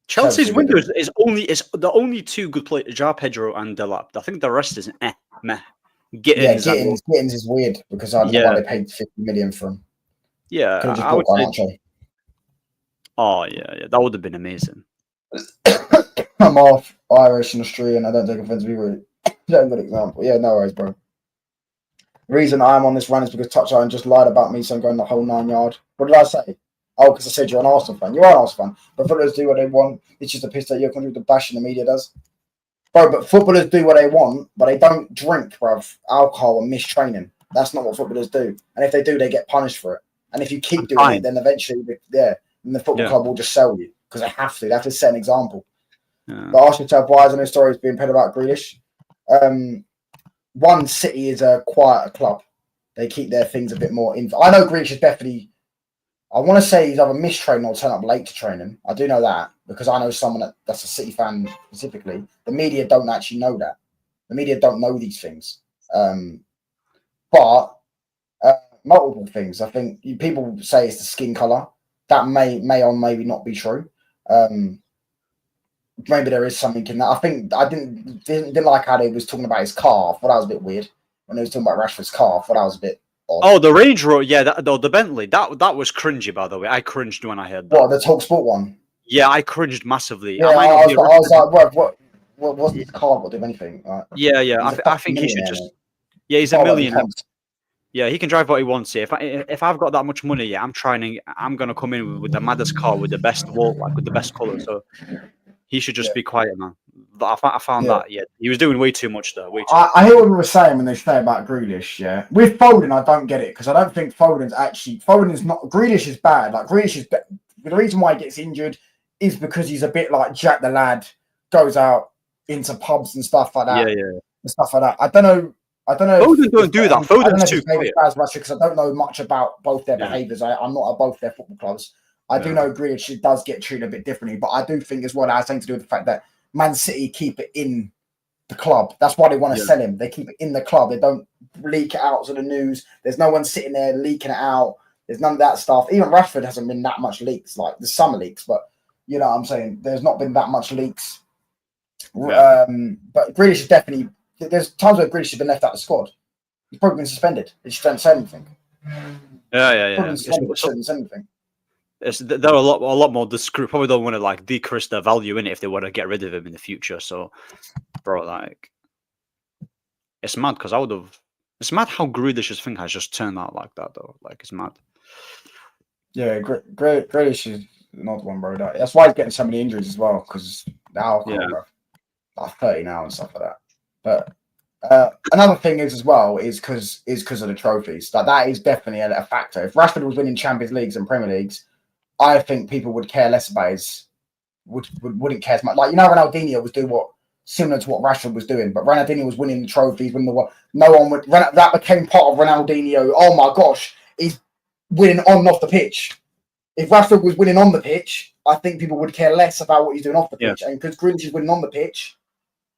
[SPEAKER 2] Chelsea's window is the only 2 good players, João Pedro and Delap. I think the rest is meh.
[SPEAKER 1] Gittins is weird because I don't know why they paid 50 million for him.
[SPEAKER 2] Yeah, I would say. Oh yeah, that would have been amazing.
[SPEAKER 1] I'm half Irish and Australian. I don't take offense to people. Not a good example. Yeah, no worries, bro. The reason I'm on this run is because Touchline just lied about me, so I'm going the whole 9 yard. What did I say? Oh, because I said you're an Arsenal fan. You are an Arsenal fan. But footballers do what they want. It's just a piss that you're contributing to bashing the media does. Bro, but footballers do what they want, but they don't drink, bruv, alcohol and miss training. That's not what footballers do. And if they do, they get punished for it. And if you keep doing it, then eventually, then the football club will just sell you because they have to. They have to set an example. But ask yourself, why is no stories being paid about Grealish? One, City is a quieter club. They keep their things a bit more in. I know Grealish is definitely. I want to say he's either missed training or turn up late to training. I do know that because I know someone that's a City fan specifically. The media don't actually know that. The media don't know these things. But multiple things. I think people say it's the skin color. That may or maybe not be true. Maybe there is something in that. I think I didn't like how they was talking about his car. I thought that was a bit weird when they was talking about Rashford's car. I thought that was a bit odd.
[SPEAKER 2] Oh, the Range Rover, yeah, the Bentley. That was cringy, by the way. I cringed when I heard that.
[SPEAKER 1] What, the Talk Sport one?
[SPEAKER 2] Yeah, I cringed massively.
[SPEAKER 1] Yeah, I was like, what wasn't his car got to do anything? Like,
[SPEAKER 2] yeah. I think he should just. Yeah, he's a millionaire. Yeah, he can drive what he wants. Yeah, if I've got that much money, yeah, I'm gonna come in with the maddest car with the best wall, like with the best color. So he should just be quiet, man. I found that. Yeah, he was doing way too much though.
[SPEAKER 1] I hear what we were saying when they say about Grealish. Yeah, with Foden, I don't get it because I don't think Foden is not. Grealish is bad. Like Grealish is. The reason why he gets injured is because he's a bit like Jack the Lad, goes out into pubs and stuff like that.
[SPEAKER 2] Yeah.
[SPEAKER 1] And stuff like that. I don't know.
[SPEAKER 2] Foden don't do that. Foden's too
[SPEAKER 1] quiet. Because I don't know much about both their behaviours. I'm not at both their football clubs. I do know Grealish does get treated a bit differently, but I do think as well that has something to do with the fact that Man City keep it in the club. That's why they want to sell him. They keep it in the club. They don't leak it out to the news. There's no one sitting there leaking it out. There's none of that stuff. Even Rashford hasn't been that much leaks. Like there's some leaks, but you know what I'm saying. There's not been that much leaks. But Grealish is definitely. There's times where Grealish has been left out of the squad. He's probably been suspended. He just hasn't said anything.
[SPEAKER 2] Yeah. They're a lot more discreet. Probably don't want to like decrease their value in it if they want to get rid of him in the future. So, bro, like, it's mad because It's mad how Grealish's thing has just turned out like that, though. Like, it's mad.
[SPEAKER 1] Yeah, Grealish is an odd one, bro. That's why he's getting so many injuries as well because now, bro, like 30 now and stuff like that. But another thing is because of the trophies. Like that is definitely a factor. If Rashford was winning Champions Leagues and Premier Leagues, I think people would care less about his wouldn't care as much. Like Ronaldinho was doing similar to what Rashford was doing, but Ronaldinho was winning the trophies, winning the no one would. That became part of Ronaldinho. Oh my gosh, he's winning on and off the pitch. If Rashford was winning on the pitch, I think people would care less about what he's doing off the pitch. And because Grealish is winning on the pitch,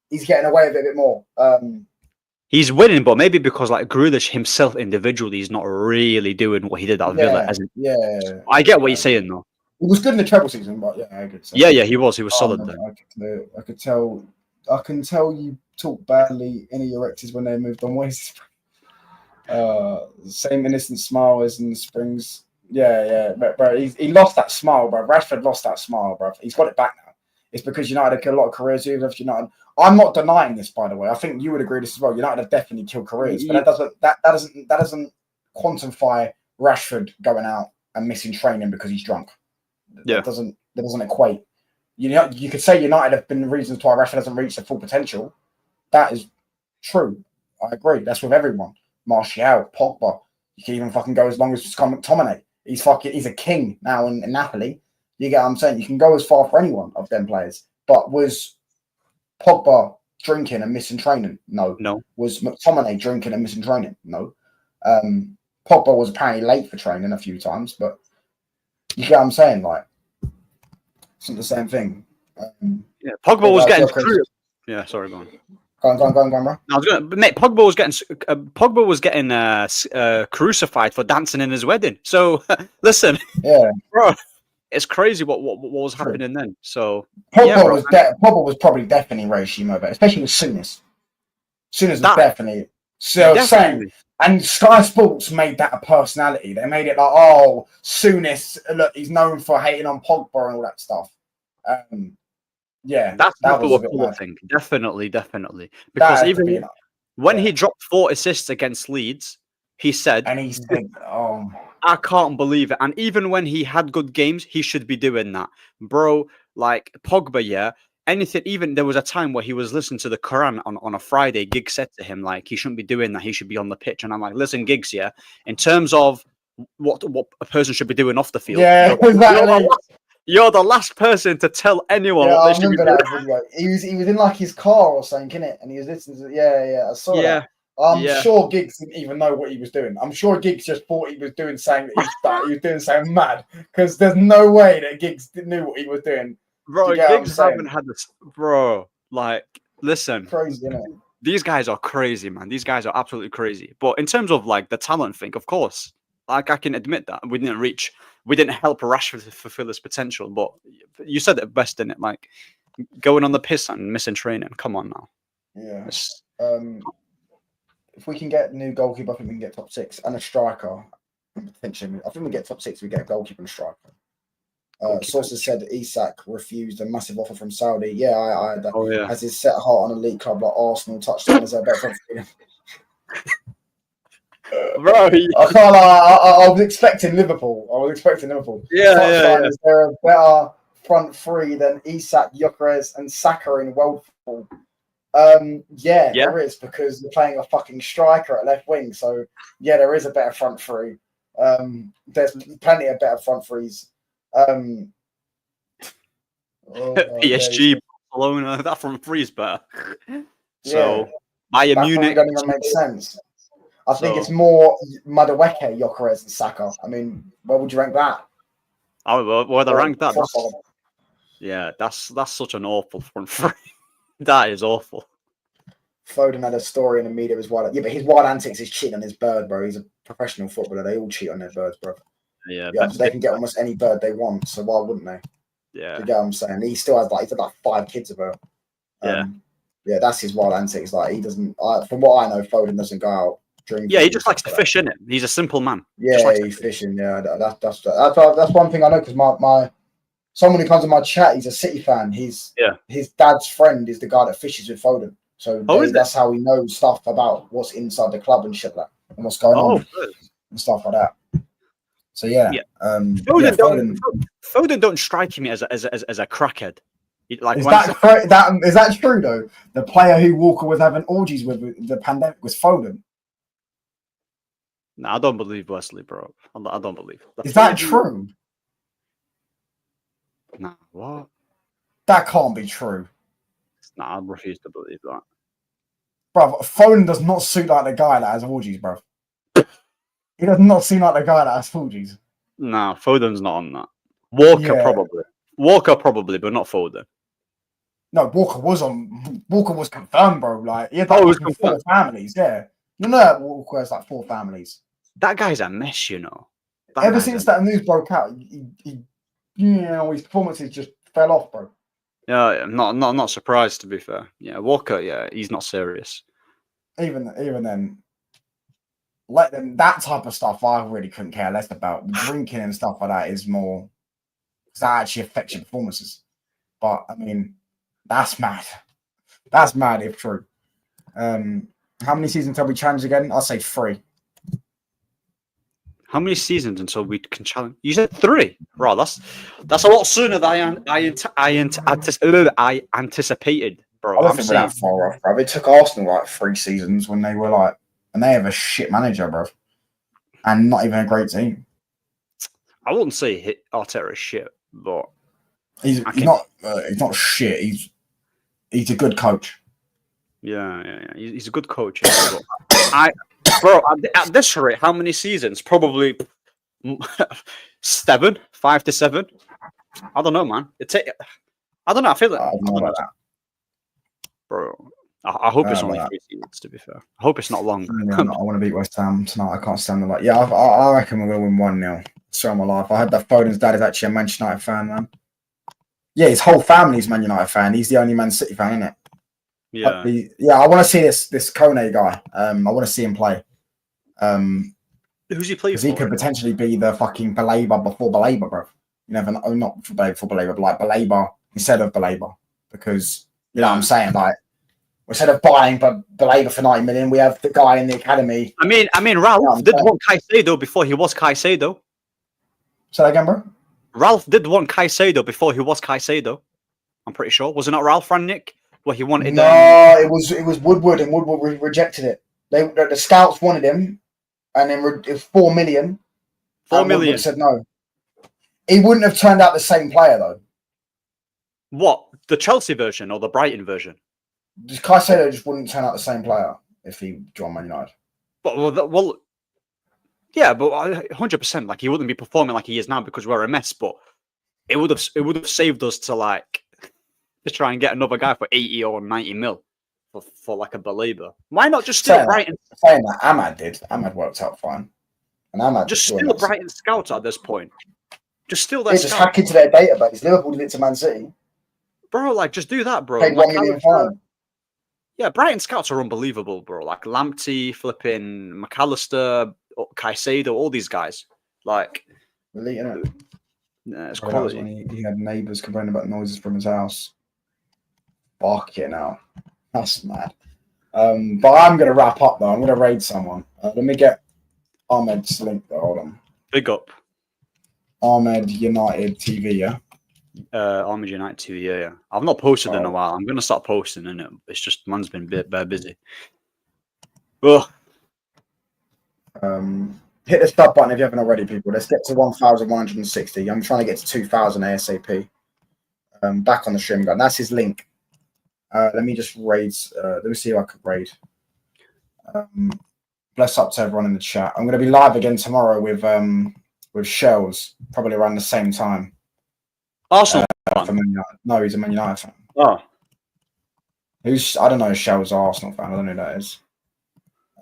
[SPEAKER 1] he's getting away with it a bit more.
[SPEAKER 2] He's winning, but maybe because like Grealish himself individually is not really doing what he did at Villa. I get what you're saying though.
[SPEAKER 1] He was good in the treble season, but I could say.
[SPEAKER 2] Yeah, he was solid then.
[SPEAKER 1] I can tell you talk badly any of your exes when they moved on ways. Same innocent smile as in the Springs. Yeah, but bro, he lost that smile, bro. Rashford lost that smile, bro. He's got it back now. It's because United have killed a lot of careers. Even if United, I'm not denying this, by the way. I think you would agree this as well. United have definitely killed careers, but that doesn't quantify Rashford going out and missing training because he's drunk. That doesn't equate. You could say United have been the reasons why Rashford hasn't reached their full potential. That is true. I agree. That's with everyone. Martial, Pogba. You can even fucking go as long as Scott McTominay. He's a king now in Napoli. You get what I'm saying? You can go as far for anyone of them players. But was Pogba drinking and missing training? No. Was McTominay drinking and missing training? No. Pogba was apparently late for training a few times, but you get what I'm saying? Like, it's not the same thing.
[SPEAKER 2] Pogba was getting screwed. Yeah, sorry, go on.
[SPEAKER 1] Go on, bro.
[SPEAKER 2] I was gonna, mate. Pogba was getting crucified for dancing in his wedding. So listen, bro, it's crazy what was happening then. So
[SPEAKER 1] Pogba was probably definitely racially motivated, especially with Souness. Souness was definitely saying. And Sky Sports made that a personality. They made it like, oh, Souness, look, he's known for hating on Pogba and all that stuff. Yeah,
[SPEAKER 2] That's the
[SPEAKER 1] that was a
[SPEAKER 2] football
[SPEAKER 1] bit
[SPEAKER 2] killer
[SPEAKER 1] mad.
[SPEAKER 2] thing. Definitely. Because
[SPEAKER 1] That had to
[SPEAKER 2] even
[SPEAKER 1] be,
[SPEAKER 2] when
[SPEAKER 1] yeah.
[SPEAKER 2] he dropped 4 assists against Leeds, he said,
[SPEAKER 1] And he said, "Oh,
[SPEAKER 2] I can't believe it. And even when he had good games, he should be doing that. Bro, like Pogba, yeah. Anything, even there was a time where he was listening to the Quran on a Friday. Giggs said to him, like, he shouldn't be doing that. He should be on the pitch. And I'm like, listen, Giggs, yeah, in terms of what a person should be doing off the field,
[SPEAKER 1] yeah, exactly."
[SPEAKER 2] you're the last person to tell anyone
[SPEAKER 1] Yeah,
[SPEAKER 2] what
[SPEAKER 1] I
[SPEAKER 2] they should be
[SPEAKER 1] remember
[SPEAKER 2] doing.
[SPEAKER 1] that video. He was in like his car or something, innit? And he was listening to I saw that.
[SPEAKER 2] Yeah,
[SPEAKER 1] I'm
[SPEAKER 2] yeah.
[SPEAKER 1] sure Giggs didn't even know what he was doing. I'm sure Giggs just thought he was doing something that he was doing something mad. Because there's no way that Giggs knew what he was doing. Do you
[SPEAKER 2] Bro,
[SPEAKER 1] get what I'm
[SPEAKER 2] Giggs haven't
[SPEAKER 1] saying?
[SPEAKER 2] had this. Bro, like, listen.
[SPEAKER 1] Crazy, innit?
[SPEAKER 2] These guys are crazy, man. These guys are absolutely crazy. But in terms of like the talent thing, of course, like I can admit that we didn't help Rashford to fulfill his potential. But you said it best, didn't it? Like going on the piss and missing training. Come on now.
[SPEAKER 1] Yeah.
[SPEAKER 2] It's,
[SPEAKER 1] If we can get a new goalkeeper, I think we can get top 6 and a striker. Potentially, I think we get top 6. We get a goalkeeper and a striker. Sources said Isak refused a massive offer from Saudi. Yeah, I
[SPEAKER 2] oh yeah.
[SPEAKER 1] has his set heart on a elite club like Arsenal. Touchdown is a better freedom.
[SPEAKER 2] Bro,
[SPEAKER 1] I can't lie. I was expecting Liverpool.
[SPEAKER 2] yeah.
[SPEAKER 1] Is there a better front three than Isak, Gyökeres, and Saka in world football? Yeah, there is, because you're playing a fucking striker at left wing. So yeah, there is a better front three. There's plenty of better front threes.
[SPEAKER 2] PSG, Barcelona, that front three is better. So
[SPEAKER 1] that
[SPEAKER 2] Bayern Munich
[SPEAKER 1] don't even make sense. I think it's more Madueke, Gyökeres, and Saka. I mean, where would you rank that?
[SPEAKER 2] Oh, where they ranked that? That's such an awful front three. That is awful.
[SPEAKER 1] Foden had a story in the media as well. Yeah, but his wild antics is cheating on his bird, bro. He's a professional footballer. They all cheat on their birds, bro.
[SPEAKER 2] Yeah,
[SPEAKER 1] they can get almost any bird they want, so why wouldn't they?
[SPEAKER 2] Yeah.
[SPEAKER 1] You get what I'm saying? He still has he's had like 5 kids of her. Yeah, that's his wild antics. Like, he doesn't. From what I know, Foden doesn't go out drinking.
[SPEAKER 2] Yeah, he just likes to fish, innit? He's a simple man.
[SPEAKER 1] Yeah, he's fishing. Yeah, that's one thing I know, because my someone who comes in my chat, he's a City fan. His dad's friend is the guy that fishes with Foden. So that's how he knows stuff about what's inside the club and shit like that, and what's going on and stuff like that. So
[SPEAKER 2] Foden don't strike me as a crackhead. Like,
[SPEAKER 1] is that true though? The player who Walker was having orgies with the pandemic was Foden.
[SPEAKER 2] No, I don't believe Wesley, bro. I don't believe.
[SPEAKER 1] Is that true?
[SPEAKER 2] Nah, what?
[SPEAKER 1] That can't be true.
[SPEAKER 2] Nah, I refuse to believe that.
[SPEAKER 1] Bro, Foden does not suit like the guy that has orgies, bro. He does not seem like the guy that has orgies.
[SPEAKER 2] Nah, Foden's not on that. Walker probably, but not Foden.
[SPEAKER 1] No, Walker was confirmed, bro. Like, he had
[SPEAKER 2] it was
[SPEAKER 1] 4 families, yeah. You know, Walker has like 4 families.
[SPEAKER 2] That guy's a mess, you know.
[SPEAKER 1] Ever since that news broke out, his performances just fell off, bro.
[SPEAKER 2] Yeah, I'm not surprised, to be fair. Yeah, Walker, yeah, he's not serious.
[SPEAKER 1] Even then, let them, that type of stuff I really couldn't care less about. Drinking and stuff like that is more, because that actually affects your performances. But I mean, that's mad. That's mad if true. How many seasons have we challenged again? I'll say 3.
[SPEAKER 2] How many seasons until we can challenge? You said 3. Right, that's a lot sooner than I anticipated, bro.
[SPEAKER 1] I don't think we're that far off, bro. It took Arsenal like 3 seasons when they were like, and they have a shit manager, bro, and not even a great team.
[SPEAKER 2] I wouldn't say Arteta is shit, but
[SPEAKER 1] he's not shit. He's a good coach.
[SPEAKER 2] Yeah. He's a good coach. Bro, at this rate, how many seasons? Probably 7, 5 to 7. I don't know, man. I don't know. I feel like
[SPEAKER 1] I don't know about that,
[SPEAKER 2] bro. I hope it's only 3 seasons. To be fair, I hope it's not long.
[SPEAKER 1] Yeah, I want to beat West Ham tonight. I can't stand them. Yeah, I reckon we're going to win 1-0. So my life. I heard that Foden's dad is actually a Manchester United fan, man. Yeah, his whole family's Man United fan. He's the only Man City fan, isn't it?
[SPEAKER 2] Yeah.
[SPEAKER 1] I want to see this Kone guy. I want to see him play.
[SPEAKER 2] Who's he playing for?
[SPEAKER 1] Because he could potentially be the fucking Baleba before Baleba, bro. You never know. Not before Baleba, but like Baleba instead of Baleba. because you know what I'm saying. Like instead of buying Baleba for 90 million, we have the guy in the academy.
[SPEAKER 2] I mean, Ralph did want Caicedo before he was Caicedo.
[SPEAKER 1] Say that again, bro.
[SPEAKER 2] Ralph did want Caicedo before he was Caicedo. I'm pretty sure. Was it not Ralph Rangnick where he wanted?
[SPEAKER 1] No, it was Woodward, and Woodward rejected it. The scouts wanted him, and then it was 4 million.
[SPEAKER 2] 4 million.
[SPEAKER 1] Woodward said no. He wouldn't have turned out the same player though.
[SPEAKER 2] What, the Chelsea version or the Brighton version?
[SPEAKER 1] Caicedo just wouldn't turn out the same player if he joined Man United.
[SPEAKER 2] Well, yeah, but 100%. Like he wouldn't be performing like he is now because we're a mess. But it would have saved us to like just try and get another guy for 80 or 90 mil for like a Baleba. Why not just steal Brighton?
[SPEAKER 1] Saying that, Ahmad did. Ahmad worked out fine, and Ahmad
[SPEAKER 2] just steal Brighton scouts at this point. Just steal their
[SPEAKER 1] just hack into their database. Liverpool did it to Man City.
[SPEAKER 2] Bro, like, just do that, bro.
[SPEAKER 1] Paid $1 million fine.
[SPEAKER 2] Yeah, Brighton scouts are unbelievable, bro. Like, Lamptey, flipping McAllister, Caicedo, all these guys. Like,
[SPEAKER 1] elite, innit?
[SPEAKER 2] Yeah, it's quality.
[SPEAKER 1] When he had neighbours complaining about noises from his house. Fuck it now. That's mad. But I'm going to wrap up, though. I'm going to raid someone. Let me get Ahmed's link, though. Hold on.
[SPEAKER 2] Big up.
[SPEAKER 1] Ahmed United TV, yeah?
[SPEAKER 2] Ahmed United TV, yeah. I've not posted in a while. I'm going to start posting, in it. It's just, man's been a bit busy. Ugh.
[SPEAKER 1] Hit the sub button if you haven't already, people. Let's get to 1,160. I'm trying to get to 2,000 ASAP. Back on the stream, guy. That's his link. Let me just raid. Let me see if I could raid. Bless up to everyone in the chat. I'm going to be live again tomorrow with Shells, probably around the same time.
[SPEAKER 2] Arsenal
[SPEAKER 1] fan? No, he's a Man United fan.
[SPEAKER 2] Oh.
[SPEAKER 1] I don't know if Shell's an Arsenal fan. I don't know who that is.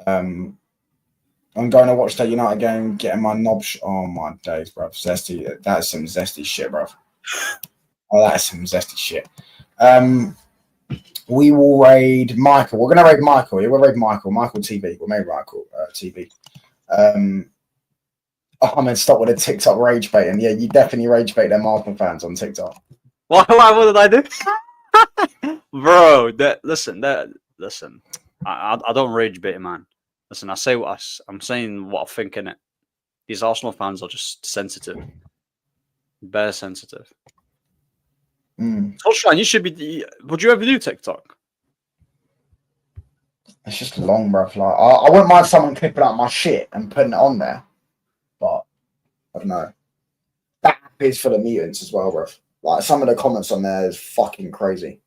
[SPEAKER 1] I'm going to watch that United game, getting my knob. Oh my days, bro. Zesty. That's some zesty shit, bro. Oh, that's some zesty shit. We will raid Michael. We're going to raid Michael. Yeah, we'll raid Michael. Michael TV. We'll raid Michael TV. Ahmed, stop with the TikTok rage baiting. Yeah, you definitely rage bait them Arsenal fans on TikTok.
[SPEAKER 2] What did I do? Bro, listen. I don't rage bait, man. Listen, I say I'm saying what I think, innit? These Arsenal fans are just sensitive. Bare sensitive. Touchline, you should be. Would you ever do TikTok?
[SPEAKER 1] It's just long, bro. Like, I wouldn't mind someone clipping out my shit and putting it on there. But I don't know. That app is for the mutants as well, bro. Like some of the comments on there is fucking crazy.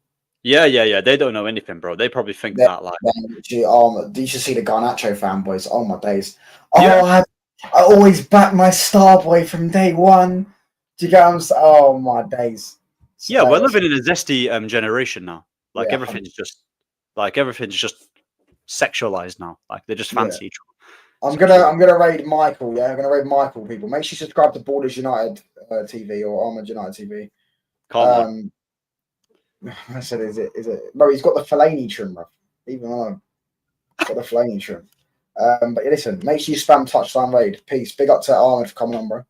[SPEAKER 2] Yeah. They don't know anything, bro. They probably think that like.
[SPEAKER 1] You should see the Garnacho fanboys. Oh my days. I always back my star boy from day one. Do you get what I'm saying? Oh my days.
[SPEAKER 2] Yeah, we're living in a zesty generation now. Like everything's just sexualized now. Like they just fancy each other.
[SPEAKER 1] I'm gonna raid Michael. Yeah, I'm gonna raid Michael. People, make sure you subscribe to Borders United TV or Ahmed United TV. I said, is it? Bro, he's got the Fellaini trim, bro. Even though got the Fellaini trim. But listen, make sure you spam touchline raid. Peace. Big up to Ahmed for coming on, bro.